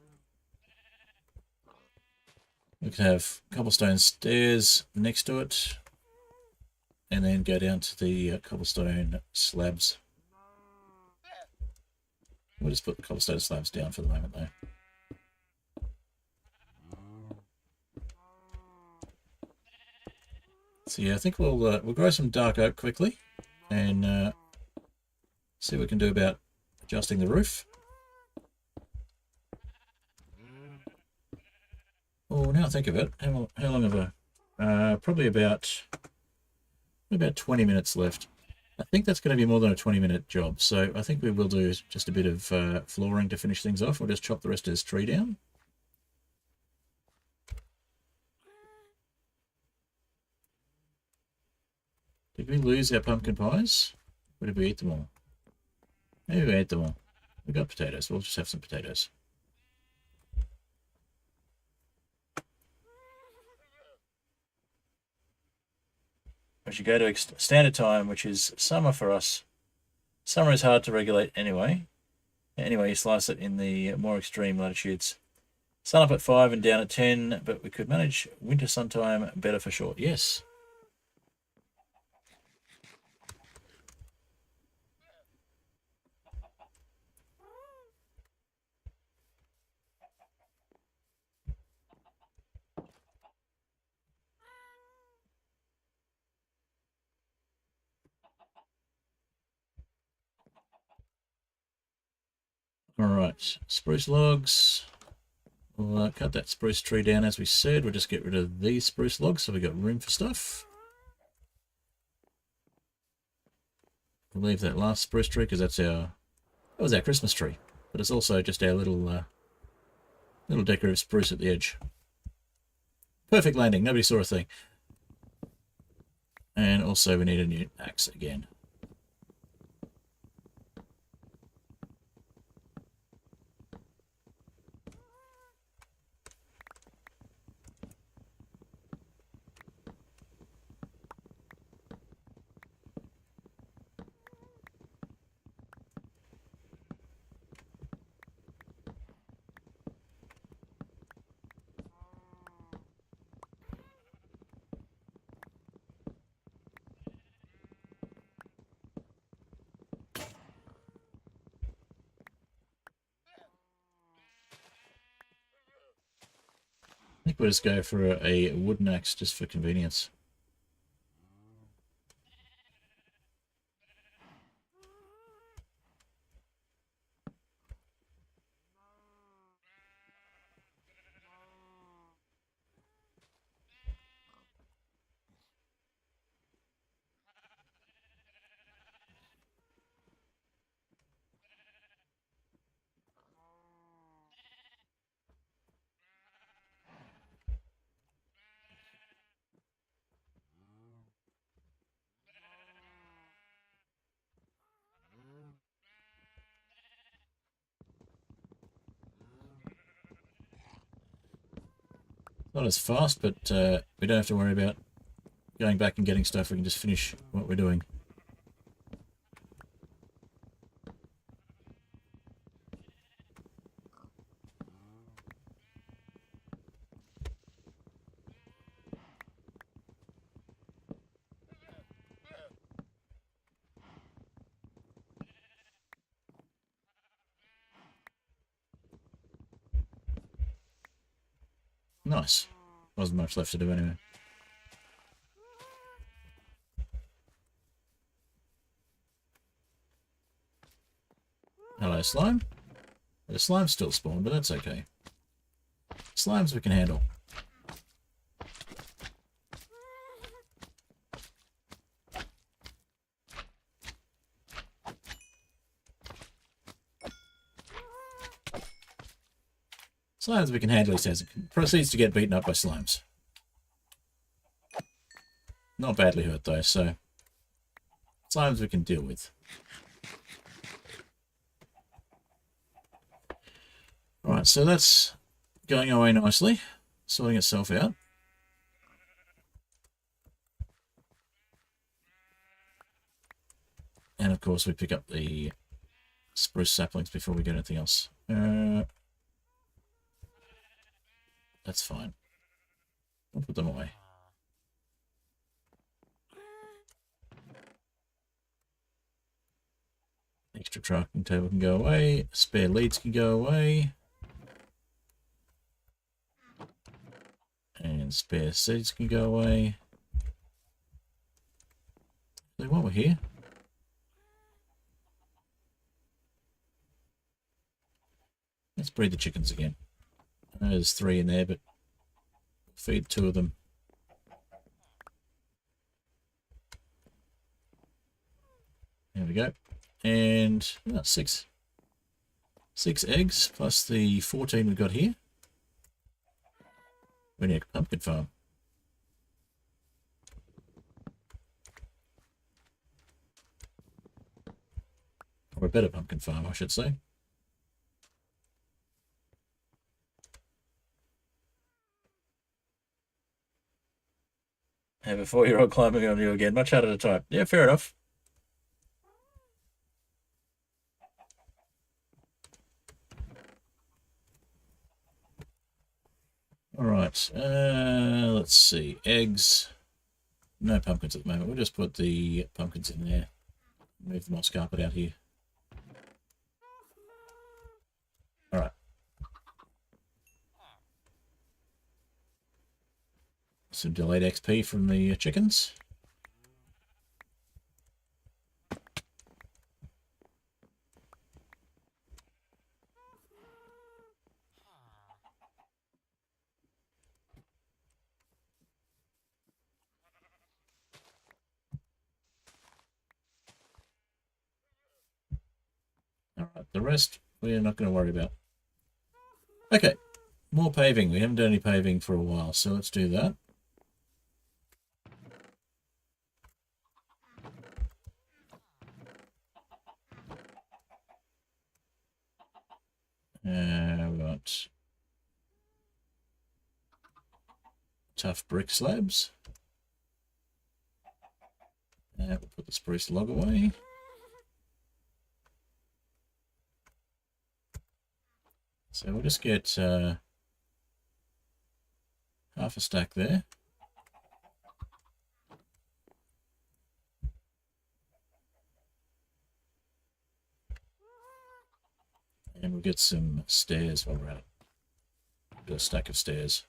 We could have cobblestone stairs next to it, and then go down to the cobblestone slabs. We'll just put the cobblestone slabs down for the moment, though. So yeah, I think we'll grow some dark oak quickly, and see what we can do about adjusting the roof. Oh, now I think of it, how long have I? Probably about 20 minutes left. I think that's going to be more than a 20-minute job, so I think we will do just a bit of flooring to finish things off. We'll just chop the rest of this tree down. Did we lose our pumpkin pies? Or did we eat them all? Maybe we ate them all. We got potatoes. We'll just have some potatoes. We should go to standard time, which is summer for us. Summer is hard to regulate anyway. Anyway, you slice it in the more extreme latitudes. Sun up at 5 and down at 10, but we could manage winter sun time better for short. Yes. Alright, spruce logs. We'll cut that spruce tree down as we said. We'll just get rid of these spruce logs so we got room for stuff. We'll leave that last spruce tree because that was our Christmas tree. But it's also just our little decorative spruce at the edge. Perfect landing, nobody saw a thing. And also we need a new axe again. I think we'll just go for a wooden axe just for convenience. Not as fast, but we don't have to worry about going back and getting stuff. We can just finish what we're doing. Nice. Wasn't much left to do anyway. Hello, slime. The slime's still spawned, but that's okay. Slimes we can handle. Slimes we can handle, he says. Proceeds to get beaten up by slimes. Not badly hurt though, so slimes we can deal with. Right, so that's going away nicely, sorting itself out. And of course we pick up the spruce saplings before we get anything else. That's fine. I'll put them away. Extra crafting table can go away. Spare leads can go away. And spare seeds can go away. So while we're here, let's breed the chickens again. I know there's 3 in there, but feed 2 of them. There we go. And 6 eggs plus the 14 we've got here. We need a pumpkin farm. Or a better pumpkin farm, I should say. Have a 4-year-old climbing on you again. Much harder to type. Yeah, fair enough. All right. Let's see. Eggs. No pumpkins at the moment. We'll just put the pumpkins in there. Move the moss carpet out here. All right. Some delayed XP from the chickens. All right, the rest we're not going to worry about. Okay, more paving. We haven't done any paving for a while, so let's do that. We've got Tuff Brick slabs. We'll put the spruce log away. So we'll just get half a stack there. And we'll get some stairs while we're at it. Got a stack of stairs.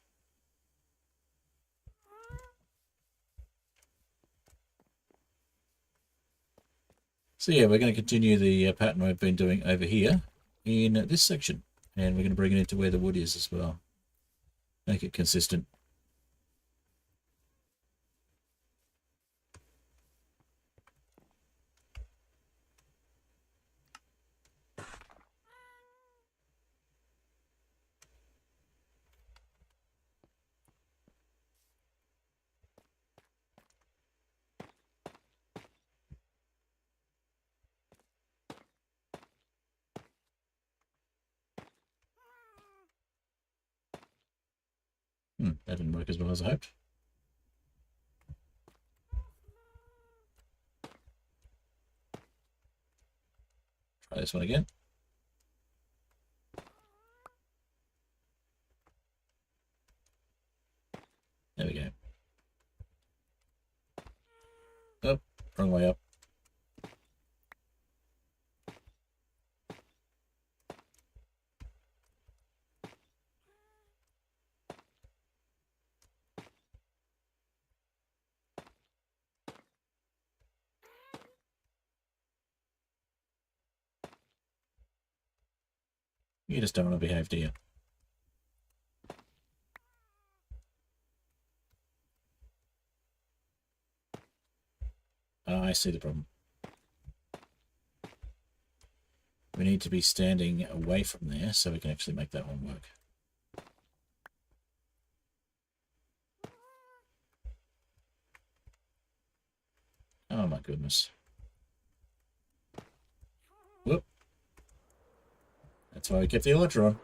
So yeah, we're going to continue the pattern we've been doing over here in this section. And we're going to bring it into where the wood is as well. Make it consistent. That didn't work as well as I hoped. Try this one again. There we go. Oh, wrong way up. You just don't want to behave, do you? I see the problem. We need to be standing away from there so we can actually make that one work. Oh my goodness. Whoop. That's why we kept the elytra on.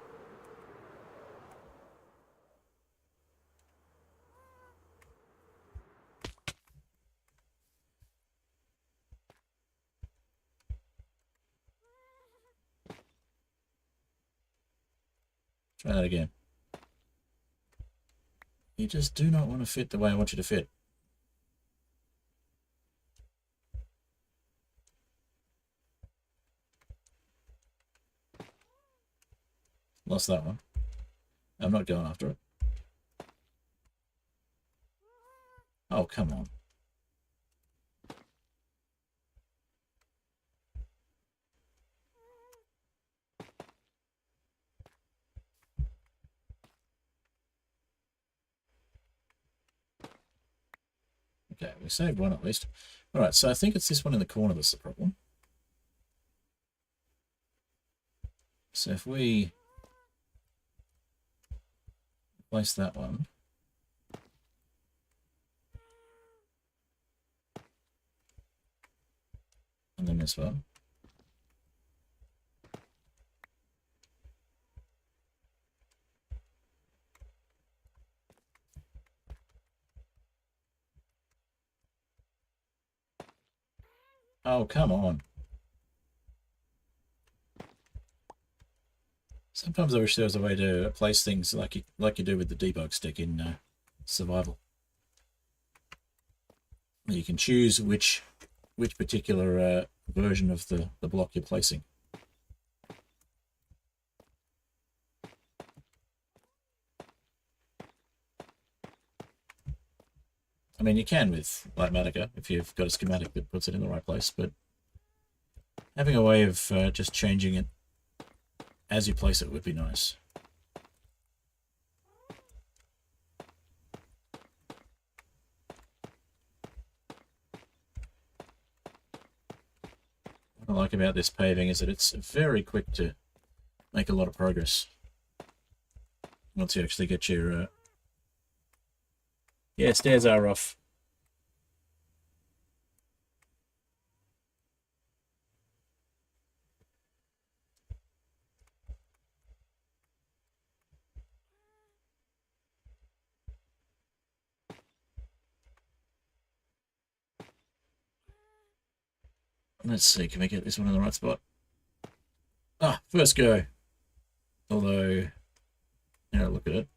Try that again. You just do not want to fit the way I want you to fit. Lost that one. I'm not going after it. Oh, come on. Okay, we saved one at least. All right, so I think it's this one in the corner that's the problem. So if we place that one, and then this one. Oh, come on. Sometimes I wish there was a way to place things like you do with the debug stick in survival. You can choose which particular version of the block you're placing. I mean, you can with Lightmatica if you've got a schematic that puts it in the right place, but having a way of just changing it as you place it would be nice. What I like about this paving is that it's very quick to make a lot of progress once you actually get your... Yeah, stairs are off. Let's see, can we get this one in the right spot? Ah, first go. Although, look at it.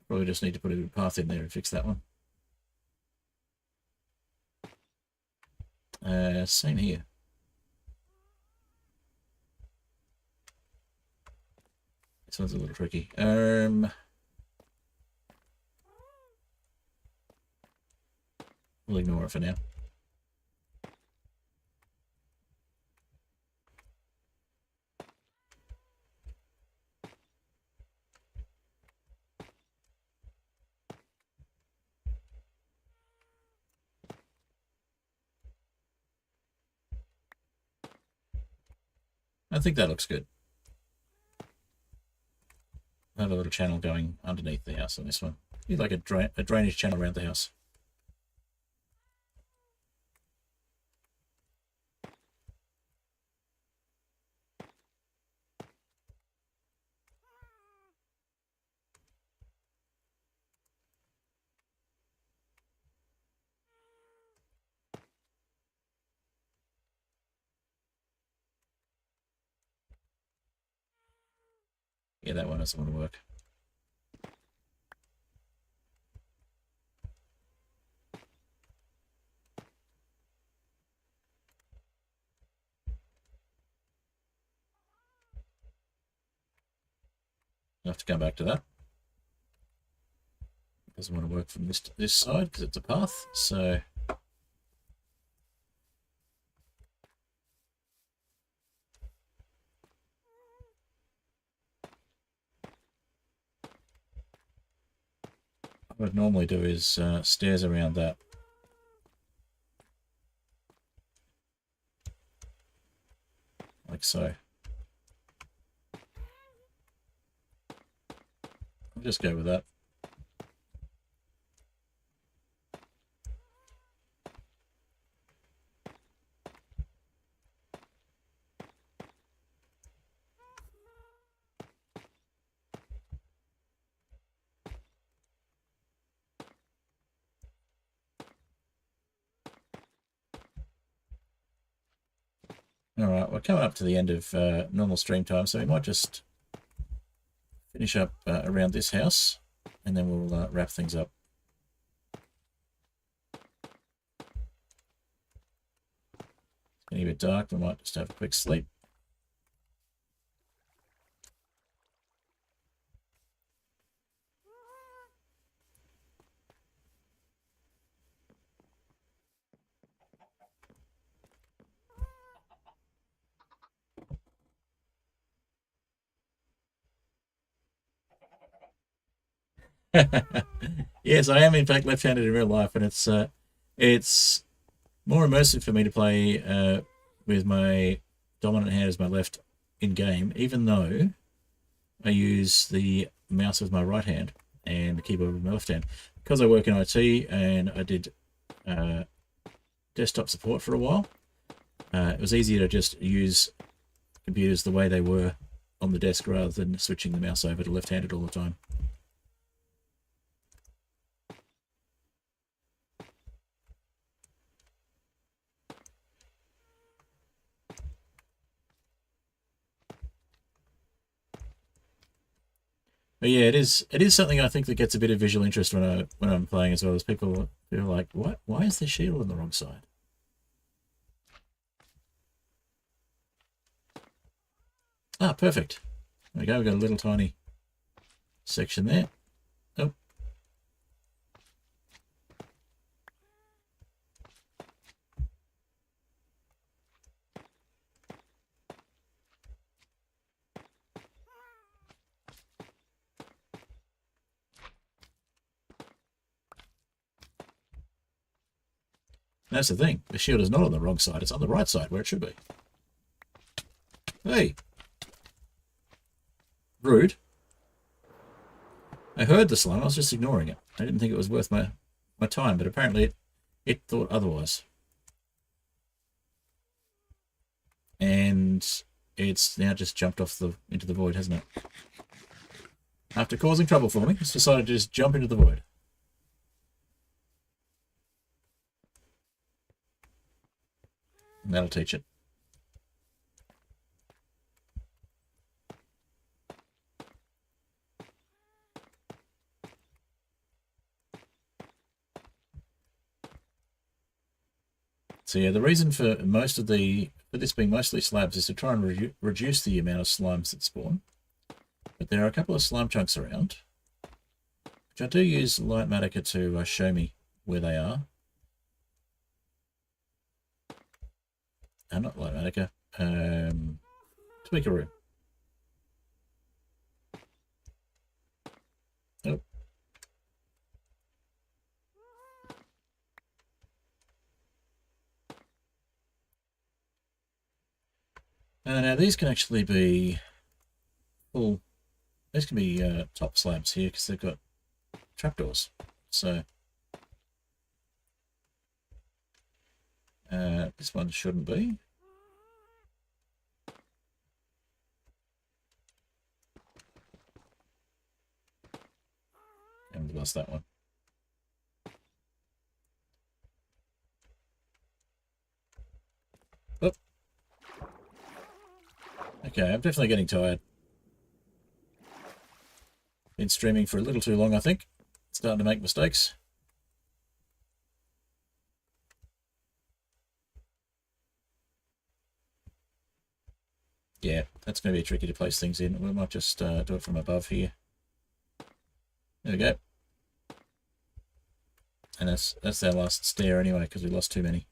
Probably just need to put a path in there and fix that one. Same here. This one's a little tricky. We'll ignore it for now. I think that looks good. I have a little channel going underneath the house on this one. You'd like a drainage channel around the house. Yeah, that one doesn't want to work. I'll have to come back to that. Doesn't want to work from this side because it's a path, so what I'd normally do is stairs around that. Like so. I'll just go with that. Alright, we're coming up to the end of normal stream time, so we might just finish up around this house, and then we'll wrap things up. It's getting a bit dark, we might just have a quick sleep. Yes, I am in fact left-handed in real life, and it's more immersive for me to play with my dominant hand as my left in game, even though I use the mouse with my right hand and the keyboard with my left hand. Because I work in IT and I did desktop support for a while, it was easier to just use computers the way they were on the desk rather than switching the mouse over to left-handed all the time. But yeah, it is something I think that gets a bit of visual interest when I'm playing as well, as people feel like, what? Why is the shield on the wrong side? Ah, perfect. There we go. We've got a little tiny section there. Oh. That's the thing. The shield is not on the wrong side. It's on the right side where it should be. Hey. Rude. I heard the slime. I was just ignoring it. I didn't think it was worth my time, but apparently it thought otherwise. And it's now just jumped off into the void, hasn't it? After causing trouble for me, it's decided to just jump into the void. And that'll teach it. So yeah, the reason for this being mostly slabs is to try and reduce the amount of slimes that spawn. But there are a couple of slime chunks around, which I do use Light Matica to show me where they are. Not Light Matica, Tweakeroo. Oh. Now these can actually be full. These can be top slabs here because they've got trapdoors. So this one shouldn't be. And we lost that one. Oh. Okay, I'm definitely getting tired. Been streaming for a little too long, I think. Starting to make mistakes. Yeah, that's going to be tricky to place things in. We might just do it from above here. There we go. And that's our last stair anyway, because we lost too many.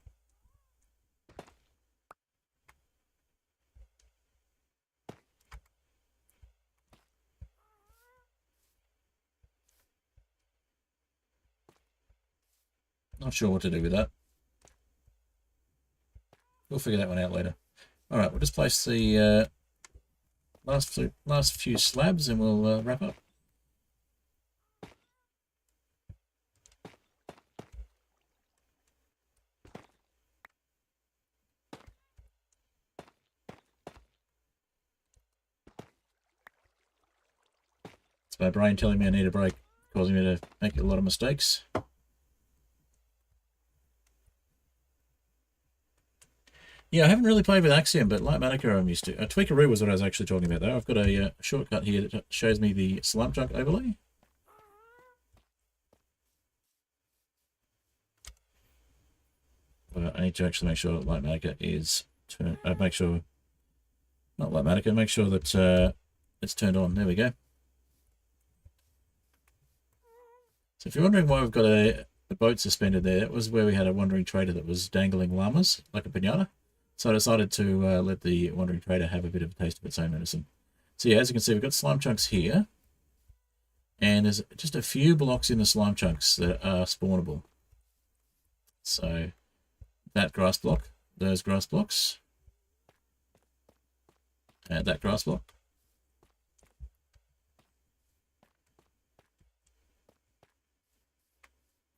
Not sure what to do with that. We'll figure that one out later. All right, we'll just place the last few slabs and we'll wrap up. It's my brain telling me I need a break, causing me to make a lot of mistakes. Yeah, I haven't really played with Axiom, but like Manica, I'm used to. Tweakaroo was what I was actually talking about, though. I've got a shortcut here that shows me the slump chunk overlay. But I need to actually make sure Light Manica is turned. Make sure, not Light Manica, make sure that it's turned on. There we go. So if you're wondering why we've got a boat suspended there, that was where we had a wandering trader that was dangling llamas like a pinata. So I decided to let the wandering trader have a bit of a taste of its own medicine. So yeah, as you can see, we've got slime chunks here. And there's just a few blocks in the slime chunks that are spawnable. So that grass block, those grass blocks, and that grass block.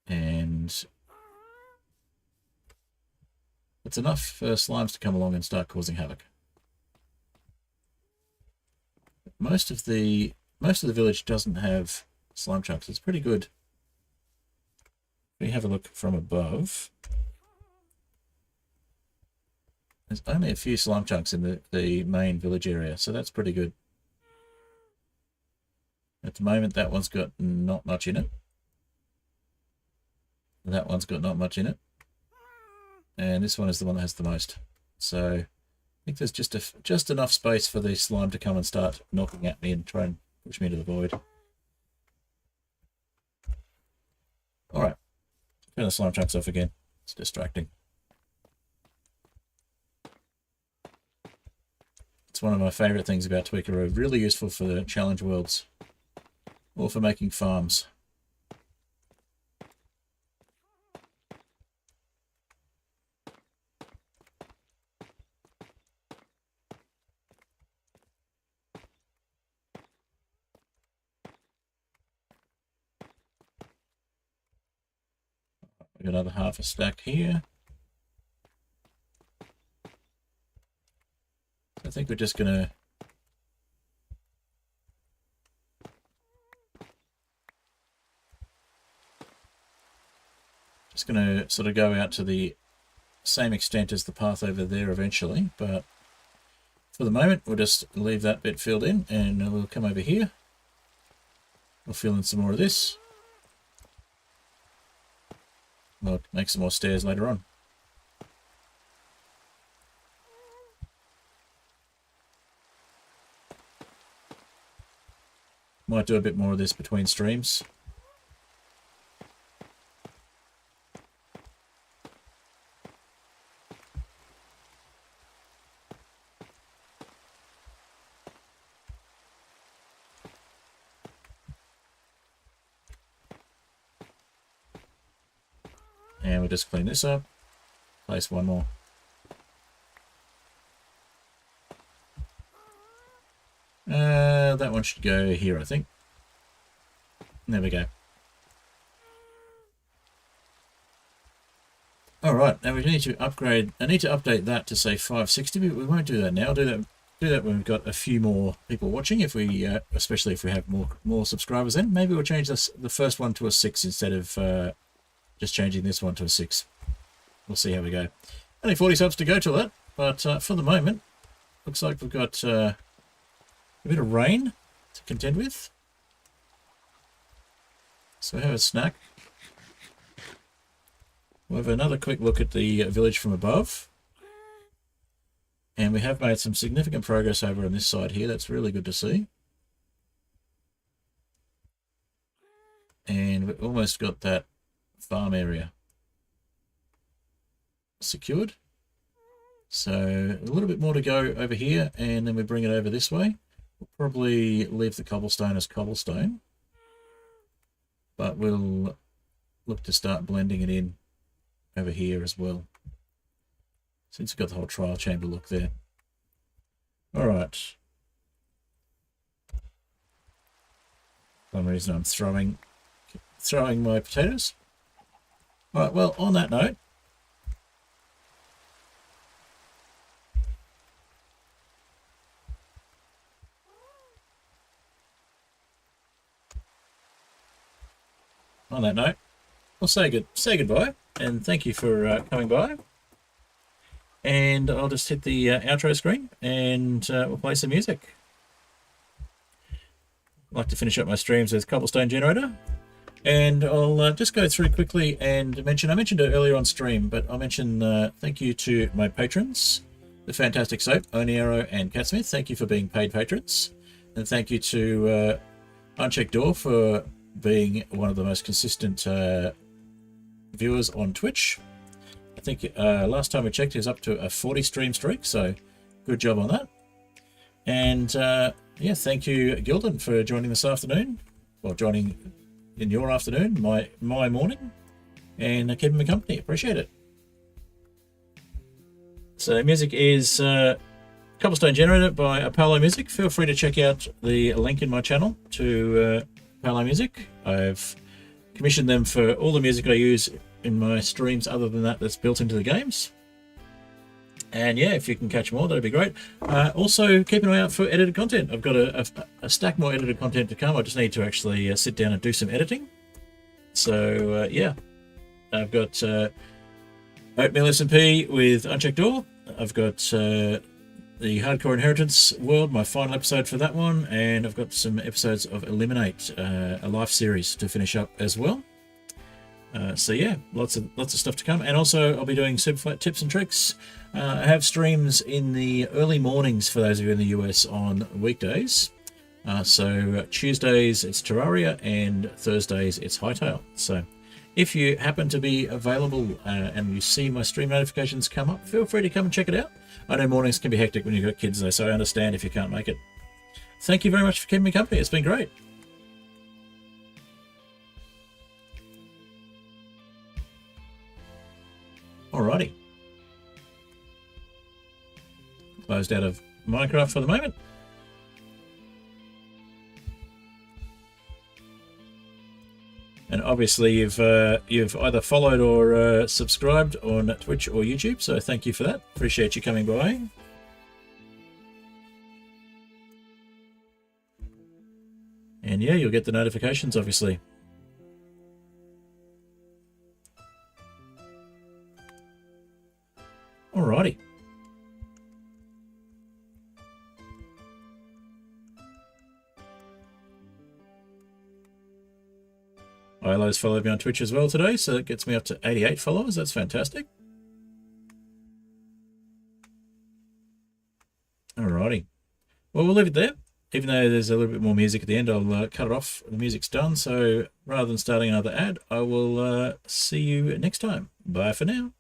And it's enough for slimes to come along and start causing havoc. Most of the village doesn't have slime chunks. It's pretty good. If we have a look from above, there's only a few slime chunks in the main village area, so that's pretty good. At the moment, that one's got not much in it. That one's got not much in it. And this one is the one that has the most. So I think there's just enough space for the slime to come and start knocking at me and try and push me into the void. All right, turn the slime chunks off again. It's distracting. It's one of my favorite things about Tweakaroo. Really useful for the challenge worlds or for making farms. We've got another half a stack here. I think we're just gonna sort of go out to the same extent as the path over there eventually, but for the moment we'll just leave that bit filled in and we'll come over here. We'll fill in some more of this. We'll make some more stairs later on. Might do a bit more of this between streams. And we'll just clean this up. Place one more. That one should go here, I think. There we go. All right, now we need to upgrade. I need to update that to say 560. But we won't do that now. Do that when we've got a few more people watching. If we, especially if we have more subscribers, then maybe we'll change the first one to a 6 instead of just changing this one to a 6. We'll see how we go. Only 40 subs to go till that, but for the moment, looks like we've got a bit of rain to contend with. So have a snack. We'll have another quick look at the village from above. And we have made some significant progress over on this side here. That's really good to see. And we've almost got that farm area secured. So a little bit more to go over here, and then we bring it over this way. We'll probably leave the cobblestone as cobblestone, but we'll look to start blending it in over here as well, since we've got the whole trial chamber look there. All right. For some reason I'm throwing my potatoes. All right, well, on that note, we'll say goodbye, and thank you for coming by. And I'll just hit the outro screen, and we'll play some music. I like to finish up my streams with Cobblestone Generator, and I'll just go through quickly and mention, I mentioned it earlier on stream, but I'll mention thank you to my patrons, the Fantastic Soap, Oni Arrow, and Catsmith. Thank you for being paid patrons, and thank you to Unchecked Door for being one of the most consistent viewers on Twitch. I think last time we checked, he was up to a 40 stream streak, so good job on that. And yeah, thank you, Gildan, for joining this afternoon, or joining in your afternoon, my morning, and keeping me company. Appreciate it. So music is Cobblestone Generator by Apollo Music. Feel free to check out the link in my channel to Apollo Music. I've commissioned them for all the music I use in my streams other than that's built into the games. And yeah, if you can catch more, that'd be great. Also, keep an eye out for edited content. I've got a stack more edited content to come. I just need to actually sit down and do some editing. So yeah, I've got Oatmeal SMP with Unchecked Door. I've got the Hardcore Inheritance World, my final episode for that one, and I've got some episodes of Eliminate, a life series to finish up as well. So yeah, lots of stuff to come, and also I'll be doing Superflat tips and tricks. I have streams in the early mornings for those of you in the US on weekdays. So Tuesdays it's Terraria, and Thursdays it's Hightail. So if you happen to be available and you see my stream notifications come up, feel free to come and check it out. I know mornings can be hectic when you've got kids though, so I understand if you can't make it. Thank you very much for keeping me company. It's been great. Alrighty. Closed out of Minecraft for the moment. And obviously you've either followed or subscribed on Twitch or YouTube, so thank you for that. Appreciate you coming by. And yeah, you'll get the notifications, obviously. Alrighty. Ilo's followed me on Twitch as well today, so that gets me up to 88 followers. That's fantastic. Alrighty. Well, we'll leave it there. Even though there's a little bit more music at the end, I'll cut it off. The music's done, so rather than starting another ad, I will see you next time. Bye for now.